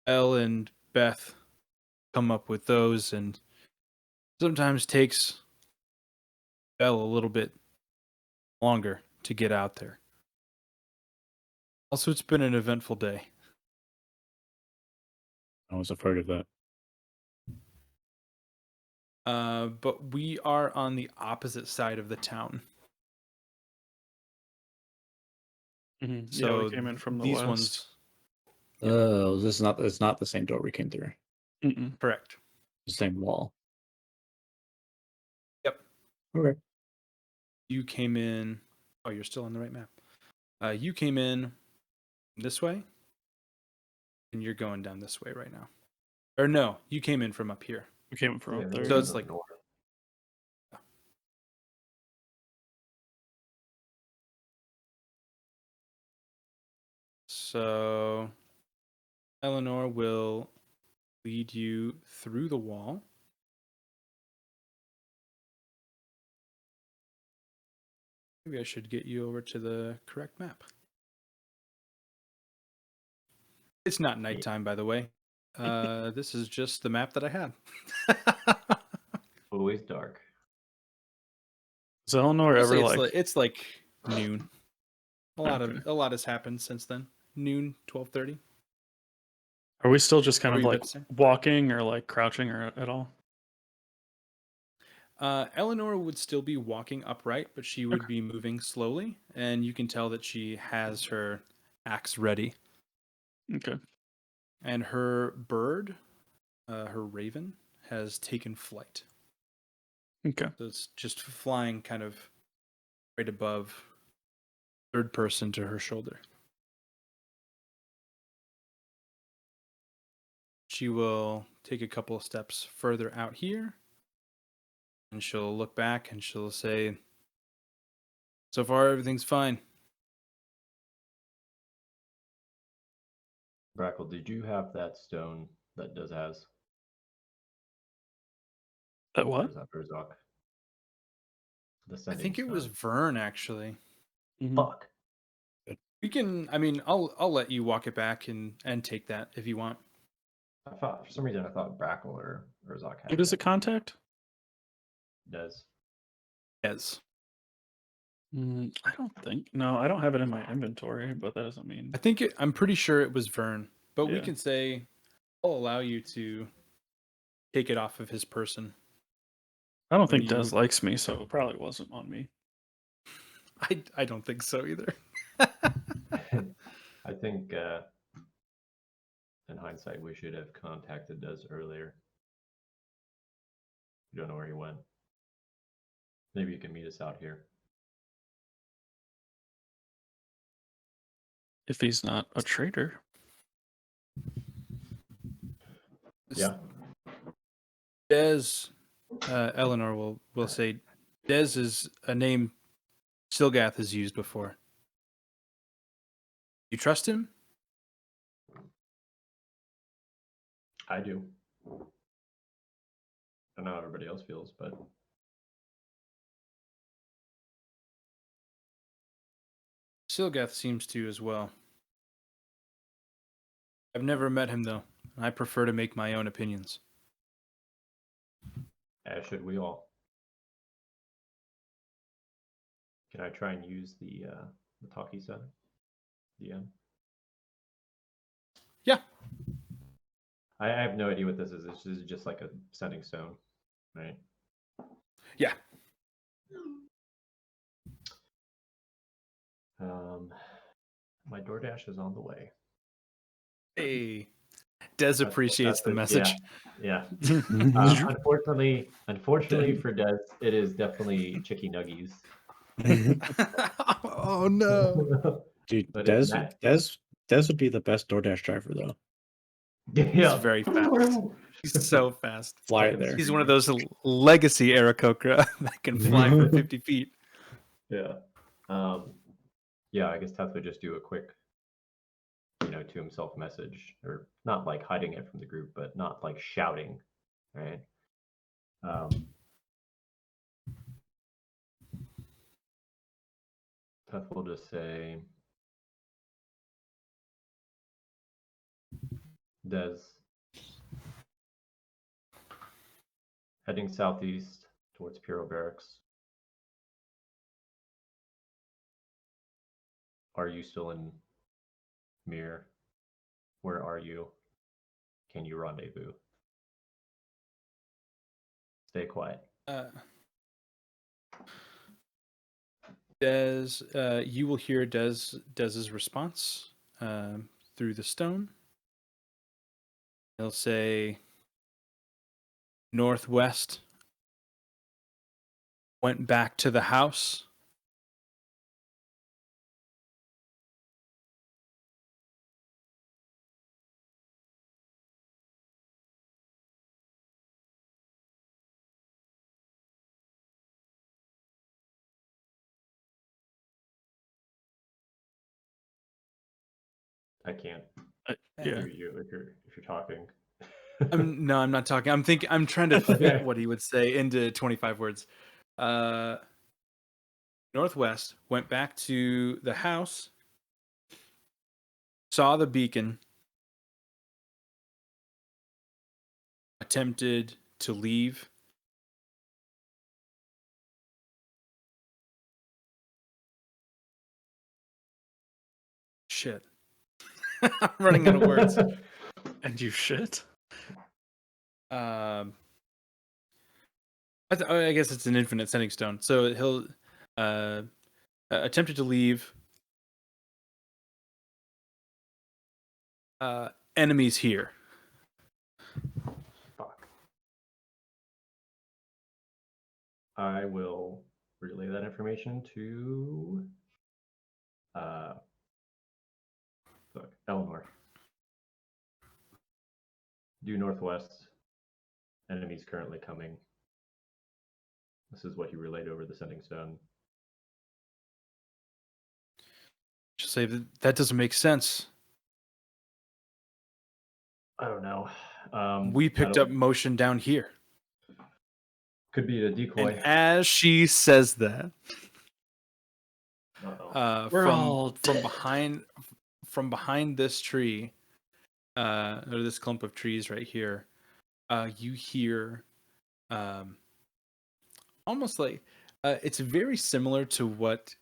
[SPEAKER 1] Elle and Beth come up with those, and sometimes takes Belle a little bit longer to get out there. Also, it's been an eventful day."
[SPEAKER 2] I was afraid of that.
[SPEAKER 1] But we are on the opposite side of the town.
[SPEAKER 3] Mhm.
[SPEAKER 1] So
[SPEAKER 3] Yeah, we came in from the
[SPEAKER 1] these
[SPEAKER 3] west.
[SPEAKER 1] ones,
[SPEAKER 2] Oh, this is not. It's not the same door we came through.
[SPEAKER 3] Mm-mm.
[SPEAKER 1] correct.
[SPEAKER 2] The same wall.
[SPEAKER 1] Yep.
[SPEAKER 2] Okay.
[SPEAKER 1] You came in. Oh, you're still on the right map. You came in this way, and you're going down this way right now. Or no, you came in from up here.
[SPEAKER 3] We came from
[SPEAKER 4] Yeah,
[SPEAKER 3] up
[SPEAKER 4] this
[SPEAKER 3] there.
[SPEAKER 1] So
[SPEAKER 4] is
[SPEAKER 1] it's
[SPEAKER 4] up
[SPEAKER 1] like-
[SPEAKER 4] north.
[SPEAKER 1] So Eleanor will lead you through the wall. Maybe I should get you over to the correct map. It's not nighttime, by the way. This is just the map that I had.
[SPEAKER 4] Always dark.
[SPEAKER 3] Does Eleanor
[SPEAKER 1] I'll say
[SPEAKER 3] ever
[SPEAKER 1] it's like noon.
[SPEAKER 3] Okay.
[SPEAKER 1] A lot has happened since then. Noon, 12:30.
[SPEAKER 3] Are we still just kind
[SPEAKER 1] What
[SPEAKER 3] of
[SPEAKER 1] were you
[SPEAKER 3] like
[SPEAKER 1] about to say?
[SPEAKER 3] walking or like crouching or at all?
[SPEAKER 1] Eleanor would still be walking upright, but she would be moving slowly, and you can tell that she has her axe ready.
[SPEAKER 3] Okay.
[SPEAKER 1] And her bird, her raven, has taken flight.
[SPEAKER 3] Okay.
[SPEAKER 1] So it's just flying kind of right above, third person to her shoulder. She will take a couple of steps further out here, and she'll look back and she'll say, "So far, everything's fine."
[SPEAKER 4] Brackle, did you have that stone that Does has?
[SPEAKER 3] That
[SPEAKER 4] Or
[SPEAKER 3] what?
[SPEAKER 4] is that Urzok? The
[SPEAKER 1] I
[SPEAKER 4] sending
[SPEAKER 1] think it was
[SPEAKER 4] stone.
[SPEAKER 1] Vern, actually.
[SPEAKER 3] Mhm.
[SPEAKER 4] Fuck.
[SPEAKER 1] We can. I mean, I'll let you walk it back and take that if you want.
[SPEAKER 4] I thought for some reason I thought Brackle or Urzok had
[SPEAKER 3] Who does it
[SPEAKER 4] that.
[SPEAKER 3] contact?
[SPEAKER 4] Does.
[SPEAKER 1] Yes.
[SPEAKER 3] I don't think. No, I don't have it in my inventory, but that doesn't mean.
[SPEAKER 1] I think I'm pretty sure it was Vern, but we
[SPEAKER 3] Yeah.
[SPEAKER 1] can say I'll allow you to take it off of his person.
[SPEAKER 3] I don't
[SPEAKER 1] When
[SPEAKER 3] think
[SPEAKER 1] you-
[SPEAKER 3] Des likes me, so it probably wasn't on me.
[SPEAKER 1] I don't think so either.
[SPEAKER 4] I think in hindsight we should have contacted Does earlier. We don't know where he went. Maybe you can meet us out here.
[SPEAKER 3] If he's not a traitor.
[SPEAKER 4] Yeah.
[SPEAKER 1] Des, Eleanor will say, Des is a name Silgath has used before. You trust him?
[SPEAKER 4] I do. I don't know how everybody else feels, but
[SPEAKER 1] Silgath seems to as well. I've never met him though. I prefer to make my own opinions.
[SPEAKER 4] as should we all. Can I try and use the talk he said? DM?
[SPEAKER 1] Yeah.
[SPEAKER 4] I have no idea what this is. This is just like a sending stone, right?
[SPEAKER 1] Yeah.
[SPEAKER 4] My DoorDash is on the way.
[SPEAKER 1] Hey. Des appreciates the
[SPEAKER 4] it.
[SPEAKER 1] message.
[SPEAKER 4] Yeah.
[SPEAKER 3] Did
[SPEAKER 4] Unfortunately for Des, it is definitely Chicky Nuggies.
[SPEAKER 1] Oh no.
[SPEAKER 2] Dude,
[SPEAKER 4] But
[SPEAKER 2] Des,
[SPEAKER 4] it's not-
[SPEAKER 2] Des would be the best DoorDash driver though.
[SPEAKER 1] He's very fast. He's so fast.
[SPEAKER 2] Fly
[SPEAKER 4] Fucking
[SPEAKER 2] there.
[SPEAKER 1] He's one of those legacy Aarakocra that can fly for 50 feet.
[SPEAKER 4] Yeah. Yeah, I guess Teth would just do a quick, to himself message, or not like hiding it from the group, but not like shouting, right? Teth will just say, Des, heading southeast towards Piro Barracks. Are you still in Mir? Where are you? Can you rendezvous? Stay quiet.
[SPEAKER 1] Des, you will hear Des's response through the stone. He'll say, Northwest went back to the house.
[SPEAKER 4] I can't
[SPEAKER 3] yeah.
[SPEAKER 4] hear you if you're talking.
[SPEAKER 1] No, I'm not talking. I'm trying to fit
[SPEAKER 4] Okay.
[SPEAKER 1] what he would say into 25 words. Northwest went back to the house, saw the beacon, attempted to leave, shit. I'm running out of words.
[SPEAKER 3] And you shit?
[SPEAKER 1] I guess it's an infinite sending stone. So he'll attempted to leave enemies here.
[SPEAKER 4] Fuck. I will relay that information to Eleanor. Due northwest. Enemies currently coming. This is what he relayed over the sending stone.
[SPEAKER 1] She'll say that doesn't make sense.
[SPEAKER 4] I don't know.
[SPEAKER 1] We picked up motion down here.
[SPEAKER 4] Could be a decoy.
[SPEAKER 1] And as she says that,
[SPEAKER 3] We're all
[SPEAKER 1] from behind this tree, or this clump of trees right here, you hear almost like it's very similar to what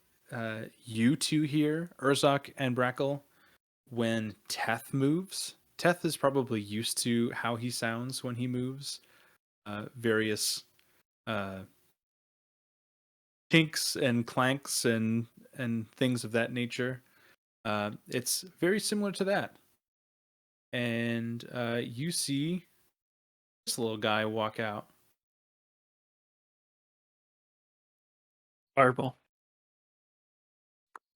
[SPEAKER 1] you two hear, Urzok and Brackle, when Teth moves. Teth is probably used to how he sounds when he moves. Various kinks and clanks and things of that nature. It's very similar to that. And you see this little guy walk out.
[SPEAKER 3] Fireball.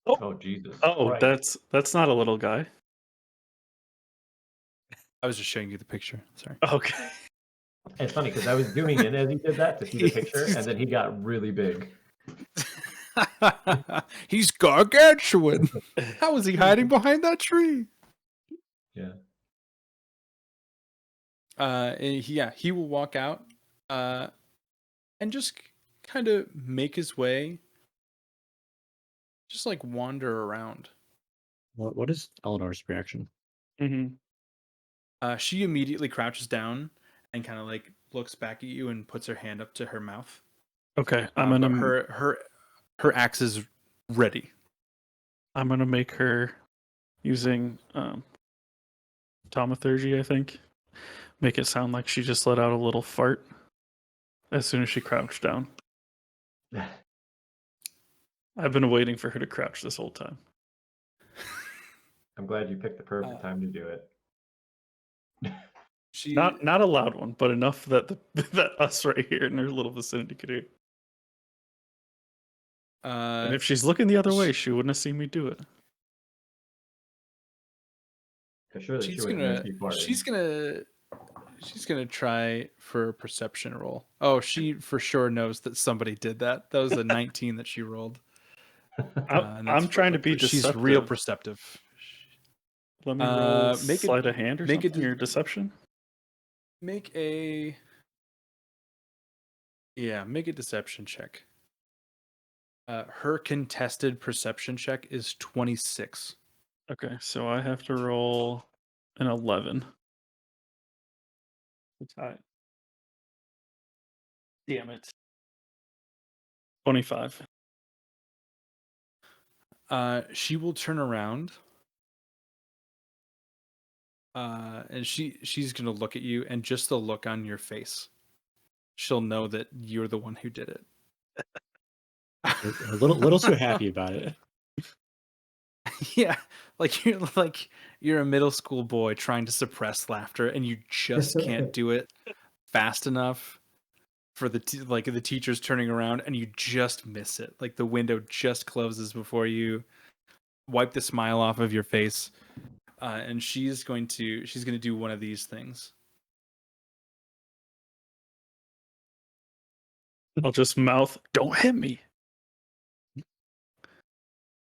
[SPEAKER 4] Oh Jesus!
[SPEAKER 3] Oh,
[SPEAKER 4] Christ.
[SPEAKER 3] that's not a little guy.
[SPEAKER 1] I was just showing you the picture. Sorry.
[SPEAKER 3] Okay.
[SPEAKER 4] It's funny because I was zooming in as he did that to see the picture, and then he got really big.
[SPEAKER 1] He's gargantuan. How was he hiding behind that tree?
[SPEAKER 4] Yeah.
[SPEAKER 1] He will walk out and just kind of make his way, just like wander around.
[SPEAKER 2] What is Eleanor's reaction?
[SPEAKER 3] Mm-hmm.
[SPEAKER 1] She immediately crouches down and kind of like looks back at you and puts her hand up to her mouth.
[SPEAKER 3] Okay,
[SPEAKER 1] But her axe is ready.
[SPEAKER 3] I'm gonna make her using thaumaturgy, I think. Make it sound like she just let out a little fart as soon as she crouched down. I've been waiting for her to crouch this whole time.
[SPEAKER 4] I'm glad you picked the perfect time to do it.
[SPEAKER 1] She
[SPEAKER 3] Not a loud one, but enough that that us right here in her little vicinity could hear. And if she's looking the other way, she wouldn't have seen me do it.
[SPEAKER 4] Surely she would have been
[SPEAKER 1] she's gonna try for a perception roll. Oh, she for sure knows that somebody did that. That was a 19 that she rolled.
[SPEAKER 3] I'm trying to be deceptive.
[SPEAKER 1] She's real perceptive.
[SPEAKER 3] Let me roll
[SPEAKER 1] make
[SPEAKER 3] sleight of hand or
[SPEAKER 1] make
[SPEAKER 3] something. Your deception.
[SPEAKER 1] Make a deception check. Her contested perception check is 26.
[SPEAKER 3] Okay, so I have to roll an 11. Damn it. 25.
[SPEAKER 1] She will turn around. And she's gonna look at you, and just the look on your face, she'll know that you're the one who did it.
[SPEAKER 2] A little too happy about it.
[SPEAKER 1] Yeah, like you're a middle school boy trying to suppress laughter, and you just can't do it fast enough for the teacher's turning around, and you just miss it. Like the window just closes before you wipe the smile off of your face. And she's going to do one of these things.
[SPEAKER 3] I'll just mouth, "Don't hit me."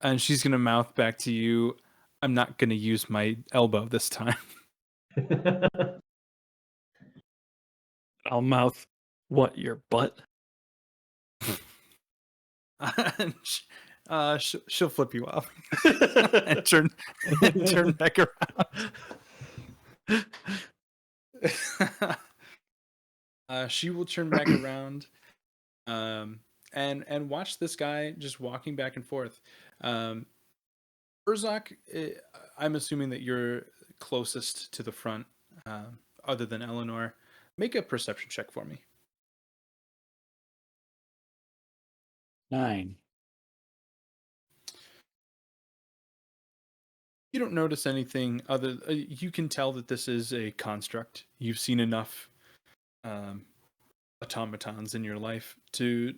[SPEAKER 1] And she's going to mouth back to you, "I'm not going to use my elbow this time."
[SPEAKER 3] I'll mouth, "What, your butt?"
[SPEAKER 1] And she'll flip you off and turn back around. She will turn back around and watch this guy just walking back and forth. Urzak, I'm assuming that you're closest to the front, other than Eleanor. Make a perception check for me.
[SPEAKER 2] 9.
[SPEAKER 1] You don't notice anything other. You can tell that this is a construct. You've seen enough automatons in your life to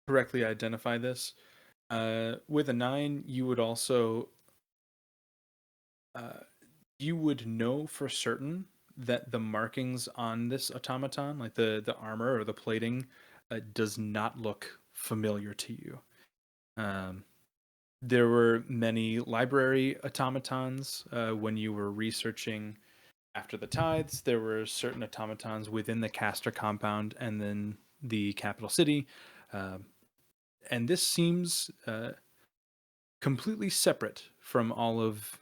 [SPEAKER 1] correctly identify this. With a 9, you would also you would know for certain that the markings on this automaton, like the armor or the plating, does not look familiar to you. There were many library automatons when you were researching after the tithes. There were certain automatons within the caster compound and then the capital city. And this seems completely separate from all of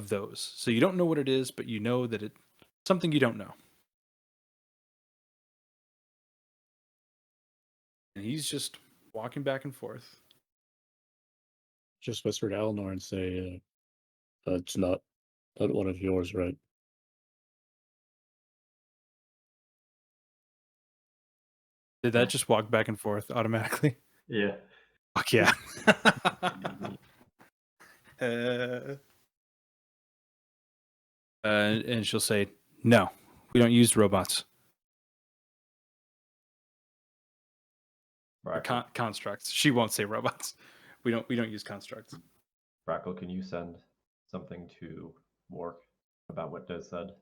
[SPEAKER 1] those. So you don't know what it is, but you know that it's something you don't know. And he's just walking back and forth.
[SPEAKER 2] Just whisper to Eleanor and say, it's not one of yours, right?
[SPEAKER 1] Did that just walk back and forth automatically?
[SPEAKER 4] Yeah.
[SPEAKER 1] Fuck yeah. And she'll say, "No, we don't use robots or
[SPEAKER 4] Brackle,
[SPEAKER 1] constructs." She won't say robots. We don't use constructs.
[SPEAKER 4] Brackle, can you send something to Mork about what Des said?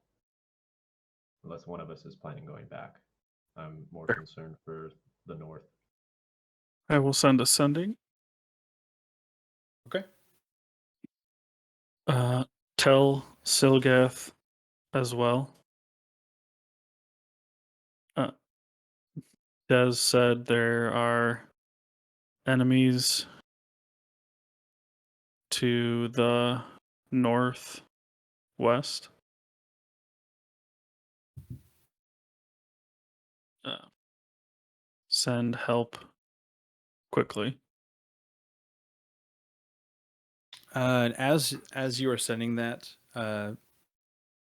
[SPEAKER 4] Unless one of us is planning going back. I'm more
[SPEAKER 3] Sure.
[SPEAKER 4] concerned for the north.
[SPEAKER 3] I will send a sending.
[SPEAKER 1] Okay.
[SPEAKER 3] Tell Silgath as well. Des said there are enemies to the northwest. Send help quickly.
[SPEAKER 1] As you are sending that,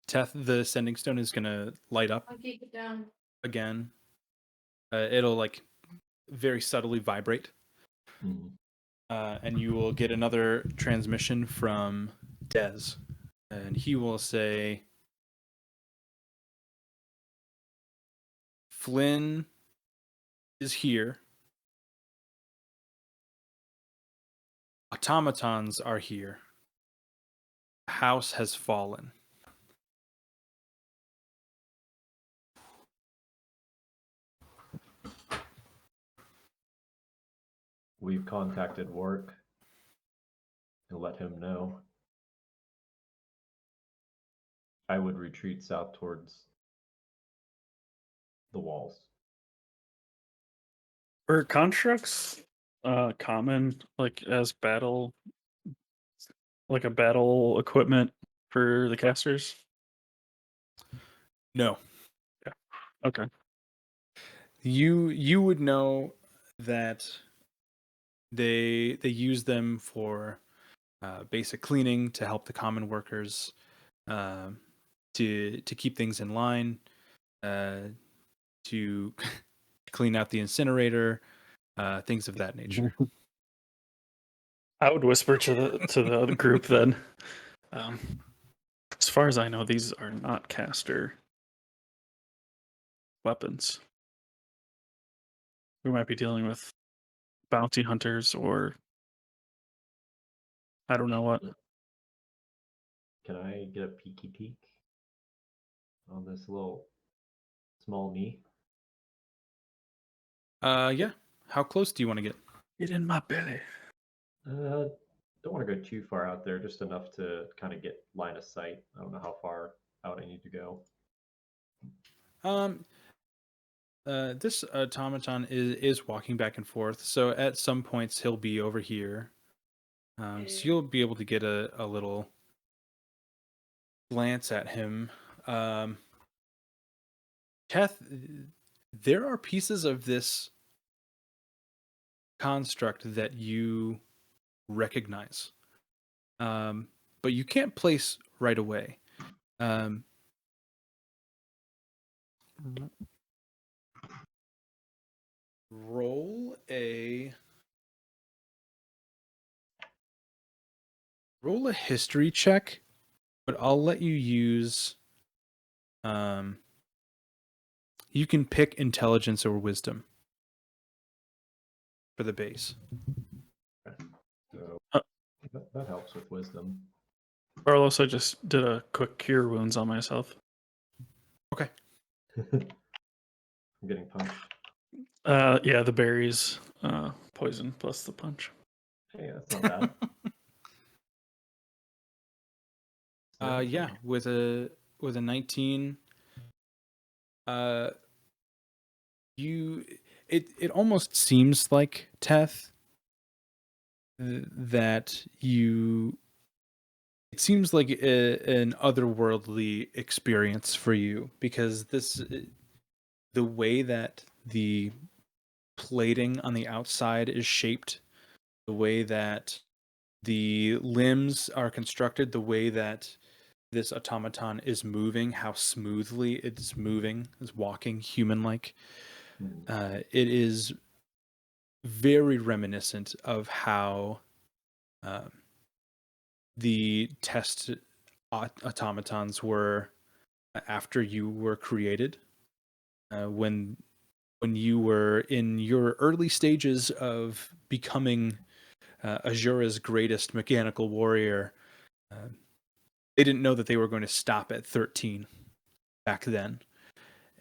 [SPEAKER 1] Teth, the sending stone is gonna light up
[SPEAKER 6] I'll keep it down.
[SPEAKER 1] again. It'll like very subtly vibrate, and you will get another transmission from Des, and he will say, "Flynn is here. Automatons are here. The house has fallen."
[SPEAKER 4] We've contacted Wark and let him know. I would retreat south towards the walls.
[SPEAKER 3] Are constructs common like as battle, like a battle equipment for the casters?
[SPEAKER 1] No,
[SPEAKER 3] Okay.
[SPEAKER 1] you would know that they use them for basic cleaning to help the common workers, to keep things in line, to clean out the incinerator, things of that nature.
[SPEAKER 3] I would whisper to the other group then. As far as I know, these are not caster weapons. We might be dealing with bounty hunters or I don't know what.
[SPEAKER 4] Can I get a peeky peek on this little small me?
[SPEAKER 1] Yeah. How close do you want to get?
[SPEAKER 3] Get in my belly.
[SPEAKER 4] Don't want to go too far out there, just enough to kind of get line of sight. I don't know how far out I need to go.
[SPEAKER 1] This automaton is walking back and forth, so at some points he'll be over here. So you'll be able to get a little glance at him. Keth, there are pieces of this construct that you recognize. but you can't place right away. Roll a history check, but I'll let you use. You can pick intelligence or wisdom for the base.
[SPEAKER 4] So
[SPEAKER 3] Uh,
[SPEAKER 4] that helps with wisdom.
[SPEAKER 3] Carlos, I just did a quick cure wounds on myself.
[SPEAKER 1] Okay.
[SPEAKER 4] I'm getting punched.
[SPEAKER 3] Yeah, the berries, poison plus the punch.
[SPEAKER 4] Hey, that's not bad.
[SPEAKER 1] Yeah, with a 19, it almost seems like Teth that you. It seems like an otherworldly experience for you because the way that the plating on the outside is shaped, the way that the limbs are constructed, the way that this automaton is moving, how smoothly it's moving, is walking human-like. It is very reminiscent of how the test automatons were after you were created, when you were in your early stages of becoming Azura's greatest mechanical warrior. They didn't know that they were going to stop at 13 back then,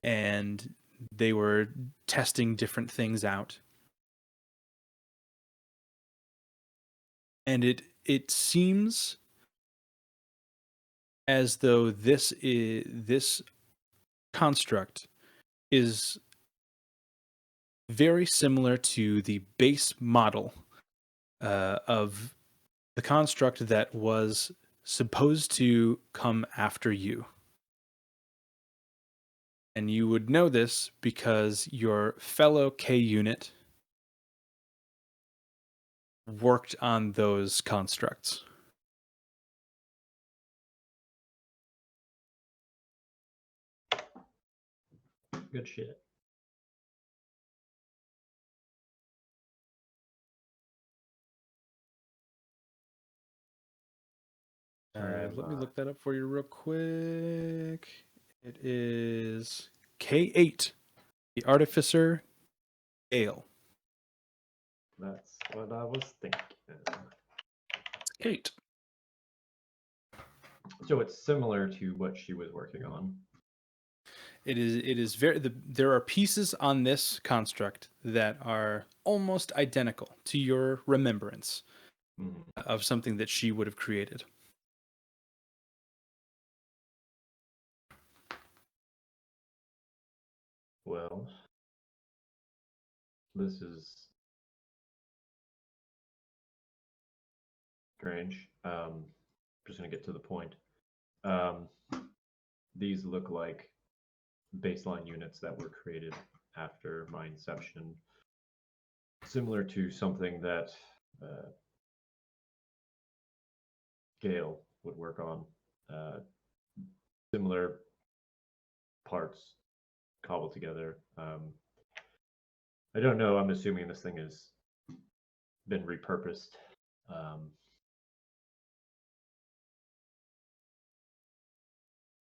[SPEAKER 1] and they were testing different things out. And it seems as though this construct is very similar to the base model of the construct that was supposed to come after you. And you would know this because your fellow K unit worked on those constructs.
[SPEAKER 4] Good shit. Sorry,
[SPEAKER 1] Let me look that up for you real quick. It is K8, the Artificer Gale.
[SPEAKER 4] That's what I was thinking.
[SPEAKER 3] Kate.
[SPEAKER 4] So it's similar to what she was working on.
[SPEAKER 1] It is very. There are pieces on this construct that are almost identical to your remembrance of something that she would have created.
[SPEAKER 4] Well, this is strange. Just gonna get to the point. These look like baseline units that were created after my inception, similar to something that Gale would work on. Similar parts cobbled together. I don't know. I'm assuming this thing has been repurposed.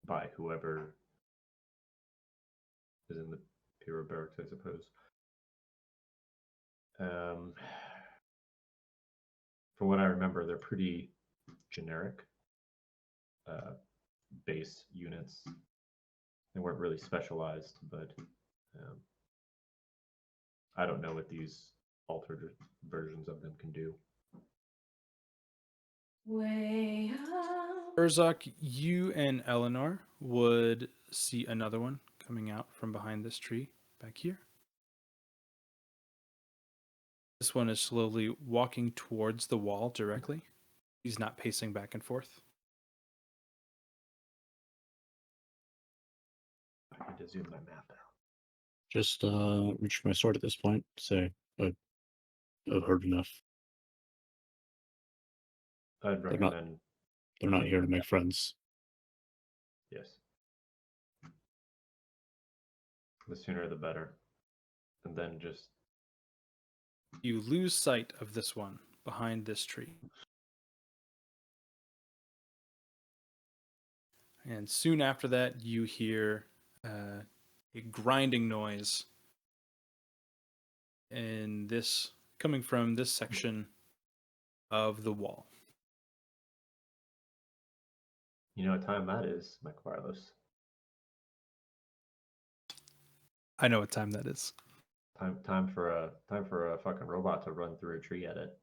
[SPEAKER 4] By whoever is in the Pura barracks, I suppose. From what I remember, they're pretty generic base units. They weren't really specialized, but I don't know what these altered versions of them can do.
[SPEAKER 6] Way up.
[SPEAKER 1] Urzak, you and Eleanor would see another one coming out from behind this tree back here. This one is slowly walking towards the wall directly. He's not pacing back and forth.
[SPEAKER 4] I need to zoom my map out.
[SPEAKER 2] Just reach for my sword at this point. Say, I've heard enough.
[SPEAKER 4] I'd
[SPEAKER 2] They're not-
[SPEAKER 4] recommend
[SPEAKER 2] They're not here to make friends.
[SPEAKER 4] yes. The sooner the better. And then just
[SPEAKER 1] You lose sight of this one behind this tree. And soon after that, you hear a grinding noise. And this coming from this section of the wall.
[SPEAKER 4] you know what time that is, Mike Carlos.
[SPEAKER 1] I know what time that is.
[SPEAKER 4] Time for a fucking robot to run through a tree at it.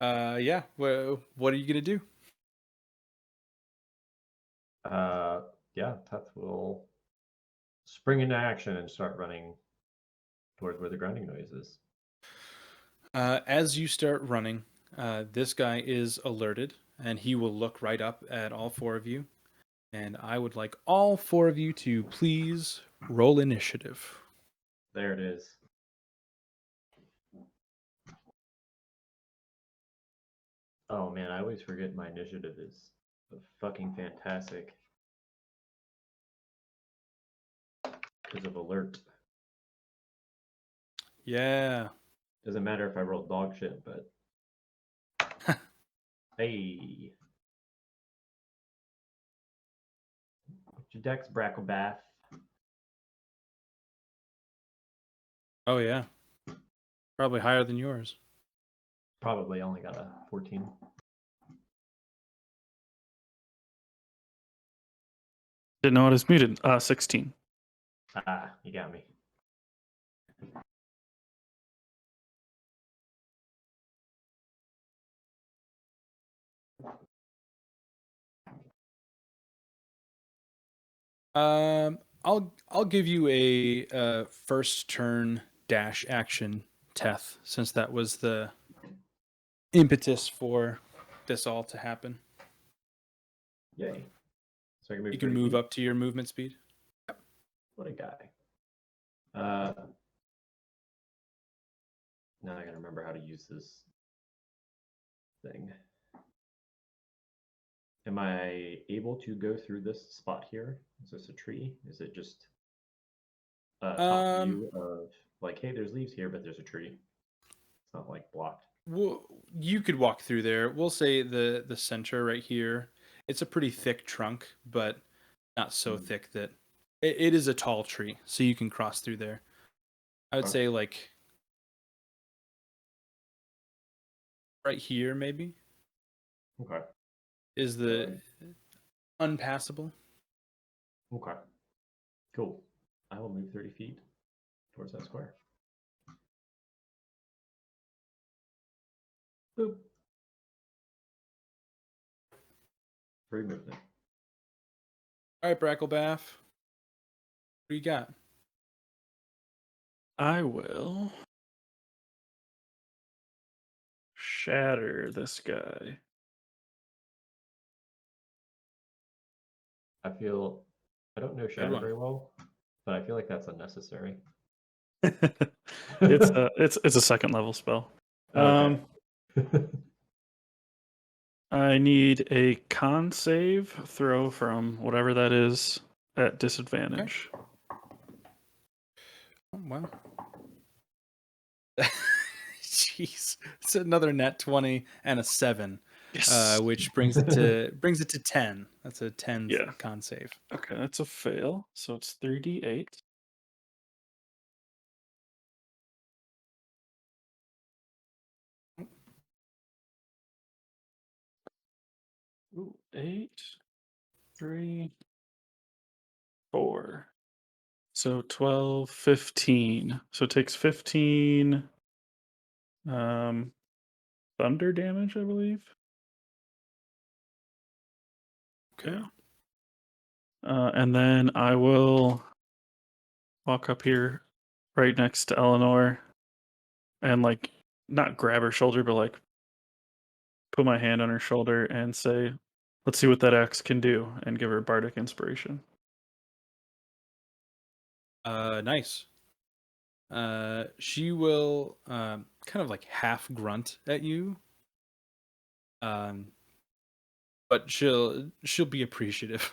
[SPEAKER 1] Yeah. What are you gonna do?
[SPEAKER 4] Yeah, Teth will spring into action and start running towards where the grinding noise is.
[SPEAKER 1] As you start running, this guy is alerted, and he will look right up at all four of you. And I would like all four of you to please roll initiative.
[SPEAKER 4] There it is. Oh man, I always forget my initiative is fucking fantastic. Because of alert.
[SPEAKER 1] Yeah.
[SPEAKER 4] Doesn't matter if I roll dog shit, but hey. What's your dex, Bracklebath?
[SPEAKER 1] Oh yeah. Probably higher than yours.
[SPEAKER 4] Probably only got a 14.
[SPEAKER 3] Didn't know it was muted. 16.
[SPEAKER 4] Ah, you got me.
[SPEAKER 1] I'll give you a first turn dash action, Teth, since that was the impetus for this all to happen.
[SPEAKER 4] Yay. So I can move
[SPEAKER 1] You can
[SPEAKER 4] 30
[SPEAKER 1] move
[SPEAKER 4] feet?
[SPEAKER 1] up to your movement speed.
[SPEAKER 4] What a guy. Now I gotta remember how to use this thing. Am I able to go through this spot here? Is this a tree? Is it just a top view of like, hey, there's leaves here, but there's a tree? It's not like blocked.
[SPEAKER 1] Well, you could walk through there. We'll say the center right here. It's a pretty thick trunk, but not so thick that it is a tall tree, so you can cross through there. I would
[SPEAKER 4] Okay.
[SPEAKER 1] say like right here maybe
[SPEAKER 4] Okay.
[SPEAKER 1] is the unpassable.
[SPEAKER 4] Okay. Cool. I will move 30 feet towards that square. Boop. Free movement.
[SPEAKER 1] All right, Bracklebath. What do you got?
[SPEAKER 3] I will shatter this guy.
[SPEAKER 4] I don't know Shatter
[SPEAKER 1] one.
[SPEAKER 4] very well, but I feel like that's unnecessary.
[SPEAKER 3] It's a second level spell.
[SPEAKER 4] Okay.
[SPEAKER 3] I need a con save throw from whatever that is at disadvantage.
[SPEAKER 1] Oh, wow. Jeez, it's another net 20 and a 7,
[SPEAKER 3] Yes.
[SPEAKER 1] which brings it to 10. That's a 10
[SPEAKER 3] Yeah.
[SPEAKER 1] con save.
[SPEAKER 3] Okay, that's a fail. So it's 3d8. Ooh, 8, 3, 4. So 12, 15. So it takes 15 thunder damage, I believe.
[SPEAKER 1] Okay.
[SPEAKER 3] And then I will walk up here right next to Eleanor and like not grab her shoulder, but like put my hand on her shoulder and say, let's see what that axe can do, and give her bardic inspiration.
[SPEAKER 1] Nice. She will kind of like half grunt at you. But she'll be appreciative.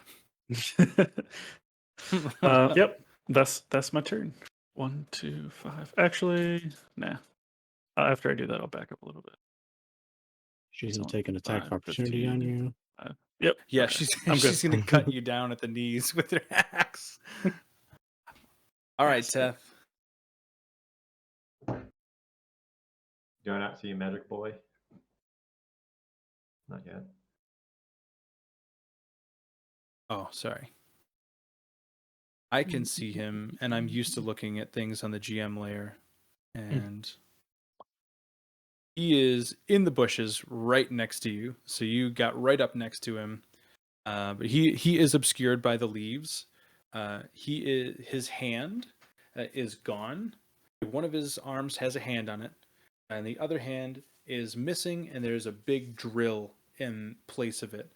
[SPEAKER 3] Yep. That's my turn. 1, 2, 5. Actually, nah. After I do that, I'll back up a little bit.
[SPEAKER 2] She's gonna
[SPEAKER 3] So,
[SPEAKER 2] take an attack of
[SPEAKER 3] 5,
[SPEAKER 2] opportunity on
[SPEAKER 3] 15.
[SPEAKER 2] you.
[SPEAKER 3] Yep.
[SPEAKER 1] Yeah,
[SPEAKER 3] okay.
[SPEAKER 1] she's
[SPEAKER 3] I'm good.
[SPEAKER 1] she's gonna cut you down at the knees with her axe. All right,
[SPEAKER 3] Bastard.
[SPEAKER 1] Teth.
[SPEAKER 4] Do I not see a magic boy? Not yet.
[SPEAKER 1] Oh, sorry. I can see him, and I'm used to looking at things on the GM layer, and he is in the bushes right next to you. So you got right up next to him, but he is obscured by the leaves. His hand is gone. One of his arms has a hand on it, and the other hand is missing, and there's a big drill in place of it,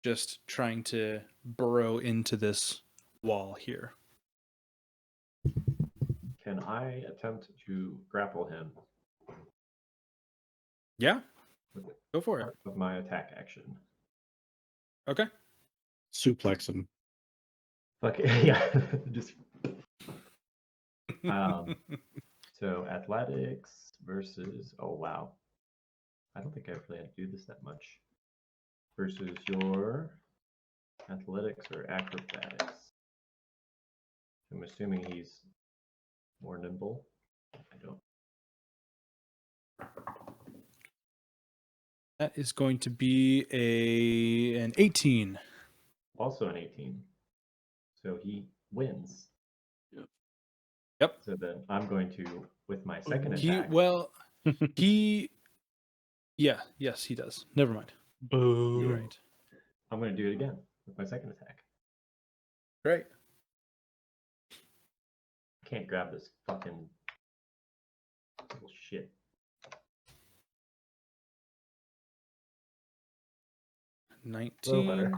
[SPEAKER 1] just trying to burrow into this wall here.
[SPEAKER 4] Can I attempt to grapple him
[SPEAKER 1] Yeah,
[SPEAKER 4] with,
[SPEAKER 1] go for it.
[SPEAKER 4] with my attack action?
[SPEAKER 1] Okay.
[SPEAKER 2] Suplex him.
[SPEAKER 4] Fuck yeah, just. So athletics versus. Oh wow, I don't think I really had to do this that much. Versus your athletics or acrobatics. I'm assuming he's more nimble. I don't.
[SPEAKER 1] That is going to be an 18.
[SPEAKER 4] Also an 18. So he wins.
[SPEAKER 1] Yep.
[SPEAKER 4] So then I'm going to, with my second
[SPEAKER 1] He
[SPEAKER 4] attack.
[SPEAKER 1] yes, he does. Never mind.
[SPEAKER 3] Boo.
[SPEAKER 1] You're right.
[SPEAKER 4] I'm going to do it again with my second attack.
[SPEAKER 1] Great.
[SPEAKER 4] I can't grab this fucking little shit. Little
[SPEAKER 1] 19.
[SPEAKER 4] better.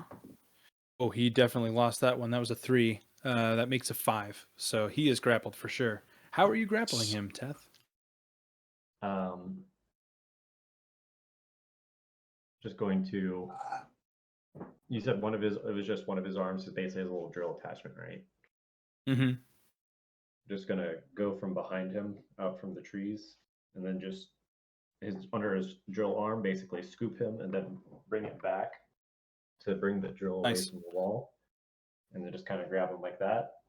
[SPEAKER 1] Oh, he definitely lost that one. That was a 3. That makes a 5. So he is grappled for sure. How are you grappling him, Teth?
[SPEAKER 4] Just going to. You said it was just one of his arms. So basically, his little drill attachment, right?
[SPEAKER 1] Mm-hmm.
[SPEAKER 4] Just gonna go from behind him, up from the trees, and then just under his drill arm, basically scoop him and then bring it back to bring the drill away
[SPEAKER 1] Nice.
[SPEAKER 4] from the wall, and then just kind of grab him like that.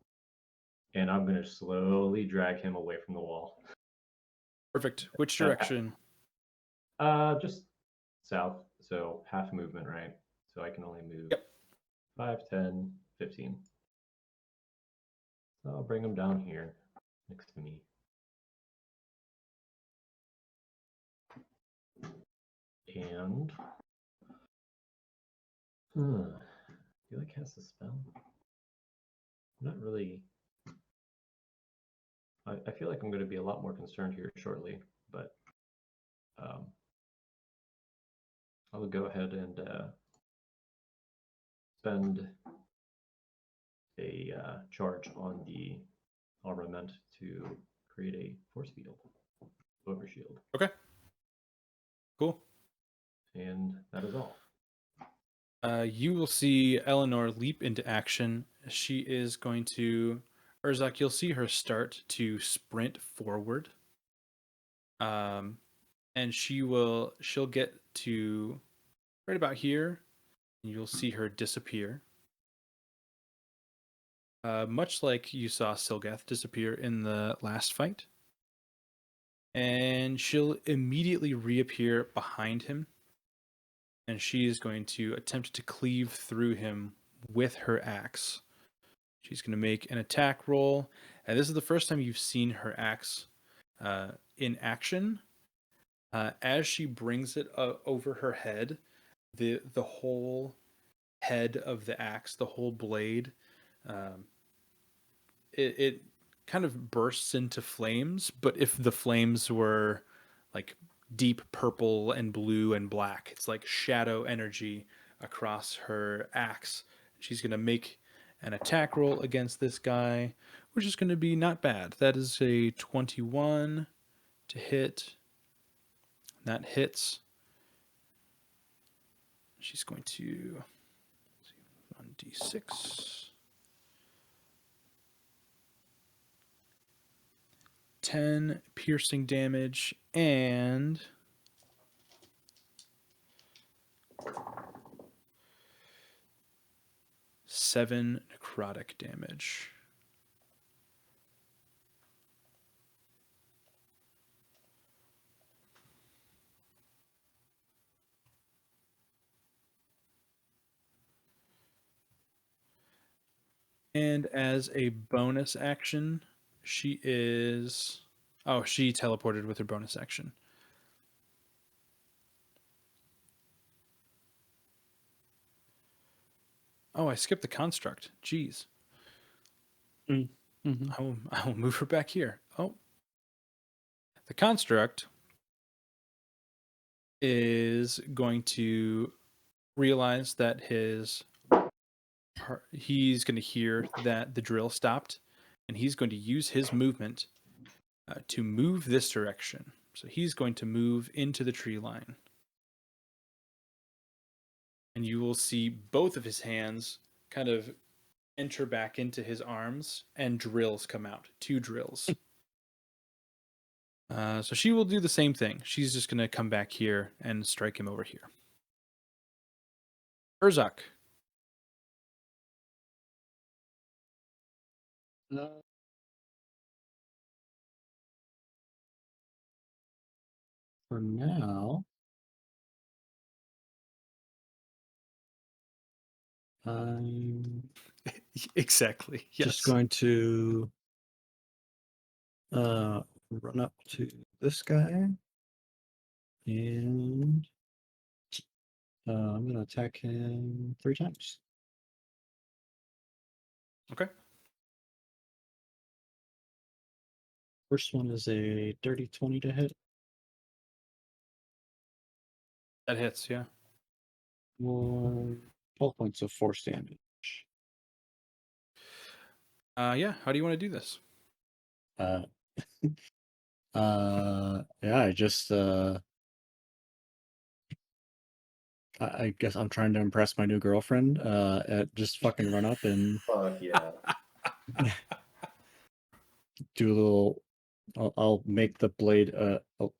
[SPEAKER 4] And I'm gonna slowly drag him away from the wall.
[SPEAKER 1] Perfect. Which direction?
[SPEAKER 4] Just south, so half movement, right? So I can only move
[SPEAKER 1] Yep.
[SPEAKER 4] 5, 10, 15. So I'll bring him down here next to me. And I feel like cast a spell. I'm not really. I feel like I'm going to be a lot more concerned here shortly, but I'll go ahead and spend a charge on the armament to create a force field, overshield.
[SPEAKER 1] Okay. Cool.
[SPEAKER 4] And that is all.
[SPEAKER 1] You will see Eleanor leap into action. She is going to, Urzak, you'll see her start to sprint forward. And she'll get to right about here, and you'll see her disappear. Much like you saw Silgath disappear in the last fight. And she'll immediately reappear behind him. And she is going to attempt to cleave through him with her axe. She's going to make an attack roll. And this is the first time you've seen her axe in action. As she brings it over her head, the whole head of the axe, the whole blade, it kind of bursts into flames. But if the flames were like deep purple and blue and black, it's like shadow energy across her axe. She's going to make an attack roll against this guy, which is going to be not bad. That is a 21 to hit. That hits. She's going to 1d6. 10 piercing damage and 7 necrotic damage. And as a bonus action, she is... Oh, she teleported with her bonus action. Oh, I skipped the construct. Jeez.
[SPEAKER 3] Mm-hmm.
[SPEAKER 1] I will move her back here. Oh. The construct is going to realize that he's going to hear that the drill stopped, and he's going to use his movement to move this direction. So he's going to move into the tree line. And you will see both of his hands kind of enter back into his arms, and drills come out. 2 drills. So she will do the same thing. She's just going to come back here and strike him over here. Urzak.
[SPEAKER 2] For now, I'm
[SPEAKER 1] Exactly. Yes.
[SPEAKER 2] just going to run up to this guy, and I'm going to attack him 3 times.
[SPEAKER 1] Okay.
[SPEAKER 2] First one is a dirty 20 to hit.
[SPEAKER 1] That hits, yeah.
[SPEAKER 2] Or 12 points of force damage.
[SPEAKER 1] Yeah. How do you want to do this?
[SPEAKER 2] Uh, yeah, I just I guess I'm trying to impress my new girlfriend. Just fucking run up and
[SPEAKER 4] Fuck yeah.
[SPEAKER 2] do a little. I'll make the blade. I'll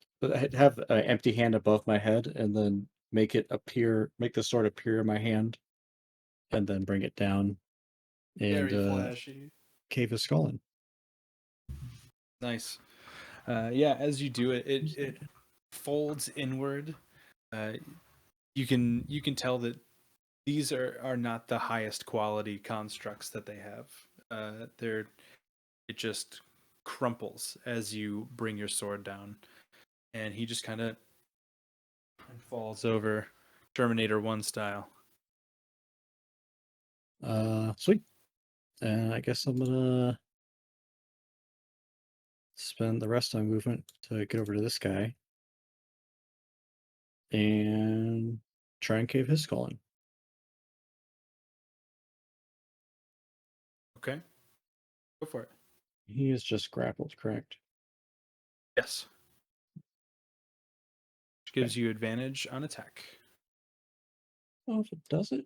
[SPEAKER 2] have an empty hand above my head, and then make the sword appear in my hand, and then bring it down, and
[SPEAKER 1] Very flashy.
[SPEAKER 2] cave his skull in.
[SPEAKER 1] Nice. Yeah, as you do it, it folds inward. You can tell that these are not the highest quality constructs that they have. It just crumples as you bring your sword down, and he just kind of falls over, Terminator 1 style.
[SPEAKER 2] Sweet. And I guess I'm gonna spend the rest of my movement to get over to this guy and try and cave his skull in.
[SPEAKER 1] Okay, go for it.
[SPEAKER 2] He is just grappled, correct?
[SPEAKER 1] Yes. Which gives you advantage on attack.
[SPEAKER 2] Oh, if it does it.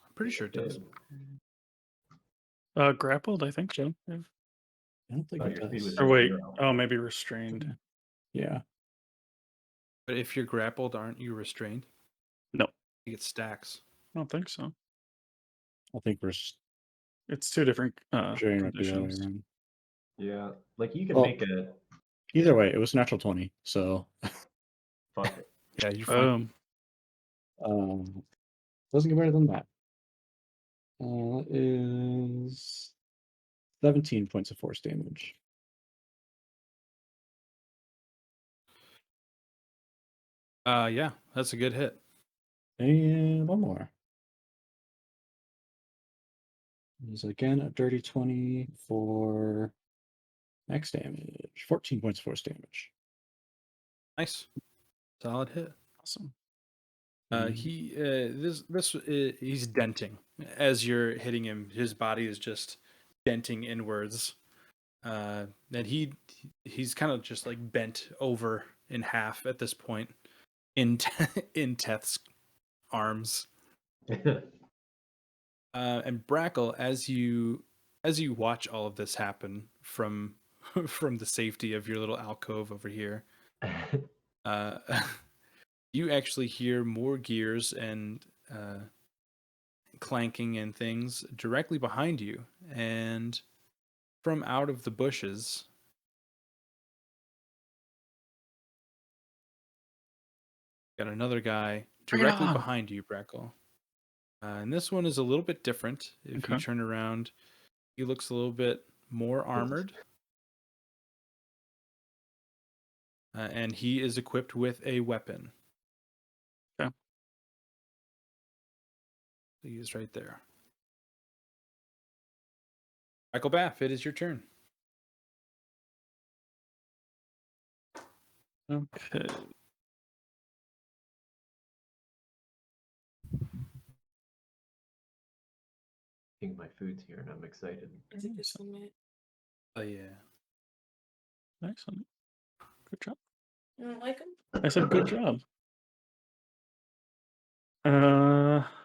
[SPEAKER 1] I'm pretty sure it does.
[SPEAKER 3] Grappled, I think so. Yeah.
[SPEAKER 2] I don't think
[SPEAKER 4] Oh,
[SPEAKER 2] it
[SPEAKER 4] your speed
[SPEAKER 2] does.
[SPEAKER 4] was
[SPEAKER 3] Or wait,
[SPEAKER 4] 0.
[SPEAKER 3] oh, maybe restrained.
[SPEAKER 2] Yeah.
[SPEAKER 1] But if you're grappled, aren't you restrained?
[SPEAKER 3] No,
[SPEAKER 1] You get stacks.
[SPEAKER 3] I don't think so.
[SPEAKER 2] I think
[SPEAKER 3] It's 2 different
[SPEAKER 2] restrained might be the other way
[SPEAKER 3] conditions.
[SPEAKER 2] around.
[SPEAKER 4] Yeah. Like you can
[SPEAKER 2] Well,
[SPEAKER 4] make a
[SPEAKER 2] Either way, it was natural 20, so
[SPEAKER 4] fuck it.
[SPEAKER 1] Yeah, you're fine.
[SPEAKER 2] doesn't get better than that. That is 17 points of force damage.
[SPEAKER 1] Yeah, that's a good hit.
[SPEAKER 2] And one more. Is again a dirty 20 for max damage. 14 points of force damage.
[SPEAKER 1] Nice. Solid hit.
[SPEAKER 3] Awesome.
[SPEAKER 1] He's denting as you're hitting him. His body is just denting inwards, and he's kind of just like bent over in half at this point in in Teth's arms. And Brackle, as you watch all of this happen from from the safety of your little alcove over here, uh, you actually hear more gears and clanking and things directly behind you, and from out of the bushes, got another guy directly behind you, Brackle. And this one is a little bit different. If you
[SPEAKER 3] Okay.
[SPEAKER 1] turn around, he looks a little bit more armored. And he is equipped with a weapon.
[SPEAKER 3] Okay.
[SPEAKER 1] He is right there. Michael Baff, it is your turn.
[SPEAKER 3] Okay.
[SPEAKER 4] I think my food's here and I'm excited.
[SPEAKER 6] Is it just 1 minute?
[SPEAKER 1] Oh yeah.
[SPEAKER 3] Excellent. Good job.
[SPEAKER 6] You don't like them?
[SPEAKER 3] I said good job.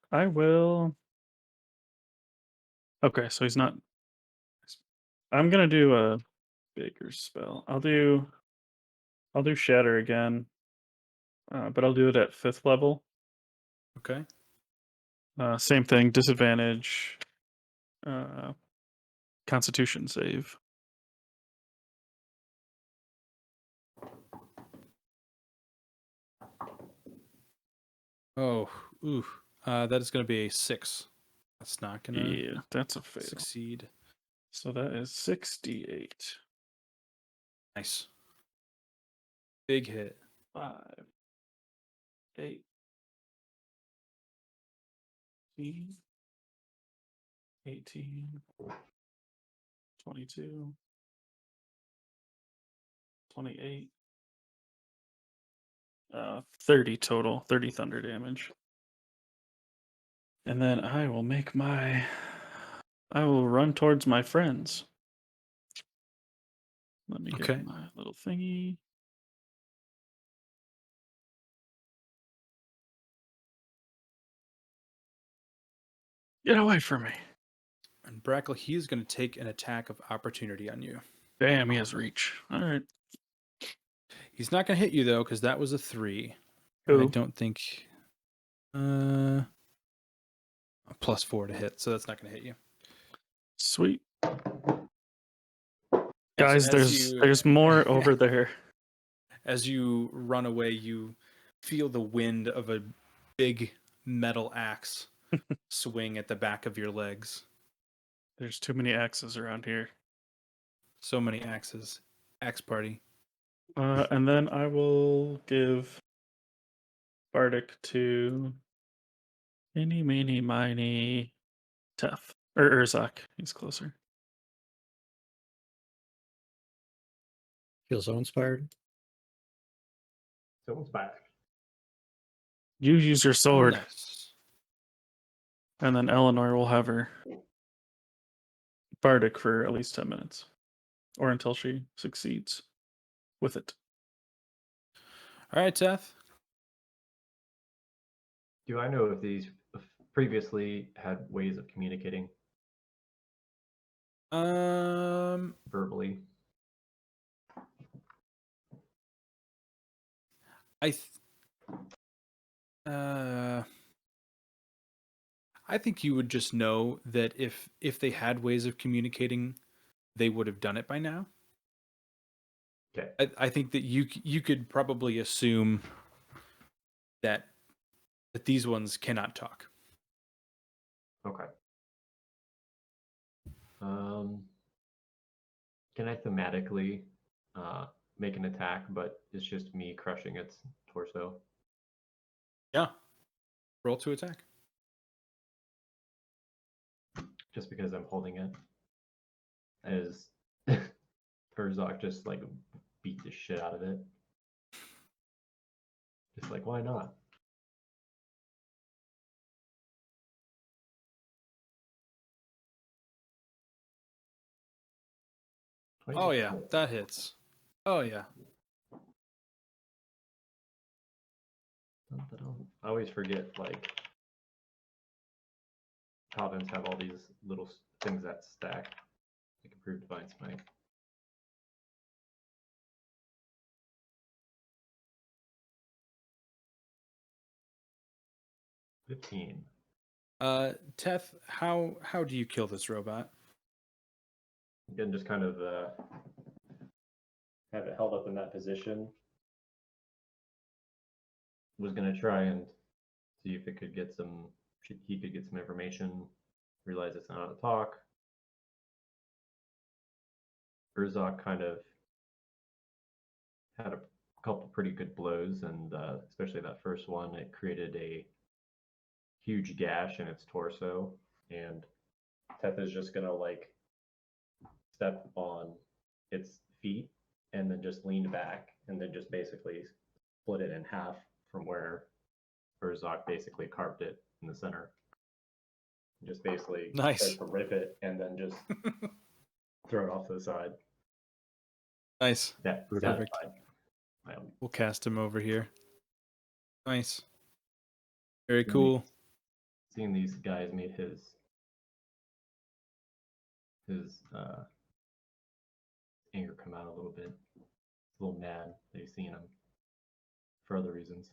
[SPEAKER 3] I will. Okay, so he's not. I'm gonna do a bigger spell. I'll do Shatter again, but I'll do it at 5th level.
[SPEAKER 1] Okay.
[SPEAKER 3] Same thing, disadvantage, Constitution save.
[SPEAKER 1] Oh, ooh. That is going to be a 6. That's not going to
[SPEAKER 3] Yeah, that's a fail.
[SPEAKER 1] succeed.
[SPEAKER 3] So that is 68.
[SPEAKER 1] Nice. Big hit.
[SPEAKER 3] 5, 8, 18, 22, 28, 30 total, 30 thunder damage. And then I will run towards my friends. Let me
[SPEAKER 1] Okay.
[SPEAKER 3] get my little thingy. Get away from me.
[SPEAKER 1] And Brackle, he is going to take an attack of opportunity on you.
[SPEAKER 3] Damn, he has reach. All right.
[SPEAKER 1] He's not going to hit you, though, because that was a 3. I
[SPEAKER 3] Cool.
[SPEAKER 1] don't think... a +4 to hit, so that's not going to hit you.
[SPEAKER 3] Sweet.
[SPEAKER 1] Yes,
[SPEAKER 3] Guys,
[SPEAKER 1] as
[SPEAKER 3] there's more over there.
[SPEAKER 1] As you run away, you feel the wind of a big metal axe swing at the back of your legs.
[SPEAKER 3] There's too many axes around here.
[SPEAKER 1] So many axes. Axe party.
[SPEAKER 3] And then I will give Bardic to Eeny, Meeny, Miny, Teth. Or Urzak. He's closer.
[SPEAKER 2] Feel so inspired.
[SPEAKER 4] Someone's back.
[SPEAKER 3] You use your sword,
[SPEAKER 1] Nice.
[SPEAKER 3] and then Eleanor will have her Bardic for at least 10 minutes. Or until she succeeds with it.
[SPEAKER 1] All right, Teth.
[SPEAKER 4] Do I know if these previously had ways of communicating verbally?
[SPEAKER 1] I think you would just know that if they had ways of communicating, they would have done it by now.
[SPEAKER 4] Okay.
[SPEAKER 1] I think that you could probably assume that these ones cannot talk.
[SPEAKER 4] Okay. Can I thematically make an attack, but it's just me crushing its torso?
[SPEAKER 1] Yeah. Roll to attack.
[SPEAKER 4] Just because I'm holding it. As Urzak just like beat the shit out of it. Just like, why not?
[SPEAKER 1] Oh yeah, that hits. Oh yeah.
[SPEAKER 4] I always forget, like, paladins have all these little things that stack. Like improved divine smite. $15.
[SPEAKER 1] Teth, how do you kill this robot?
[SPEAKER 4] Again, just kind of have it held up in that position. Was gonna try and see if it could get some. He could get some information. Realize it's not a talk. Urzok kind of had a couple pretty good blows, and especially that first one, it created a huge gash in its torso, and Teth is just gonna like step on its feet and then just lean back and then just basically split it in half from where Urzok basically carved it in the center. Just basically
[SPEAKER 1] Nice.
[SPEAKER 4] start to rip it and then just throw it off to the side.
[SPEAKER 1] Nice.
[SPEAKER 4] Yeah,
[SPEAKER 1] Perfect.
[SPEAKER 4] satisfied.
[SPEAKER 1] We'll cast him over here. Nice. Very
[SPEAKER 4] Really?
[SPEAKER 1] cool.
[SPEAKER 4] Seeing these guys made his anger come out a little bit. He's a little mad that he's seeing him for other reasons.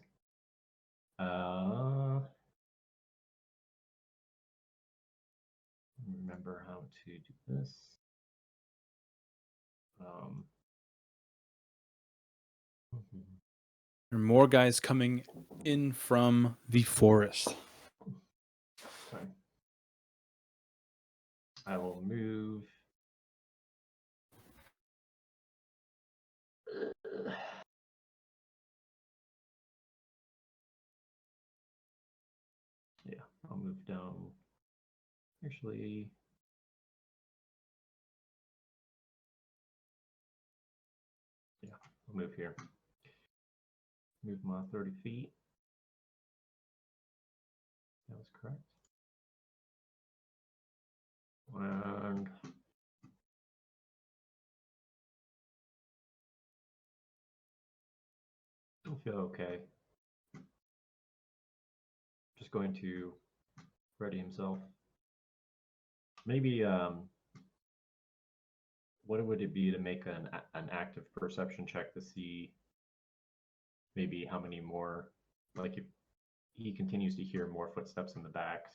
[SPEAKER 4] Remember how to do this.
[SPEAKER 1] There are more guys coming in from the forest.
[SPEAKER 4] Sorry. I will move. Yeah, I'll move down. Actually, yeah, I'll move here. Move my 30 feet. That was correct. And I feel okay. Just going to ready himself. Maybe what would it be to make an active perception check to see maybe how many more, like if he continues to hear more footsteps in the back,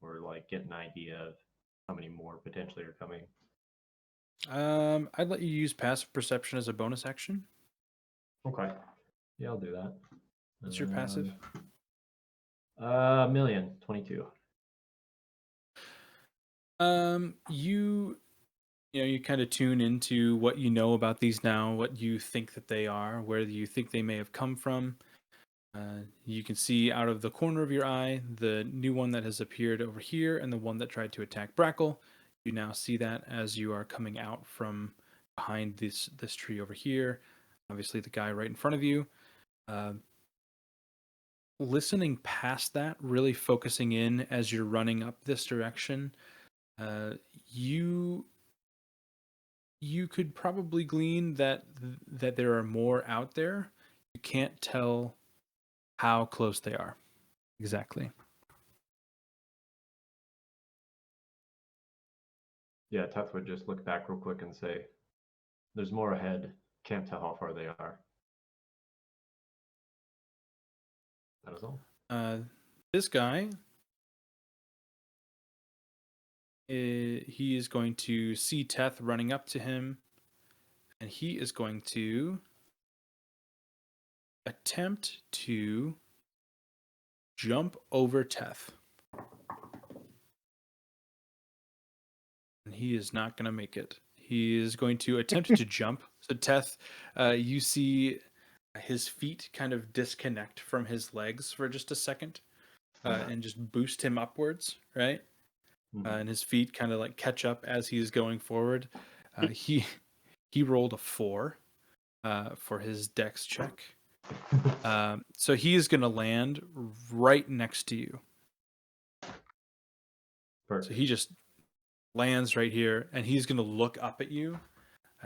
[SPEAKER 4] or like get an idea of how many more potentially are coming.
[SPEAKER 1] I'd let you use passive perception as a bonus action.
[SPEAKER 4] Okay. Yeah, I'll do that.
[SPEAKER 1] What's your passive?
[SPEAKER 4] 1,022.
[SPEAKER 1] You kind of tune into what you know about these now, what you think that they are, where you think they may have come from. You can see out of the corner of your eye the new one that has appeared over here and the one that tried to attack Brackle. You now see that as you are coming out from behind this tree over here. Obviously, the guy right in front of you. Listening past that, really focusing in as you're running up this direction, you could probably glean that there are more out there. You can't tell how close they are exactly.
[SPEAKER 4] Yeah, Teth would just look back real quick and say, "There's more ahead. Can't tell how far they are." That is all.
[SPEAKER 1] This guy, he is going to see Teth running up to him, and he is going to attempt to jump over Teth. And he is not going to make it. He is going to attempt to jump. So Teth, you see his feet kind of disconnect from his legs for just a second and just boost him upwards, right? And his feet kind of like catch up as he's going forward. He rolled a 4 for his dex check. So he is going to land right next to you.
[SPEAKER 4] Perfect.
[SPEAKER 1] So he just lands right here, and he's going to look up at you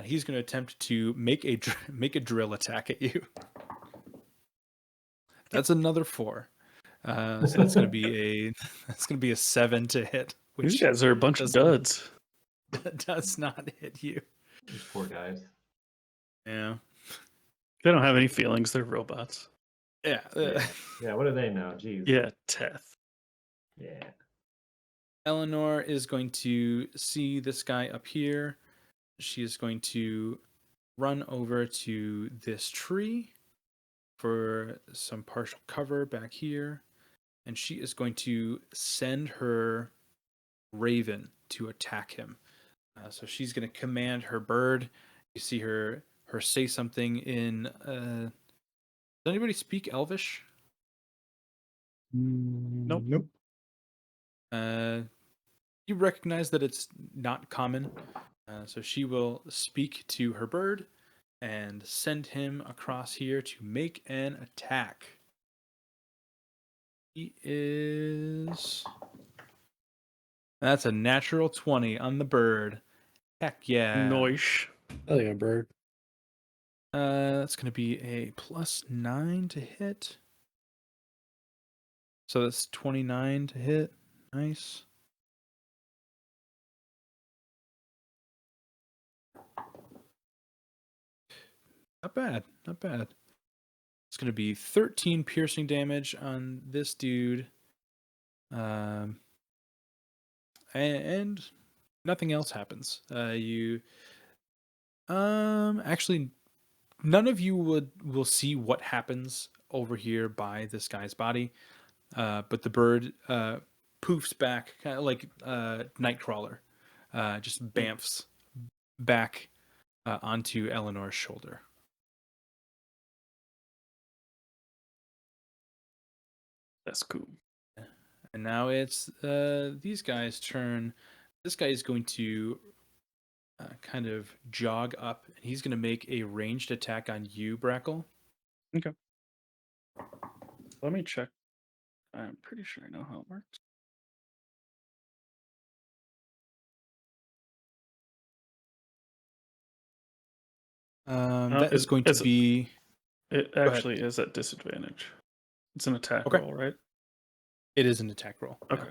[SPEAKER 1] and he's going to attempt to make a drill attack at you. That's another 4. So that's going to be a 7 to hit,
[SPEAKER 3] These
[SPEAKER 1] which
[SPEAKER 3] guys are a bunch of duds.
[SPEAKER 1] does not hit you.
[SPEAKER 4] These poor guys.
[SPEAKER 1] Yeah.
[SPEAKER 3] They don't have any feelings. They're robots.
[SPEAKER 1] Yeah.
[SPEAKER 4] Yeah, what do they know? Jeez.
[SPEAKER 3] Yeah, Teth.
[SPEAKER 4] Yeah.
[SPEAKER 1] Eleanor is going to see this guy up here. She is going to run over to this tree for some partial cover back here. And she is going to send her raven to attack him. So she's going to command her bird. You see her say something in. Does anybody speak Elvish?
[SPEAKER 3] Nope.
[SPEAKER 2] Nope.
[SPEAKER 1] You recognize that it's not common. So she will speak to her bird and send him across here to make an attack. He is. That's a natural 20 on the bird. Heck yeah.
[SPEAKER 3] Noish.
[SPEAKER 2] Oh yeah, bird.
[SPEAKER 1] That's going to be a +9 to hit. So that's 29 to hit. Nice. Not bad. Not bad. It's going to be 13 piercing damage on this dude. And nothing else happens. Actually, none of you will see what happens over here by this guy's body. But the bird poofs back, kind of like Nightcrawler, just bamfs back onto Eleanor's shoulder.
[SPEAKER 3] That's cool.
[SPEAKER 1] And now it's these guys' turn. This guy is going to kind of jog up, and he's going to make a ranged attack on you, Brackle.
[SPEAKER 3] Okay. Let me check. I'm pretty sure I know how it works.
[SPEAKER 1] That is going to be.
[SPEAKER 3] It actually is at disadvantage. It's an attack
[SPEAKER 1] Okay.
[SPEAKER 3] roll, right?
[SPEAKER 1] It is an attack roll.
[SPEAKER 3] Okay.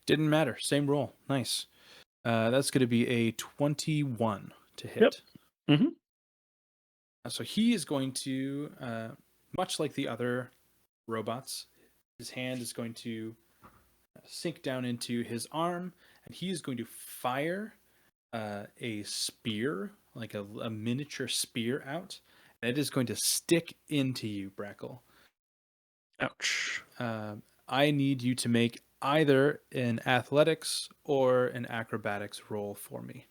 [SPEAKER 1] Didn't matter. Same roll. Nice. That's going to be a 21 to hit.
[SPEAKER 3] Yep. Mm-hmm.
[SPEAKER 1] So he is going to, much like the other robots, his hand is going to sink down into his arm, and he is going to fire a spear, like a miniature spear out, and it is going to stick into you, Brackle.
[SPEAKER 3] Ouch.
[SPEAKER 1] I need you to make either an athletics or an acrobatics roll for me.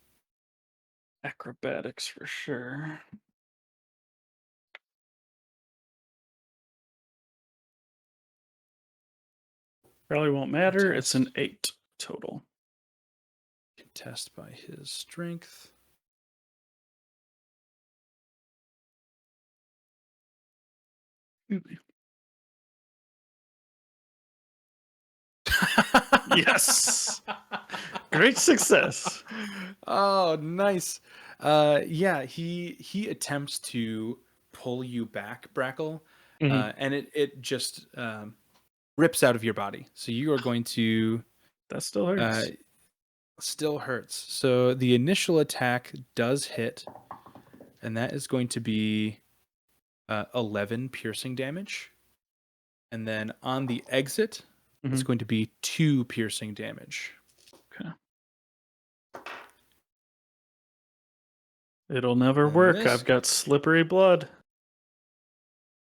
[SPEAKER 3] Acrobatics for sure. Probably won't matter. It's an 8 total.
[SPEAKER 1] Test by his strength.
[SPEAKER 3] Yes. Great success.
[SPEAKER 1] Oh, nice. Yeah, he attempts to pull you back, Brackle, and it just rips out of your body. So you are going to.
[SPEAKER 3] That still hurts.
[SPEAKER 1] Still hurts. So the initial attack does hit, and that is going to be 11 piercing damage. And then on the exit, it's going to be 2 piercing damage.
[SPEAKER 3] Okay. It'll never work. I've got slippery blood.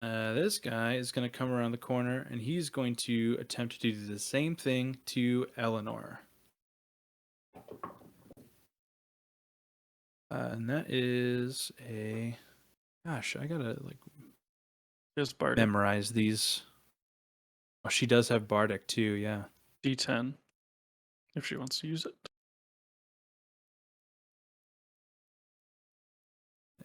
[SPEAKER 1] This guy is going to come around the corner, and he's going to attempt to do the same thing to Eleanor. And that is a... Gosh, I gotta
[SPEAKER 3] Just Bardic.
[SPEAKER 1] memorize these. Oh, she does have Bardic too, yeah.
[SPEAKER 3] D10. If she wants to use it.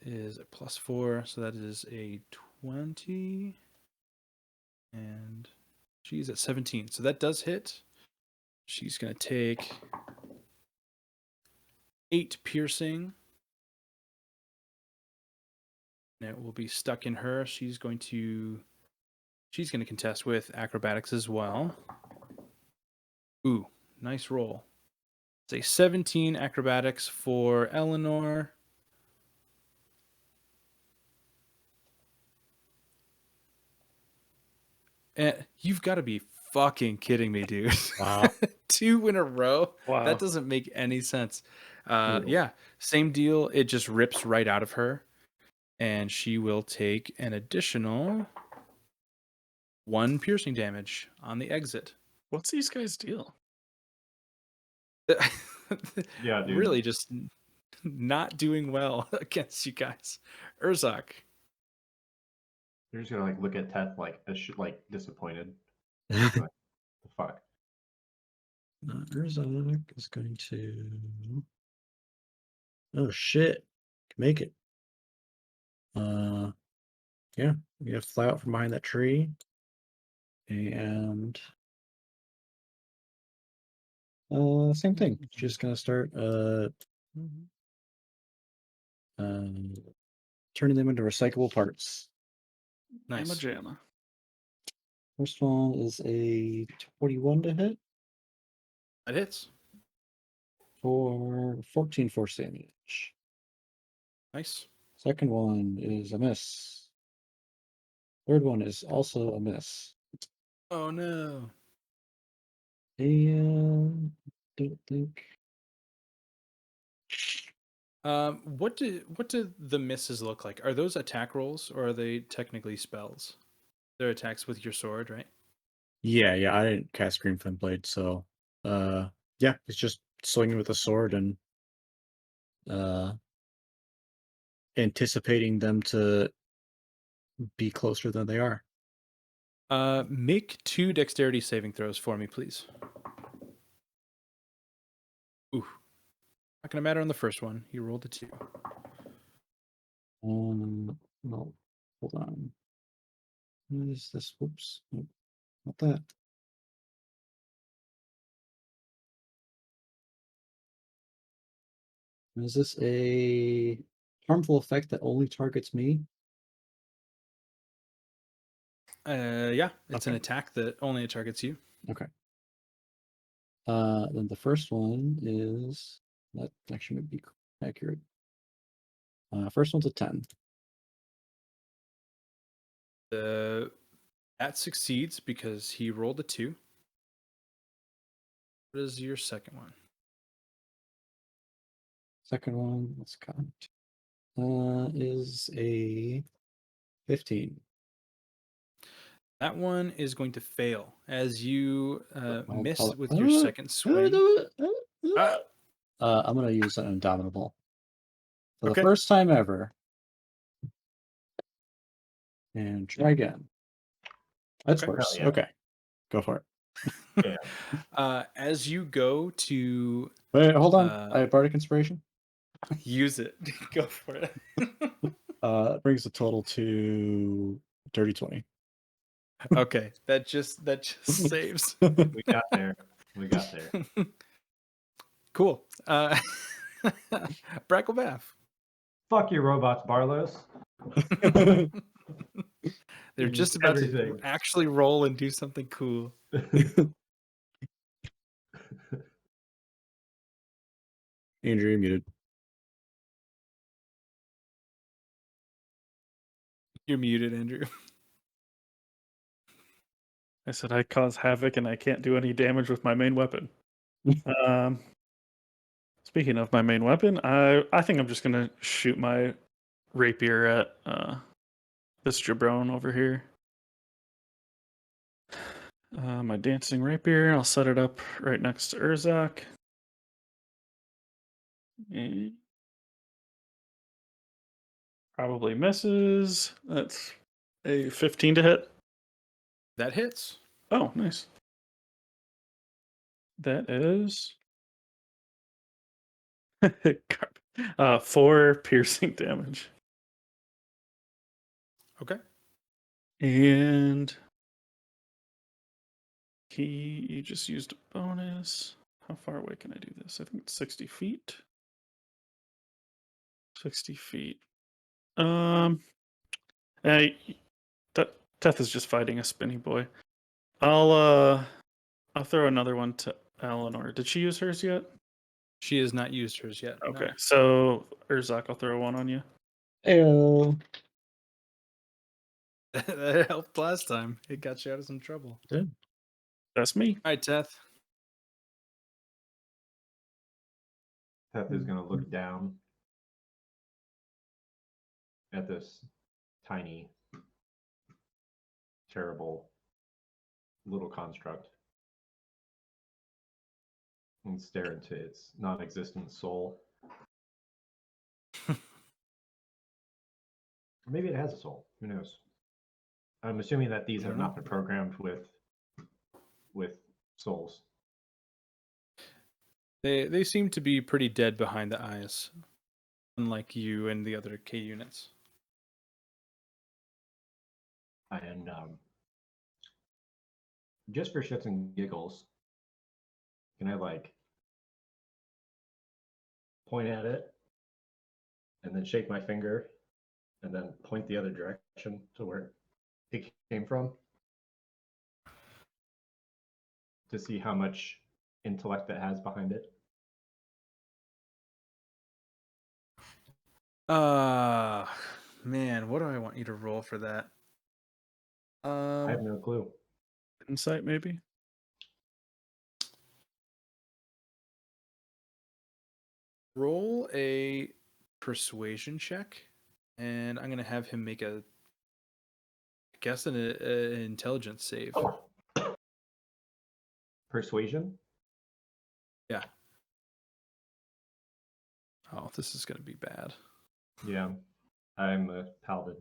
[SPEAKER 1] Is a +4, so that is a 20. And she's at 17, so that does hit. She's going to take 8 piercing And it will be stuck in her. She's going to contest with acrobatics as well. Ooh, nice roll. It's a 17 acrobatics for Eleanor. And you've got to be fucking kidding me, dude.
[SPEAKER 2] Wow.
[SPEAKER 1] 2 in a row?
[SPEAKER 3] Wow.
[SPEAKER 1] That doesn't make any sense.
[SPEAKER 4] Brutal.
[SPEAKER 1] Yeah, same deal. It just rips right out of her. And she will take an additional 1 piercing damage on the exit.
[SPEAKER 3] What's these guys' deal?
[SPEAKER 4] Yeah, dude.
[SPEAKER 1] Really just not doing well against you guys. Urzak.
[SPEAKER 4] You're just gonna like look at Teth like like disappointed.
[SPEAKER 2] Uh,
[SPEAKER 4] The fuck.
[SPEAKER 2] Urzak is going to. Oh shit! Can make it. Yeah, we have to fly out from behind that tree, and same thing. Just gonna start turning them into recyclable parts.
[SPEAKER 1] Nice.
[SPEAKER 3] Jamma.
[SPEAKER 2] First one is a 21 to hit
[SPEAKER 1] That hits.
[SPEAKER 2] for 14 force damage.
[SPEAKER 1] Nice.
[SPEAKER 2] Second one is a miss. Third one is also a miss.
[SPEAKER 1] Oh no.
[SPEAKER 2] And don't think.
[SPEAKER 1] What do the misses look like? Are those attack rolls or are they technically spells? They're attacks with your sword, right?
[SPEAKER 2] Yeah, I didn't cast Green Flame Blade, so yeah, it's just swinging with a sword and anticipating them to be closer than they are.
[SPEAKER 1] Make 2 dexterity saving throws for me, please. Ooh. Not gonna matter on the first one. You rolled a 2.
[SPEAKER 2] No, hold on. What is this? Whoops. Nope, not that. Is this a harmful effect that only targets me?
[SPEAKER 1] Yeah, it's an
[SPEAKER 2] Okay.
[SPEAKER 1] attack that only targets you.
[SPEAKER 2] Okay. Then the first one is that actually might be accurate. First one's a 10.
[SPEAKER 1] That succeeds because he rolled a 2. What is your second one?
[SPEAKER 2] Second one, let's count. Is a 15.
[SPEAKER 1] That one is going to fail as you miss
[SPEAKER 2] Hold
[SPEAKER 1] with
[SPEAKER 2] on.
[SPEAKER 1] your second swing. Ah,
[SPEAKER 2] I'm gonna use an Indomitable for the
[SPEAKER 1] okay.
[SPEAKER 2] first time ever, and try again. That's
[SPEAKER 1] Okay.
[SPEAKER 2] worse.
[SPEAKER 4] Hell yeah.
[SPEAKER 2] Okay, go for it.
[SPEAKER 4] Yeah.
[SPEAKER 1] As you go to
[SPEAKER 2] Wait, hold on. I have Bardic Inspiration.
[SPEAKER 1] use it, go for it.
[SPEAKER 2] It brings the total to dirty 20.
[SPEAKER 1] Okay, that just saves.
[SPEAKER 4] We got there. We got there.
[SPEAKER 1] Cool. Bracklebath.
[SPEAKER 4] Fuck you, robots, Barlos.
[SPEAKER 1] They're
[SPEAKER 4] Give me
[SPEAKER 1] just about
[SPEAKER 4] everything.
[SPEAKER 1] to actually roll and do something cool.
[SPEAKER 2] Andrew, you're muted.
[SPEAKER 1] You're muted, Andrew.
[SPEAKER 3] I said I cause havoc and I can't do any damage with my main weapon. Speaking of my main weapon, I think I'm just gonna shoot my rapier at this jabron over here. My dancing rapier. I'll set it up right next to Urzak. And probably misses. That's a 15 to hit.
[SPEAKER 1] That hits.
[SPEAKER 3] Oh, nice. That is 4 piercing damage.
[SPEAKER 1] Okay.
[SPEAKER 3] And you just used a bonus. How far away can I do this? I think it's 60 feet. 60 feet. Death is just fighting a spinny boy. I'll throw another one to Eleanor. Did she use hers yet?
[SPEAKER 1] She has not used hers yet. no.
[SPEAKER 3] Okay, so Urzak, I'll throw one on you.
[SPEAKER 2] Ew.
[SPEAKER 1] That helped last time. It got you out of some trouble.
[SPEAKER 3] That's me.
[SPEAKER 1] All right, Teth.
[SPEAKER 4] Teth is going to look down at this tiny, terrible little construct and stare into its non-existent soul. Or maybe it has a soul. Who knows? I'm assuming that these
[SPEAKER 1] I
[SPEAKER 4] have
[SPEAKER 1] don't
[SPEAKER 4] not been programmed with souls.
[SPEAKER 1] They seem to be pretty dead behind the eyes, unlike you and the other K units.
[SPEAKER 4] And just for shits and giggles, can I like point at it and then shake my finger and then point the other direction to where it came from to see how much intellect it has behind it?
[SPEAKER 1] Man, what do I want you to roll for that?
[SPEAKER 4] I have no clue.
[SPEAKER 3] Insight, maybe?
[SPEAKER 1] Roll a persuasion check, and I'm gonna have him make I guess an intelligence save.
[SPEAKER 4] Persuasion?
[SPEAKER 1] Yeah. Oh, this is gonna be bad.
[SPEAKER 4] Yeah, I'm a paladin.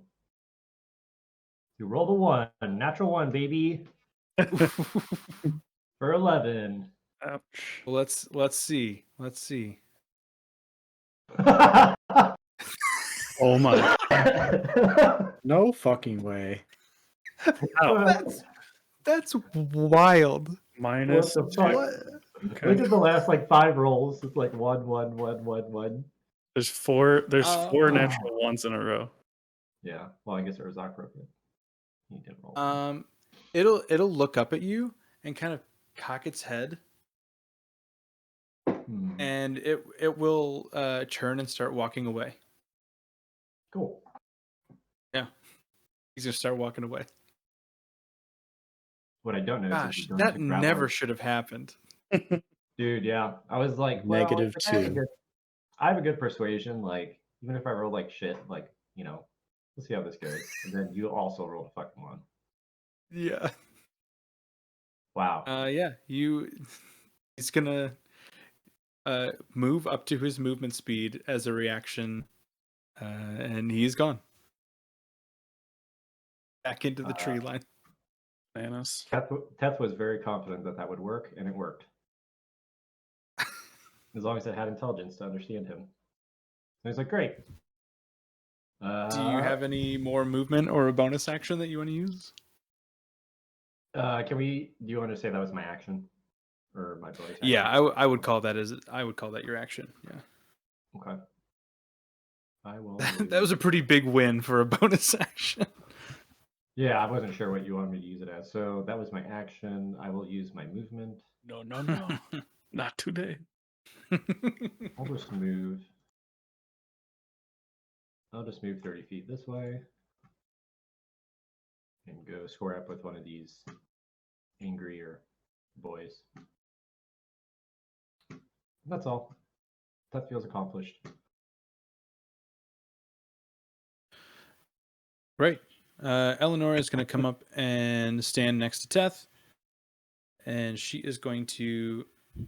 [SPEAKER 4] You rolled a 1, natural 1, baby, for 11.
[SPEAKER 3] Ouch.
[SPEAKER 1] Well, let's see. Let's see.
[SPEAKER 2] Oh my. No fucking way.
[SPEAKER 1] That's wild.
[SPEAKER 3] Minus
[SPEAKER 4] What the fuck?
[SPEAKER 1] What?
[SPEAKER 3] Okay.
[SPEAKER 4] Look at the last like 5 rolls. It's like 1, 1, 1, 1, 1.
[SPEAKER 3] There's four
[SPEAKER 1] Oh.
[SPEAKER 3] natural ones in a row.
[SPEAKER 4] Yeah. Well, I guess Urzak broke it. He didn't roll.
[SPEAKER 1] It'll look up at you and kind of cock its head, and it will turn and start walking away.
[SPEAKER 4] Cool.
[SPEAKER 1] Yeah, he's gonna start walking away.
[SPEAKER 4] What I don't know is if
[SPEAKER 1] Gosh,
[SPEAKER 4] he's going
[SPEAKER 1] that
[SPEAKER 4] to grab
[SPEAKER 1] never
[SPEAKER 4] our-
[SPEAKER 1] should have happened.
[SPEAKER 4] Dude, yeah. I was like, well,
[SPEAKER 2] Negative
[SPEAKER 4] like, I have a
[SPEAKER 2] 2.
[SPEAKER 4] good- I have a good persuasion. Like, even if I roll like shit, like, you know, we'll see how this goes. And then you also rolled a fucking 1.
[SPEAKER 1] Yeah.
[SPEAKER 4] Wow.
[SPEAKER 1] Yeah. He's gonna move up to his movement speed as a reaction, and he's gone back into the tree line.
[SPEAKER 3] Bananas.
[SPEAKER 4] Teth was very confident that that would work, and it worked. As long as it had intelligence to understand him. And he's like, great.
[SPEAKER 1] Do you have any more movement or a bonus action that you want to use?
[SPEAKER 4] Do you want to say that was my action? Or my bonus action?
[SPEAKER 1] Yeah, I would call that your action. Yeah.
[SPEAKER 4] Okay. I will.
[SPEAKER 1] That was a pretty big win for a bonus action.
[SPEAKER 4] Yeah, I wasn't sure what you wanted me to use it as. So that was my action. I will use my movement.
[SPEAKER 3] No. Not today.
[SPEAKER 4] I'll just move 30 feet this way. And go square up with one of these angrier boys. That's all. That feels accomplished.
[SPEAKER 1] Right. Eleanor is going to come up and stand next to Teth. And she is going to,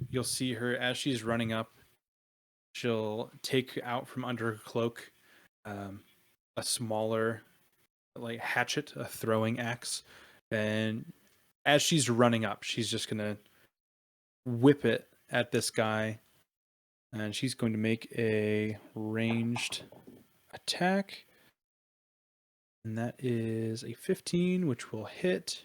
[SPEAKER 1] you'll see her as she's running up, she'll take out from under her cloak a smaller like hatchet, a throwing axe. And as she's running up, she's just going to whip it at this guy. And she's going to make a ranged attack. And that is a 15, which will hit.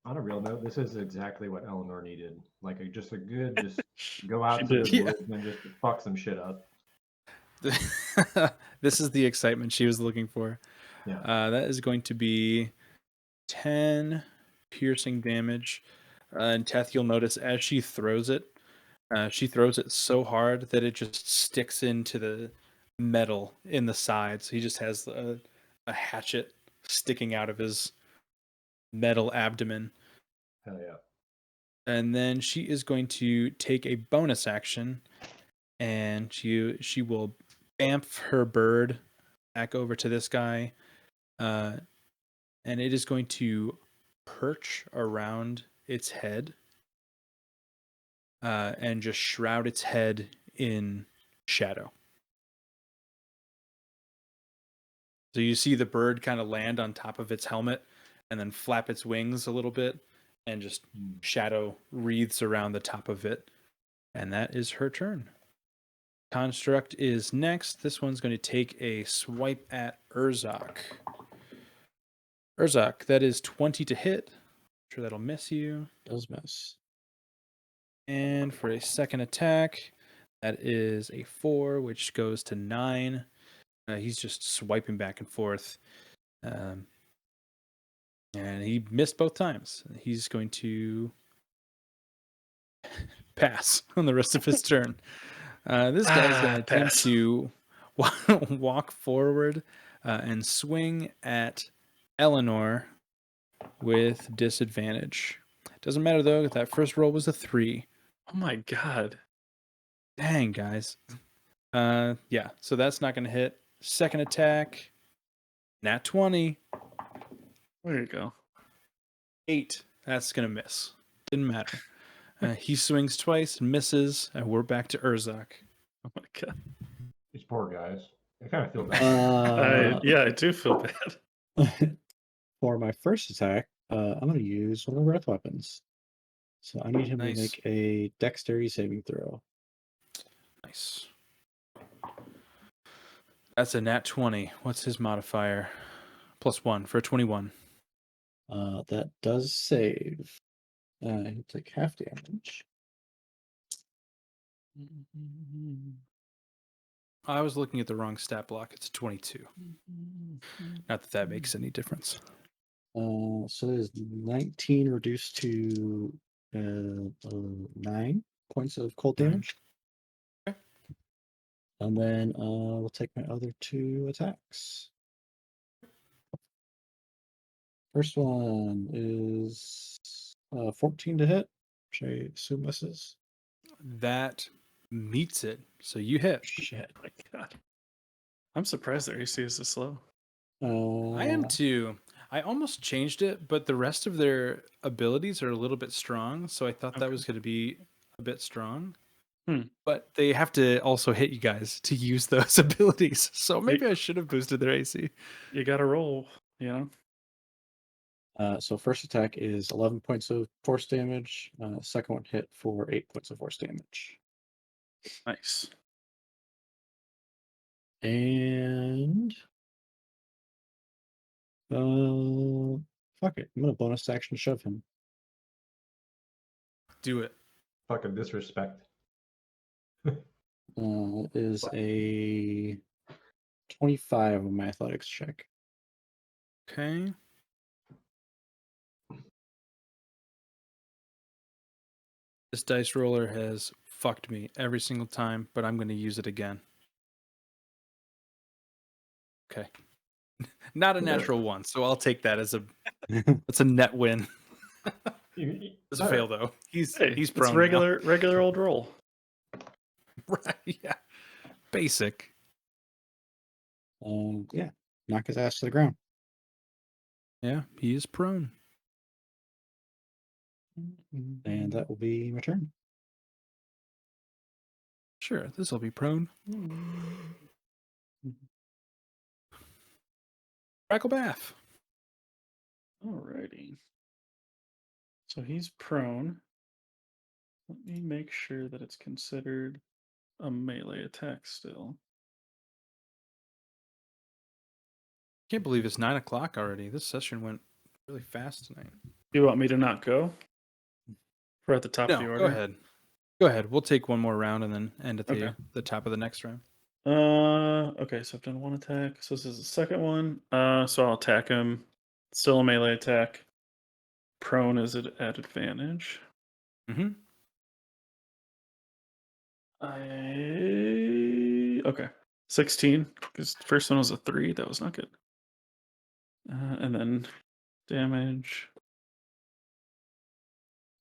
[SPEAKER 4] On a real note, this is exactly what Eleanor needed. Like just a good, just go
[SPEAKER 3] She
[SPEAKER 4] out to
[SPEAKER 3] did.
[SPEAKER 4] the
[SPEAKER 1] Yeah.
[SPEAKER 4] woods and just fuck some shit up.
[SPEAKER 1] This is the excitement she was looking for.
[SPEAKER 4] Yeah.
[SPEAKER 1] That is going to be 10 piercing damage. And Teth, you'll notice as she throws it so hard that it just sticks into the metal in the sides. He just has a hatchet sticking out of his metal abdomen.
[SPEAKER 4] Hell yeah.
[SPEAKER 1] And then she is going to take a bonus action, and she will bamf her bird back over to this guy, and it is going to perch around its head, and just shroud its head in shadow. So you see the bird kind of land on top of its helmet, and then flap its wings a little bit, and just shadow wreaths around the top of it. And that is her turn. Construct is next. This one's going to take a swipe at Urzok. Urzok, that is 20 to hit. I'm sure that'll miss you.
[SPEAKER 2] Does miss.
[SPEAKER 1] And for a second attack, that is a 4, which goes to 9. He's just swiping back and forth. And he missed both times. He's going to pass on the rest of his turn. This guy's going to attempt
[SPEAKER 3] pass.
[SPEAKER 1] to walk forward and swing at Eleanor with disadvantage. Doesn't matter though, that first roll was a 3.
[SPEAKER 3] Oh my god.
[SPEAKER 1] Dang, guys. Yeah, so that's not going to hit. Second attack, nat 20.
[SPEAKER 3] There you go.
[SPEAKER 1] 8. That's going to miss. Didn't matter. He swings twice and misses, and we're back to Urzok.
[SPEAKER 3] Oh my god.
[SPEAKER 4] These poor guys. I kind of feel bad.
[SPEAKER 3] Yeah, I do feel bad.
[SPEAKER 2] For my first attack, I'm going to use one of the breath weapons. So I need him
[SPEAKER 1] Nice.
[SPEAKER 2] to make a dexterity saving throw.
[SPEAKER 1] Nice. That's a nat 20. What's his modifier? +1 for a 21.
[SPEAKER 2] That does save. He'll take half damage.
[SPEAKER 1] I was looking at the wrong stat block. It's a 22. Not that that makes any difference.
[SPEAKER 2] So there's 19 reduced to 9 points of cold damage.
[SPEAKER 1] Okay.
[SPEAKER 2] And then we'll take my other 2 attacks. First one is 14 to hit, which I assume misses.
[SPEAKER 1] That meets it. So you hit.
[SPEAKER 2] Shit.
[SPEAKER 3] Oh my god. I'm surprised their AC is this low.
[SPEAKER 1] I am too. I almost changed it, but the rest of their abilities are a little bit strong, so I thought that
[SPEAKER 3] Okay.
[SPEAKER 1] was going to be a bit strong.
[SPEAKER 3] Hmm.
[SPEAKER 1] But they have to also hit you guys to use those abilities, so maybe I should have boosted their AC.
[SPEAKER 3] You gotta roll, you know?
[SPEAKER 2] So first attack is 11 points of force damage. Second one hit for 8 points of force damage.
[SPEAKER 3] Nice.
[SPEAKER 2] And fuck it. I'm gonna bonus action shove him.
[SPEAKER 1] Do it.
[SPEAKER 4] Fucking disrespect.
[SPEAKER 2] Is a 25 on my athletics check.
[SPEAKER 1] Okay. This dice roller has fucked me every single time, but I'm going to use it again. Okay. Not a natural 1, so I'll take that as that's a net win. It's a fail though. He's prone.
[SPEAKER 3] It's
[SPEAKER 1] now.
[SPEAKER 3] regular old roll.
[SPEAKER 1] Right, yeah. Basic.
[SPEAKER 2] Yeah, knock his ass to the ground.
[SPEAKER 1] Yeah, he is prone.
[SPEAKER 2] And that will be my turn.
[SPEAKER 1] Sure, this will be prone. Crackle Bath.
[SPEAKER 3] Alrighty. So he's prone. Let me make sure that it's considered a melee attack still.
[SPEAKER 1] Can't believe it's 9 o'clock already. This session went really fast tonight.
[SPEAKER 3] You want me to not go? We're at the top of the
[SPEAKER 1] No,
[SPEAKER 3] order.
[SPEAKER 1] go ahead. Go ahead. We'll take one more round and then end at
[SPEAKER 3] Okay.
[SPEAKER 1] the top of the next round.
[SPEAKER 3] Okay, so I've done one attack. So this is the second one. So I'll attack him. Still a melee attack. Prone is at advantage.
[SPEAKER 1] Mm-hmm.
[SPEAKER 3] Okay. 16. Because the first one was a 3. That was not good. And then damage.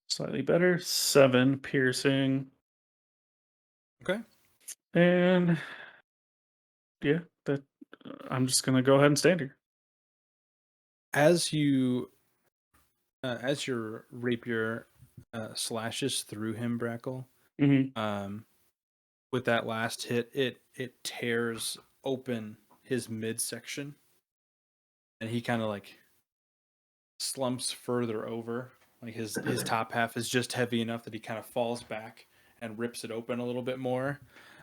[SPEAKER 3] Slightly better. 7 piercing.
[SPEAKER 1] Okay.
[SPEAKER 3] And yeah, that I'm just gonna go ahead and stand here.
[SPEAKER 1] As your rapier slashes through him, Brackle,
[SPEAKER 3] Mm-hmm.
[SPEAKER 1] with that last hit, it tears open his midsection, and he kind of like slumps further over. Like his top half is just heavy enough that he kind of falls back and rips it open a little bit more.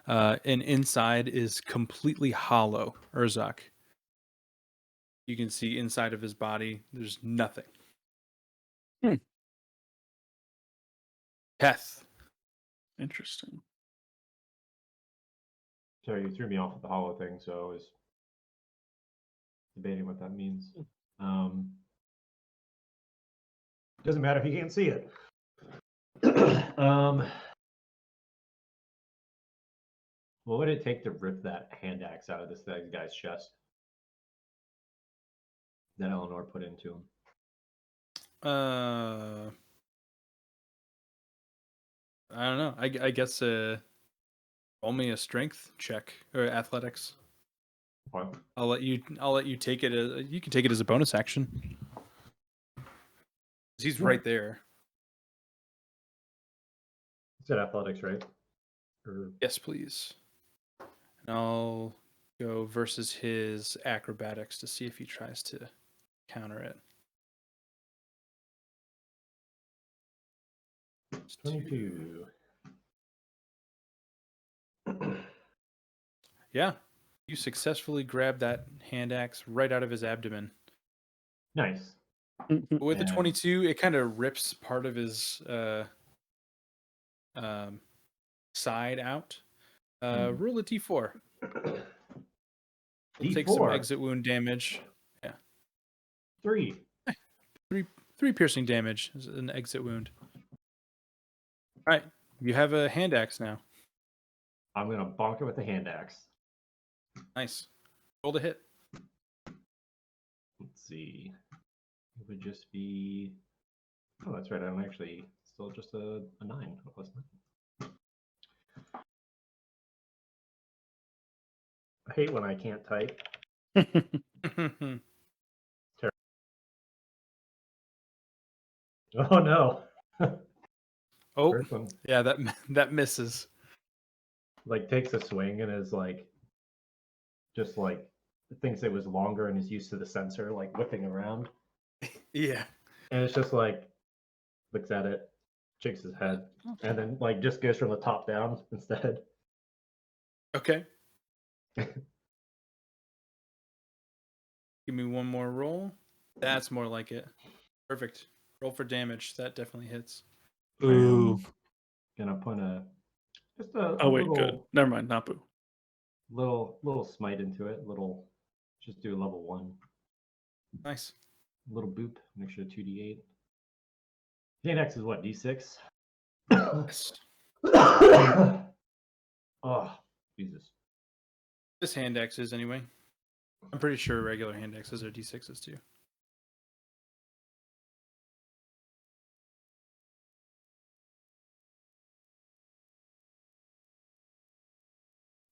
[SPEAKER 1] And inside is completely hollow. Urzak. You can see inside of his body. There's nothing.
[SPEAKER 3] Hmm.
[SPEAKER 1] Keth.
[SPEAKER 3] Interesting.
[SPEAKER 4] Sorry, you threw me off with the hollow thing, so I was debating what that means. Doesn't matter if you can't see it. What would it take to rip that hand axe out of this guy's chest that Eleanor put into him?
[SPEAKER 1] I don't know. I guess only a strength check or athletics.
[SPEAKER 4] What?
[SPEAKER 1] I'll let you take it as you can take it as a bonus action. He's right there.
[SPEAKER 4] You said athletics, right? Or
[SPEAKER 1] Yes, please. And I'll go versus his acrobatics to see if he tries to counter it.
[SPEAKER 4] 22.
[SPEAKER 1] Yeah. You successfully grab that hand axe right out of his abdomen.
[SPEAKER 4] Nice.
[SPEAKER 1] With the
[SPEAKER 4] And-
[SPEAKER 1] 22, it kind of rips part of his side out. Roll a d4. We'll take some
[SPEAKER 4] D4.
[SPEAKER 1] exit wound damage.
[SPEAKER 4] 3.
[SPEAKER 1] Three piercing damage is an exit wound. All right, you have a hand axe now.
[SPEAKER 4] I'm gonna bonk it with the hand axe.
[SPEAKER 1] Nice. Roll to hit.
[SPEAKER 4] Let's see. It would just be. Oh, that's right. I'm actually still just a 9. What was that? I hate when I can't type. Oh no.
[SPEAKER 1] Oh,
[SPEAKER 4] First one
[SPEAKER 1] yeah, that misses.
[SPEAKER 4] like takes a swing and is like just like thinks it was longer and is used to the sensor like whipping around.
[SPEAKER 1] Yeah.
[SPEAKER 4] And it's just like looks at it, shakes his head, and then like just goes from the top down instead.
[SPEAKER 1] Okay. Give me one more roll. That's more like it. Perfect. Roll for damage. That definitely hits.
[SPEAKER 3] Ooh.
[SPEAKER 4] Gonna put a just a
[SPEAKER 3] Oh wait,
[SPEAKER 4] little
[SPEAKER 3] good. Never mind, not boo.
[SPEAKER 4] little smite into it. Little just do a level 1.
[SPEAKER 1] Nice.
[SPEAKER 4] Little boop, make sure 2d8. X is what, d6?
[SPEAKER 1] Yes.
[SPEAKER 4] Oh, Jesus.
[SPEAKER 1] This hand axe is anyway. I'm pretty sure regular hand axes are d6s too.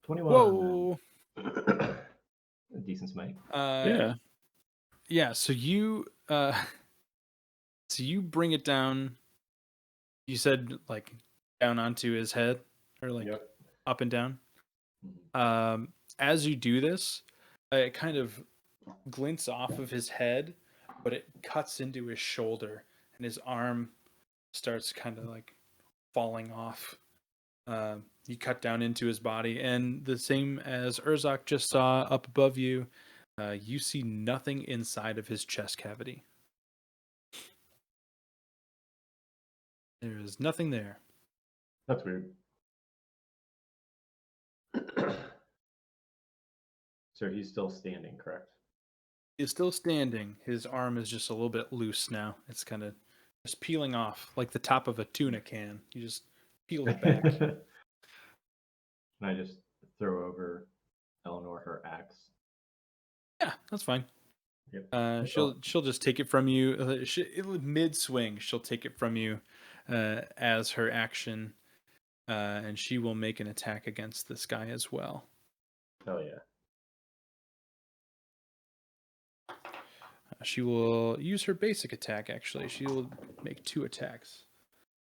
[SPEAKER 1] Whoa.
[SPEAKER 4] A decent smite.
[SPEAKER 3] Yeah.
[SPEAKER 1] Yeah, so you bring it down. You said like down onto his head or like
[SPEAKER 4] Yep.
[SPEAKER 1] up and down.
[SPEAKER 4] Mhm.
[SPEAKER 1] As you do this, it kind of glints off of his head, but it cuts into his shoulder, and his arm starts kind of like falling off. You cut down into his body, and the same as Urzak just saw up above you, you see nothing inside of his chest cavity. There is nothing there.
[SPEAKER 4] That's weird. So he's still standing, correct?
[SPEAKER 1] He's still standing. His arm is just a little bit loose now. It's kind of just peeling off like the top of a tuna can. You just peel it back.
[SPEAKER 4] And I just throw over Eleanor her axe.
[SPEAKER 1] Yeah, that's fine.
[SPEAKER 4] Yep.
[SPEAKER 1] She'll just take it from you mid swing. She'll take it from you as her action, and she will make an attack against this guy as well.
[SPEAKER 4] Hell yeah.
[SPEAKER 1] She will use her basic attack. Actually, she will make 2 attacks,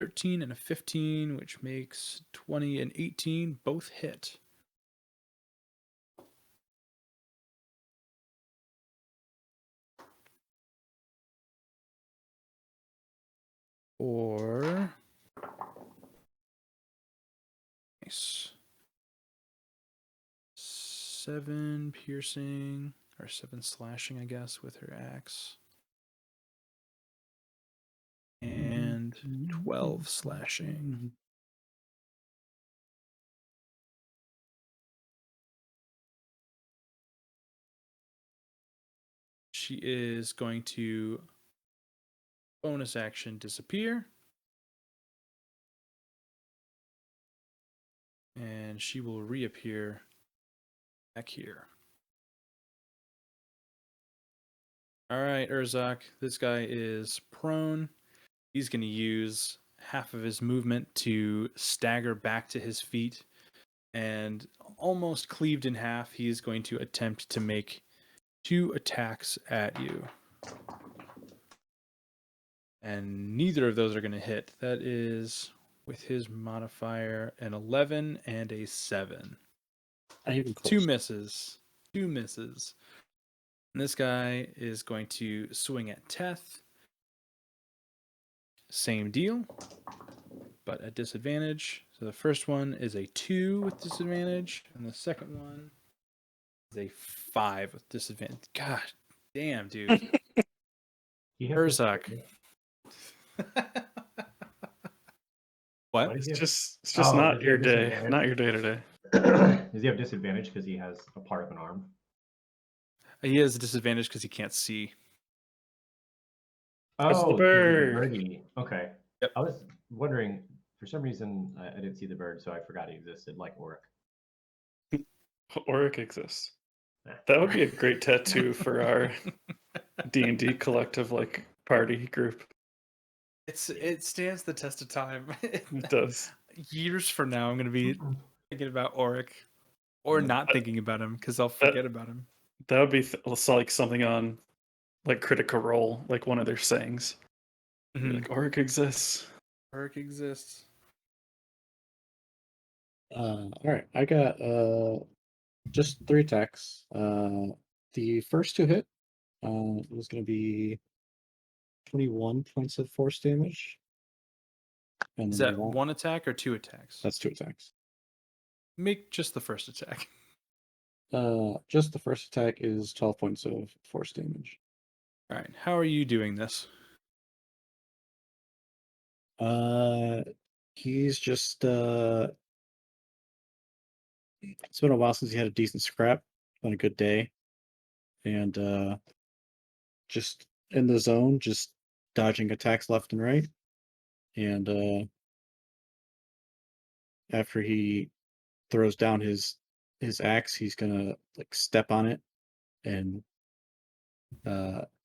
[SPEAKER 1] 13 and a 15, which makes 20 and 18. Both hit. Or nice. 7 piercing or 7 slashing, I guess, with her axe. And 12 slashing. She is going to bonus action disappear. And she will reappear back here. All right, Urzak, this guy is prone. He's going to use half of his movement to stagger back to his feet. And almost cleaved in half, he is going to attempt to make 2 attacks at you. And neither of those are going to hit. That is, with his modifier, an 11 and a 7.
[SPEAKER 2] Even
[SPEAKER 1] 2
[SPEAKER 2] close.
[SPEAKER 1] misses. 2 misses. And this guy is going to swing at Teth. Same deal, but at disadvantage. So the first one is a 2 with disadvantage, and the second one is a 5 with disadvantage. God damn, dude.
[SPEAKER 4] He had
[SPEAKER 1] Urzak. What?
[SPEAKER 4] Why does he have-
[SPEAKER 3] It's just
[SPEAKER 4] Oh,
[SPEAKER 3] not
[SPEAKER 4] does he
[SPEAKER 3] your
[SPEAKER 4] have
[SPEAKER 3] day.
[SPEAKER 4] disadvantage?
[SPEAKER 3] Not your day today.
[SPEAKER 4] Does he have disadvantage because he has a part of an arm?
[SPEAKER 1] He has a disadvantage because he can't see.
[SPEAKER 3] That's the
[SPEAKER 4] Oh,
[SPEAKER 3] bird.
[SPEAKER 4] birdie. Okay.
[SPEAKER 1] Yep.
[SPEAKER 4] I was wondering, for some reason, I didn't see the bird, so I forgot he existed, like Oric.
[SPEAKER 3] Oric exists.
[SPEAKER 4] Eh.
[SPEAKER 3] That would be a great tattoo for our D&D collective like party group.
[SPEAKER 1] It stands the test of time.
[SPEAKER 3] It does.
[SPEAKER 1] Years from now, I'm going to be thinking about Oric, or not thinking about him because I'll forget about him.
[SPEAKER 3] That would be like something on like Critical Role, like one of their sayings. Like Oric exists.
[SPEAKER 1] Oric exists.
[SPEAKER 2] All right, I got just 3 attacks. The first to hit was going to be 21 points of force damage. And
[SPEAKER 1] Is
[SPEAKER 2] then
[SPEAKER 1] that 1 attack or 2 attacks?
[SPEAKER 2] That's 2 attacks.
[SPEAKER 1] Make just the first attack.
[SPEAKER 2] Just the first attack is 12 points of force damage.
[SPEAKER 1] All right. How are you doing this?
[SPEAKER 2] He's just it's been a while since he had a decent scrap on a good day. And just in the zone, just dodging attacks left and right. And after he throws down his axe, he's gonna like step on it and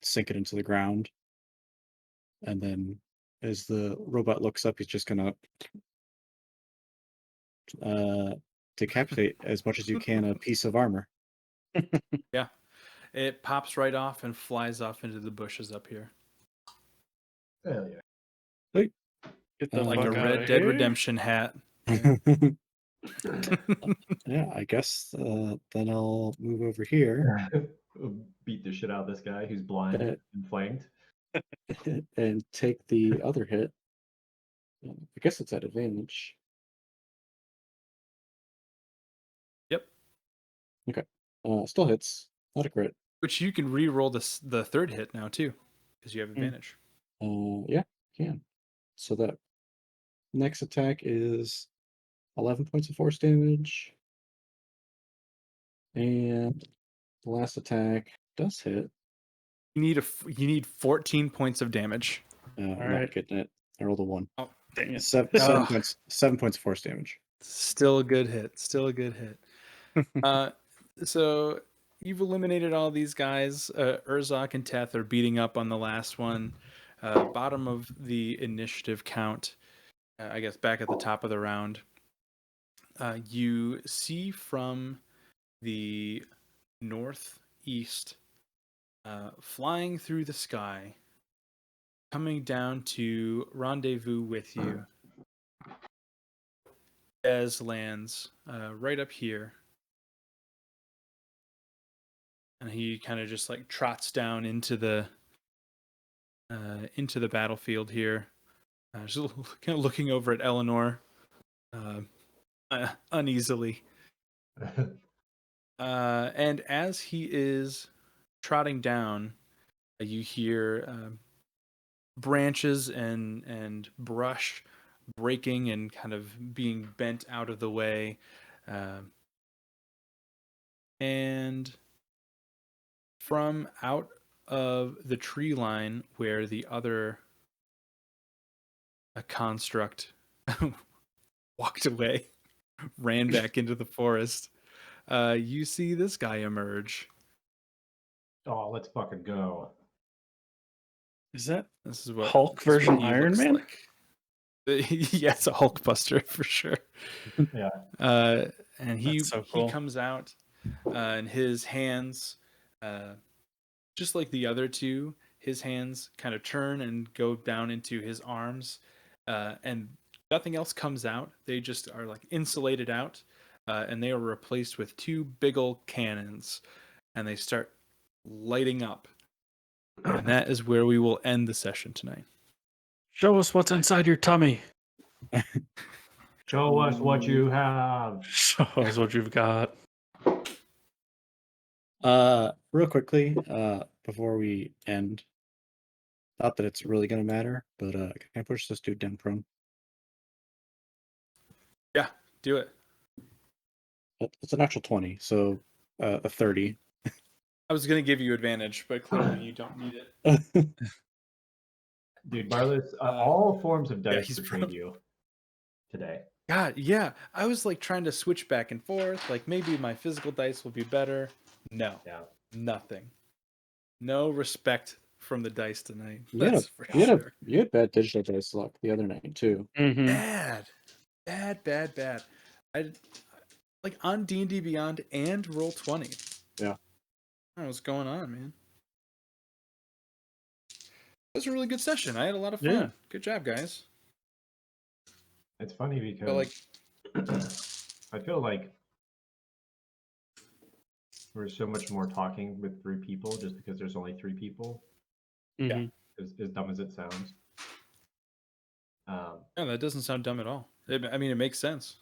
[SPEAKER 2] sink it into the ground. And then as the robot looks up, he's just gonna decapitate as much as you can a piece of armor.
[SPEAKER 1] Yeah. It pops right off and flies off into the bushes up here.
[SPEAKER 4] Hell yeah.
[SPEAKER 3] Get the
[SPEAKER 1] Like a
[SPEAKER 3] fuck outta
[SPEAKER 1] Red Dead
[SPEAKER 3] here.
[SPEAKER 1] Redemption hat.
[SPEAKER 2] Yeah, I guess then I'll move over here
[SPEAKER 4] Beat the shit out of this guy who's blind and inflamed.
[SPEAKER 2] and take the other hit. I guess it's at advantage.
[SPEAKER 1] Yep.
[SPEAKER 2] Okay. Still hits. Not a crit.
[SPEAKER 1] Which you can re-roll the third hit now too, because you have advantage.
[SPEAKER 2] Yeah, can. So that next attack is 11 points of force damage. And The last attack does hit.
[SPEAKER 1] You need 14 points of damage.
[SPEAKER 2] I'm not
[SPEAKER 3] right.
[SPEAKER 2] getting it. I rolled a 1.
[SPEAKER 1] Oh,
[SPEAKER 3] Dang it.
[SPEAKER 2] Seven
[SPEAKER 1] Ugh.
[SPEAKER 2] points. 7 points of force damage.
[SPEAKER 1] still a good hit. Still a good hit. So you've eliminated all these guys. Urzok and Teth are beating up on the last one. Bottom of the initiative count. I guess back at the top of the round. You see from the northeast, flying through the sky, coming down to rendezvous with you. Dez lands right up here. And he kind of just like trots down into the battlefield here. Just kind of looking over at Eleanor uneasily. And as he is trotting down, you hear branches and brush breaking and kind of being bent out of the way. And from out of the tree line where the other construct walked away, ran back into the forest, you see this guy emerge.
[SPEAKER 4] Oh, let's fucking go.
[SPEAKER 3] Is that
[SPEAKER 1] This is what
[SPEAKER 3] Hulk
[SPEAKER 1] this is what
[SPEAKER 3] version
[SPEAKER 1] he
[SPEAKER 3] Iron
[SPEAKER 1] looks
[SPEAKER 3] Man?
[SPEAKER 1] like. Yeah, it's a Hulk Buster for sure.
[SPEAKER 4] Yeah.
[SPEAKER 1] And he
[SPEAKER 3] That's so cool.
[SPEAKER 1] he comes out, and his hands, just like the other two, his hands kind of turn and go down into his arms, and nothing else comes out. They just are like insulated out, and they are replaced with two big old cannons, and they start lighting up. And that is where we will end the session tonight.
[SPEAKER 3] Show us what's inside your tummy.
[SPEAKER 4] Show us what you have.
[SPEAKER 3] Show us what you've got.
[SPEAKER 2] Real quickly, before we end, not that it's really gonna matter, but can I push this dude down prone?
[SPEAKER 1] Yeah, do it.
[SPEAKER 2] It's an actual 20, so a 30.
[SPEAKER 1] I was gonna give you advantage, but clearly you don't need it.
[SPEAKER 4] Dude, Barlos, all forms of dice
[SPEAKER 1] he's
[SPEAKER 4] betrayed you today.
[SPEAKER 1] God, yeah. I was like trying to switch back and forth. Like maybe my physical dice will be better. No,
[SPEAKER 4] Yeah.
[SPEAKER 1] nothing. No respect from the dice tonight.
[SPEAKER 2] You had,
[SPEAKER 1] That's for
[SPEAKER 2] you, had
[SPEAKER 1] sure.
[SPEAKER 2] you had bad digital dice luck the other night too.
[SPEAKER 3] Mm-hmm.
[SPEAKER 1] Bad. I like on D&D Beyond and Roll20.
[SPEAKER 2] Yeah.
[SPEAKER 1] I don't know what's going on, man. It was a really good session. I had a lot of fun.
[SPEAKER 3] Yeah.
[SPEAKER 1] Good job, guys.
[SPEAKER 4] It's funny because
[SPEAKER 1] But like,
[SPEAKER 4] I feel like there's so much more talking with 3 people just because there's only 3 people,
[SPEAKER 3] Mm-hmm.
[SPEAKER 4] as dumb as it sounds.
[SPEAKER 1] no, that doesn't sound dumb at all. I mean, it makes sense.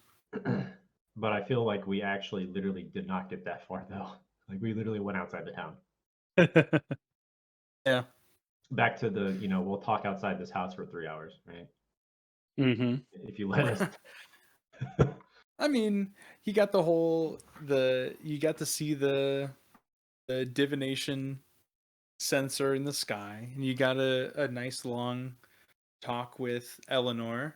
[SPEAKER 4] But I feel like we actually literally did not get that far though. Like we literally went outside the town.
[SPEAKER 1] Yeah.
[SPEAKER 4] Back to the, we'll talk outside this house for 3 hours, right?
[SPEAKER 3] Mm-hmm.
[SPEAKER 4] If you let us.
[SPEAKER 1] I mean, you got you got to see the divination sensor in the sky, and you got a nice long talk with Eleanor.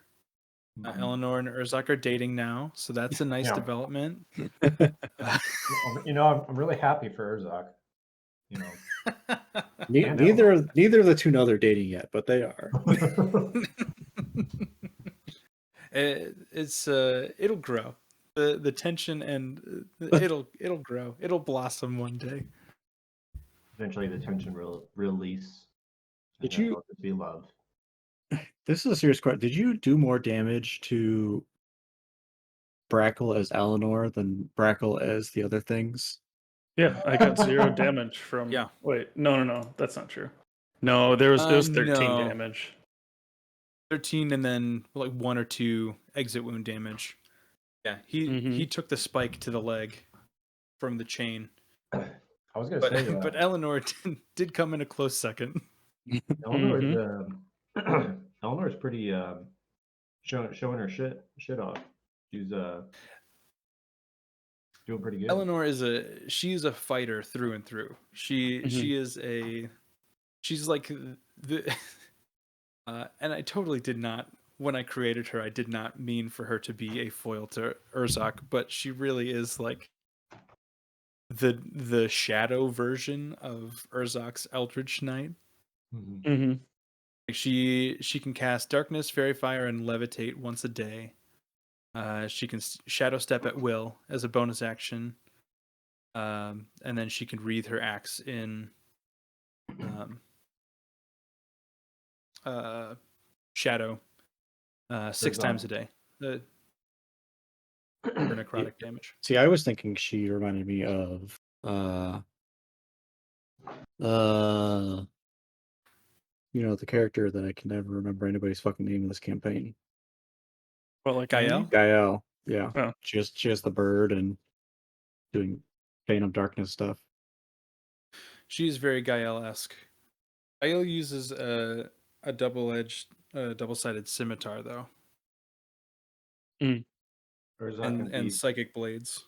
[SPEAKER 1] Eleanor and Urzok are dating now, so that's a nice
[SPEAKER 4] Yeah.
[SPEAKER 1] development.
[SPEAKER 4] I'm really happy for Urzok.
[SPEAKER 2] Neither of the two know they're dating yet, but they are.
[SPEAKER 1] It'll grow. The tension and it'll grow. It'll blossom one day.
[SPEAKER 4] Eventually, the tension will release.
[SPEAKER 2] Did
[SPEAKER 4] and then
[SPEAKER 2] you-
[SPEAKER 4] it'll just be love?
[SPEAKER 2] This is a serious question. Did you do more damage to Brackle as Eleanor than Brackle as the other things?
[SPEAKER 3] Yeah, I got 0 damage from.
[SPEAKER 1] Yeah.
[SPEAKER 3] Wait, no, that's not true. No, it was 13
[SPEAKER 1] no.
[SPEAKER 3] damage.
[SPEAKER 1] 13 and then like 1 or 2 exit wound damage. Yeah, he took the spike to the leg from the chain.
[SPEAKER 4] I was gonna
[SPEAKER 1] But
[SPEAKER 4] say,
[SPEAKER 1] but Eleanor did come in a close second.
[SPEAKER 4] Eleanor's pretty showing her shit off. She's Doing pretty good.
[SPEAKER 1] Eleanor she's a fighter through and through. She's like the and I totally did not, when I created her, I did not mean for her to be a foil to Urzok, but she really is like the shadow version of Urzok's Eldritch Knight.
[SPEAKER 4] Mhm.
[SPEAKER 3] Mm-hmm.
[SPEAKER 1] Like she can cast Darkness, Fairy Fire, and Levitate once a day. She can Shadow Step at will as a bonus action, and then she can wreathe her axe in shadow 6 times a day for necrotic damage.
[SPEAKER 2] See, I was thinking she reminded me of the character that I can never remember anybody's fucking name in this campaign.
[SPEAKER 3] Well, like
[SPEAKER 1] Gael?
[SPEAKER 2] Gael. Yeah.
[SPEAKER 3] Oh.
[SPEAKER 2] She has the bird and doing Bane of Darkness stuff.
[SPEAKER 1] She is very Gael-esque. Gael uses a double-edged, double-sided scimitar though,
[SPEAKER 4] Urzok
[SPEAKER 1] and psychic blades.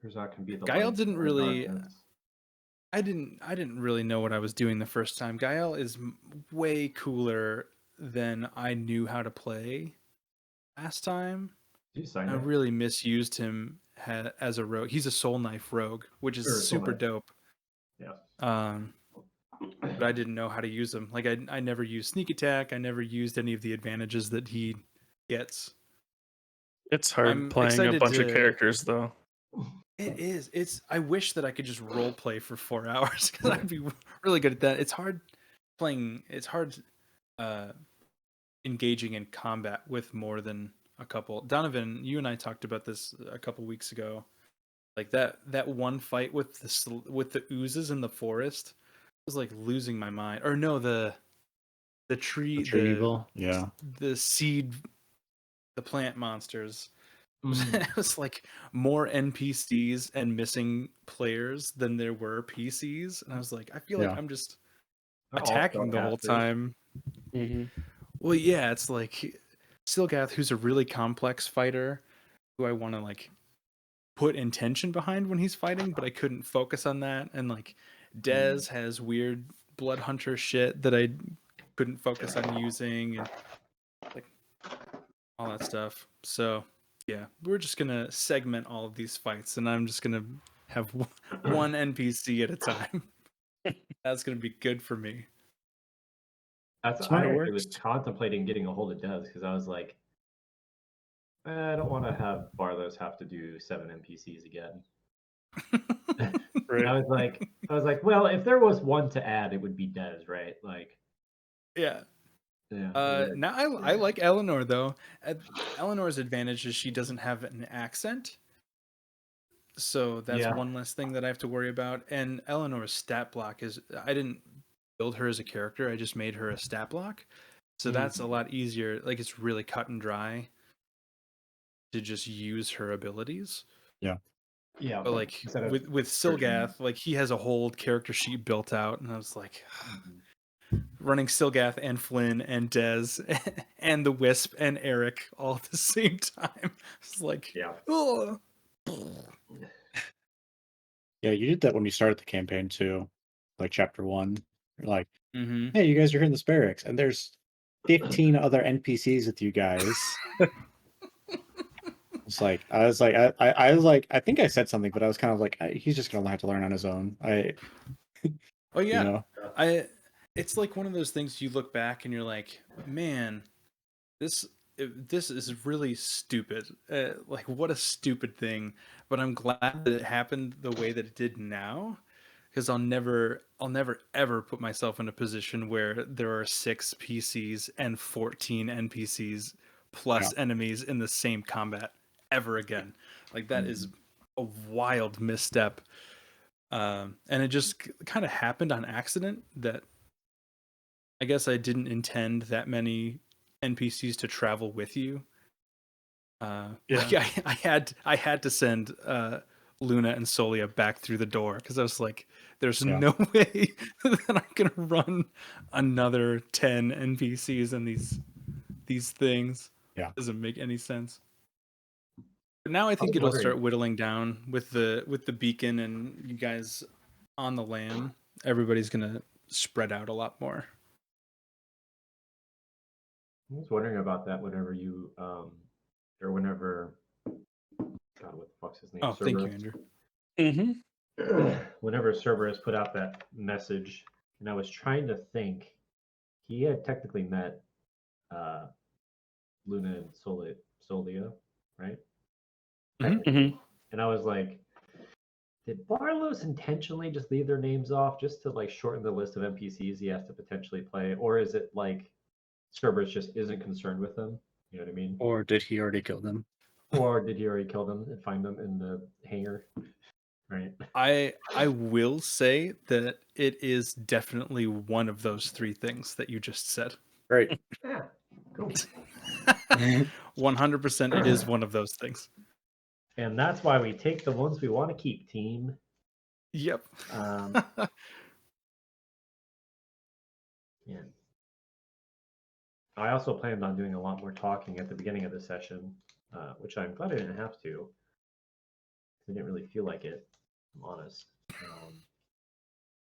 [SPEAKER 4] can be the
[SPEAKER 1] Gael
[SPEAKER 4] light
[SPEAKER 1] didn't
[SPEAKER 4] or
[SPEAKER 1] really.
[SPEAKER 4] darkness.
[SPEAKER 1] I didn't really know what I was doing the first time. Gael is way cooler than I knew how to play last time.
[SPEAKER 4] Did you sign
[SPEAKER 1] I
[SPEAKER 4] it?
[SPEAKER 1] really misused him as a rogue. He's a soul knife rogue, which is
[SPEAKER 4] Or soul
[SPEAKER 1] super
[SPEAKER 4] knife.
[SPEAKER 1] dope.
[SPEAKER 4] Yeah.
[SPEAKER 1] But I didn't know how to use them. Like I never used sneak attack. I never used any of the advantages that he gets.
[SPEAKER 3] It's hard
[SPEAKER 1] I'm
[SPEAKER 3] playing a
[SPEAKER 1] excited
[SPEAKER 3] bunch of
[SPEAKER 1] to-
[SPEAKER 3] characters, though.
[SPEAKER 1] It is. I wish that I could just role play for 4 hours because I'd be really good at that. It's hard playing. It's hard engaging in combat with more than a couple. Donovan, you and I talked about this a couple weeks ago. Like that one fight with the oozes in the forest was like losing my mind. Or no, the tree,
[SPEAKER 2] evil. Yeah.
[SPEAKER 1] the seed, the plant monsters.
[SPEAKER 4] Mhm.
[SPEAKER 1] It was like more NPCs and missing players than there were PCs, and I was like, I feel like
[SPEAKER 2] Yeah.
[SPEAKER 1] I'm just
[SPEAKER 4] They're all
[SPEAKER 1] attacking the whole
[SPEAKER 4] spellcasters.
[SPEAKER 1] time.
[SPEAKER 3] Mm-hmm.
[SPEAKER 1] Well, yeah, it's like Silgath, who's a really complex fighter, who I want to like put intention behind when he's fighting, but I couldn't focus on that. And like Dez has weird blood hunter shit that I couldn't focus on using, and like all that stuff. So yeah, we're just gonna segment all of these fights, and I'm just gonna have one NPC at a time. That's gonna be good for me.
[SPEAKER 4] That's
[SPEAKER 2] Smart
[SPEAKER 4] I actually
[SPEAKER 3] works.
[SPEAKER 4] was contemplating getting a hold of Dez because I was like, I don't want to have Barlos have to do 7 NPCs again.
[SPEAKER 3] Right.
[SPEAKER 4] I was like, well, if there was one to add, it would be Dez, right? Like,
[SPEAKER 1] Yeah.
[SPEAKER 4] yeah.
[SPEAKER 1] Now I like Eleanor though. Eleanor's advantage is she doesn't have an accent, so that's
[SPEAKER 4] Yeah.
[SPEAKER 1] one less thing that I have to worry about. And Eleanor's stat block is I didn't build her as a character; I just made her a stat block, so that's a lot easier. Like it's really cut and dry to just use her abilities.
[SPEAKER 4] Yeah.
[SPEAKER 1] But like
[SPEAKER 4] Instead of
[SPEAKER 1] with Silgath, like he has a whole character sheet built out, and I was like. Running Silgath and Flynn and Dez and the Wisp and Eric all at the same time. It's like,
[SPEAKER 4] Yeah.
[SPEAKER 1] oh.
[SPEAKER 2] Yeah, you did that when you started the campaign too. Like chapter 1. You're like,
[SPEAKER 1] Mm-hmm.
[SPEAKER 2] hey, you guys are here in this barracks, and there's 15 other NPCs with you guys. It's like I was like I think I said something, but I was kind of like he's just gonna have to learn on his own.
[SPEAKER 1] Oh yeah,
[SPEAKER 2] You know?
[SPEAKER 1] It's like one of those things you look back and you're like, man, this is really stupid. Like what a stupid thing. But I'm glad that it happened the way that it did now, because I'll never ever put myself in a position where there are 6 PCs and 14 NPCs plus enemies in the same combat ever again. Like that is a wild misstep. And it just kind of happened on accident that I guess I didn't intend that many NPCs to travel with you. Like I had to send Luna and Solia back through the door because I was like, there's no way that I'm gonna run another 10 NPCs in these things.
[SPEAKER 2] Yeah.
[SPEAKER 1] Doesn't make any sense. But now I think
[SPEAKER 4] was
[SPEAKER 1] it'll
[SPEAKER 4] wondering-
[SPEAKER 1] start whittling down with the beacon and you guys on the LAN. Everybody's gonna spread out a lot more.
[SPEAKER 4] I was wondering about that whenever you, or whenever, God, what the fuck's his name?
[SPEAKER 1] Oh, thank you,
[SPEAKER 4] Cerberus.
[SPEAKER 1] Andrew.
[SPEAKER 4] Whenever Cerberus put out that message, and I was trying to think, he had technically met Luna and Solia, right?
[SPEAKER 3] Mhm.
[SPEAKER 4] And I was like, did Barlos intentionally just leave their names off just to like shorten the list of NPCs he has to potentially play, or is it like Cerberus just isn't concerned with them? You know what I mean?
[SPEAKER 2] Or did he already kill them?
[SPEAKER 4] Or did he already kill them and find them in the hangar? Right.
[SPEAKER 1] I will say that it is definitely one of those three things that you just said.
[SPEAKER 2] Right.
[SPEAKER 4] Yeah. Cool.
[SPEAKER 1] 100% it is one of those things.
[SPEAKER 4] And that's why we take the ones we want to keep, team.
[SPEAKER 1] Yep.
[SPEAKER 4] Yeah. I also planned on doing a lot more talking at the beginning of the session, which I'm glad I didn't have to. I didn't really feel like it, if I'm honest.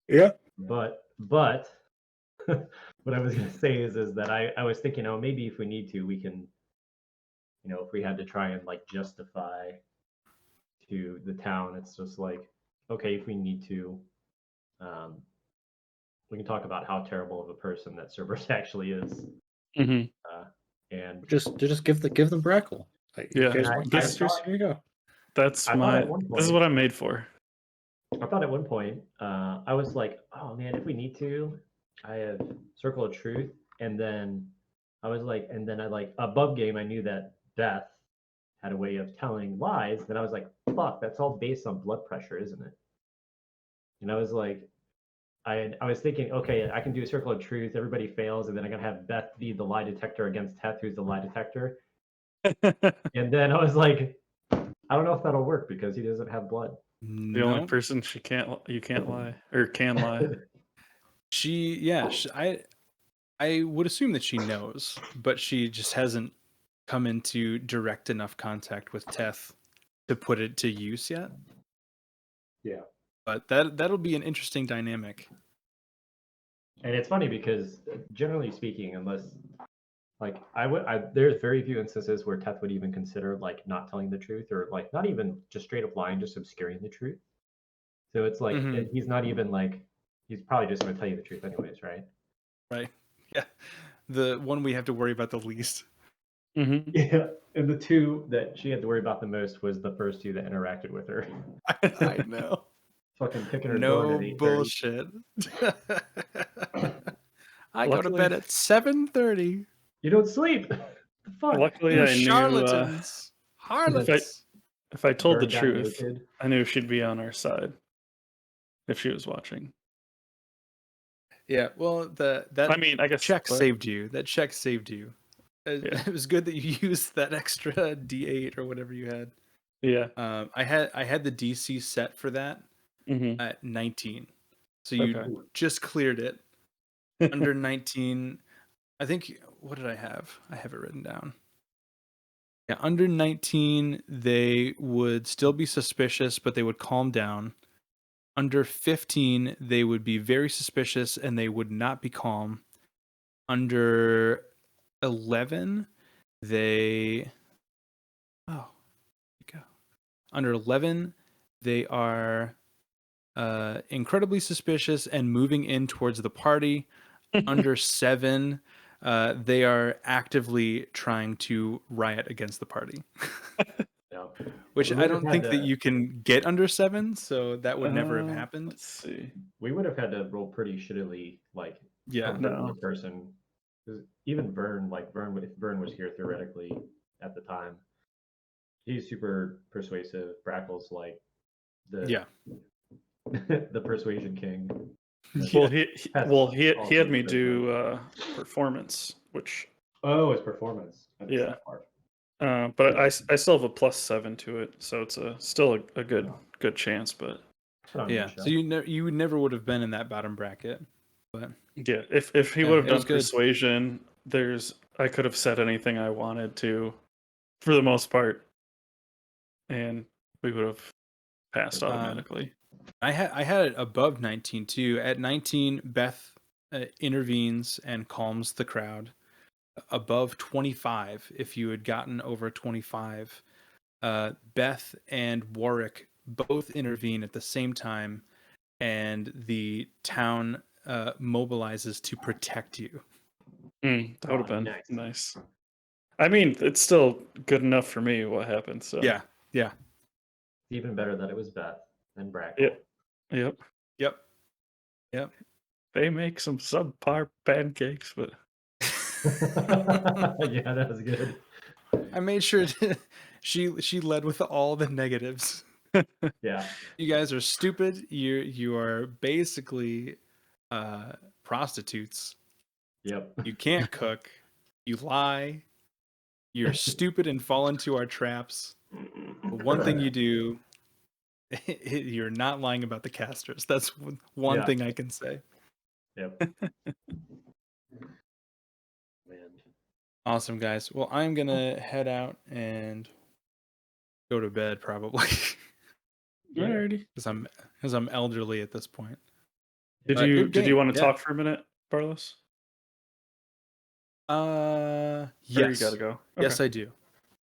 [SPEAKER 2] Yeah.
[SPEAKER 4] But what I was gonna say is that I was thinking, oh, maybe if we need to, we can, if we had to try and like justify to the town, it's just like, okay, if we need to, we can talk about how terrible of a person that Cerberus actually is.
[SPEAKER 3] Mhm.
[SPEAKER 4] And
[SPEAKER 2] Just give them Brackle. Like,
[SPEAKER 3] Yeah.
[SPEAKER 2] you guys
[SPEAKER 4] I-
[SPEAKER 2] want
[SPEAKER 4] I
[SPEAKER 2] gangsters?
[SPEAKER 4] thought-
[SPEAKER 2] Here you go.
[SPEAKER 3] That's
[SPEAKER 4] I thought
[SPEAKER 3] my.
[SPEAKER 4] at one
[SPEAKER 3] This is
[SPEAKER 4] point-
[SPEAKER 3] what I'm made for.
[SPEAKER 4] I thought at one point, I was like, oh man, if we need to, I have Circle of Truth. And then I was like, above game, I knew that Beth had a way of telling lies. Then I was like, fuck, that's all based on blood pressure, isn't it? And I was like, I was thinking, okay, I can do a Circle of Truth, everybody fails, and then I'm going to have Beth be the lie detector against Teth, who's the lie detector. And then I was like, I don't know if that'll work because he doesn't have blood.
[SPEAKER 3] The only person you can't lie or can lie.
[SPEAKER 1] I would assume that she knows, but she just hasn't come into direct enough contact with Teth to put it to use yet.
[SPEAKER 4] Yeah.
[SPEAKER 1] But that'll be an interesting dynamic.
[SPEAKER 4] And it's funny because generally speaking, unless like there's very few instances where Teth would even consider like not telling the truth or like not even just straight up lying, just obscuring the truth. So it's like
[SPEAKER 1] Mhm.
[SPEAKER 4] he's not even like he's probably just going to tell you the truth anyways, right?
[SPEAKER 1] Right. Yeah. The one we have to worry about the least.
[SPEAKER 3] Mhm.
[SPEAKER 4] Yeah. And the two that she had to worry about the most was the first two that interacted with her.
[SPEAKER 1] I know.
[SPEAKER 4] Fucking picking her
[SPEAKER 1] No
[SPEAKER 4] bone at 8:30.
[SPEAKER 1] bullshit. I go to
[SPEAKER 3] Luckily-
[SPEAKER 1] bed at 7:30.
[SPEAKER 4] You don't sleep. The fuck?
[SPEAKER 3] Luckily,
[SPEAKER 1] You
[SPEAKER 3] I knew
[SPEAKER 1] charlatans. Harlots.
[SPEAKER 3] if I told the
[SPEAKER 4] Burned down
[SPEAKER 3] truth,
[SPEAKER 4] naked.
[SPEAKER 3] I knew she'd be on our side if she was watching.
[SPEAKER 1] Yeah, well, that
[SPEAKER 3] I mean, I guess
[SPEAKER 1] check
[SPEAKER 3] but-
[SPEAKER 1] saved you. That check saved you.
[SPEAKER 3] Yeah.
[SPEAKER 1] It was good that you used that extra D8 or whatever you had.
[SPEAKER 3] Yeah.
[SPEAKER 1] I had the DC set for that
[SPEAKER 3] hmm
[SPEAKER 1] at 19, so you
[SPEAKER 3] Okay.
[SPEAKER 1] just cleared it. Under 19, I think. What did I have? I have it written down. Yeah, under 19, they would still be suspicious, but they would calm down. Under 15, they would be very suspicious and they would not be calm. Under 11, they. Oh, go. Under 11, they are incredibly suspicious and moving in towards the party. Under 7, they are actively trying to riot against the party.
[SPEAKER 4] No.
[SPEAKER 1] Which
[SPEAKER 4] We
[SPEAKER 1] I
[SPEAKER 4] would have
[SPEAKER 1] don't
[SPEAKER 4] had
[SPEAKER 1] think
[SPEAKER 4] to-
[SPEAKER 1] that you can get under 7, so that would never have happened.
[SPEAKER 3] Let's see.
[SPEAKER 4] We would have had to roll pretty shittily, like
[SPEAKER 1] Yeah.
[SPEAKER 4] comfort
[SPEAKER 3] No.
[SPEAKER 4] the person. 'Cause even Vern, if Vern was here theoretically at the time, he's super persuasive. Brackle's like the
[SPEAKER 1] Yeah.
[SPEAKER 4] the persuasion king.
[SPEAKER 3] Well,
[SPEAKER 4] That's
[SPEAKER 3] he
[SPEAKER 4] also
[SPEAKER 3] had me
[SPEAKER 4] the
[SPEAKER 3] do performance, which
[SPEAKER 4] Oh, his performance. I missed
[SPEAKER 3] Yeah.
[SPEAKER 4] that part.
[SPEAKER 3] but I still have a +7 to it, so it's still a good chance. But
[SPEAKER 4] Put on a
[SPEAKER 1] Yeah.
[SPEAKER 4] good show.
[SPEAKER 1] So you never would have been in that bottom bracket. But
[SPEAKER 3] yeah, if he
[SPEAKER 1] Yeah,
[SPEAKER 3] would have
[SPEAKER 1] it was
[SPEAKER 3] done
[SPEAKER 1] good.
[SPEAKER 3] persuasion, I could have said anything I wanted to, for the most part. and we would have passed automatically.
[SPEAKER 1] I had it above 19 too. At 19, Beth intervenes and calms the crowd. Above 25, if you had gotten over 25, Beth and Warwick both intervene at the same time, and the town mobilizes to protect you.
[SPEAKER 3] That would have been
[SPEAKER 4] nice.
[SPEAKER 3] nice. I mean, it's still good enough for me what happened. So
[SPEAKER 1] Yeah.
[SPEAKER 4] Even better that it was Beth and Brackle.
[SPEAKER 3] Yep.
[SPEAKER 1] Yep.
[SPEAKER 3] They make some subpar pancakes, but
[SPEAKER 4] Yeah, that was good.
[SPEAKER 1] I made sure she led with all the negatives.
[SPEAKER 4] Yeah.
[SPEAKER 1] You guys are stupid. You are basically prostitutes.
[SPEAKER 4] Yep.
[SPEAKER 1] You can't cook. You lie. You're stupid and fall into our traps. But one thing you do, you're not lying about the casters. That's one
[SPEAKER 4] Yeah.
[SPEAKER 1] thing I can say.
[SPEAKER 4] Yep. Man.
[SPEAKER 1] Awesome, guys. Well, I'm gonna head out and go to bed probably
[SPEAKER 4] Yeah.
[SPEAKER 3] alrighty.
[SPEAKER 1] because I'm elderly at this point.
[SPEAKER 3] Did
[SPEAKER 1] Good
[SPEAKER 3] you
[SPEAKER 1] game,
[SPEAKER 3] want to
[SPEAKER 1] yeah.
[SPEAKER 3] talk for a minute, Barlos? Or you
[SPEAKER 1] Yes.
[SPEAKER 3] gotta go.
[SPEAKER 1] Yes,
[SPEAKER 3] Okay.
[SPEAKER 1] I do.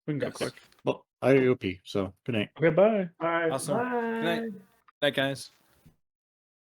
[SPEAKER 3] We can go
[SPEAKER 1] yes.
[SPEAKER 3] quick.
[SPEAKER 2] Well, I gotta go pee, so good night.
[SPEAKER 3] Okay, bye.
[SPEAKER 4] All right.
[SPEAKER 1] Awesome.
[SPEAKER 4] Bye.
[SPEAKER 1] Good night, guys.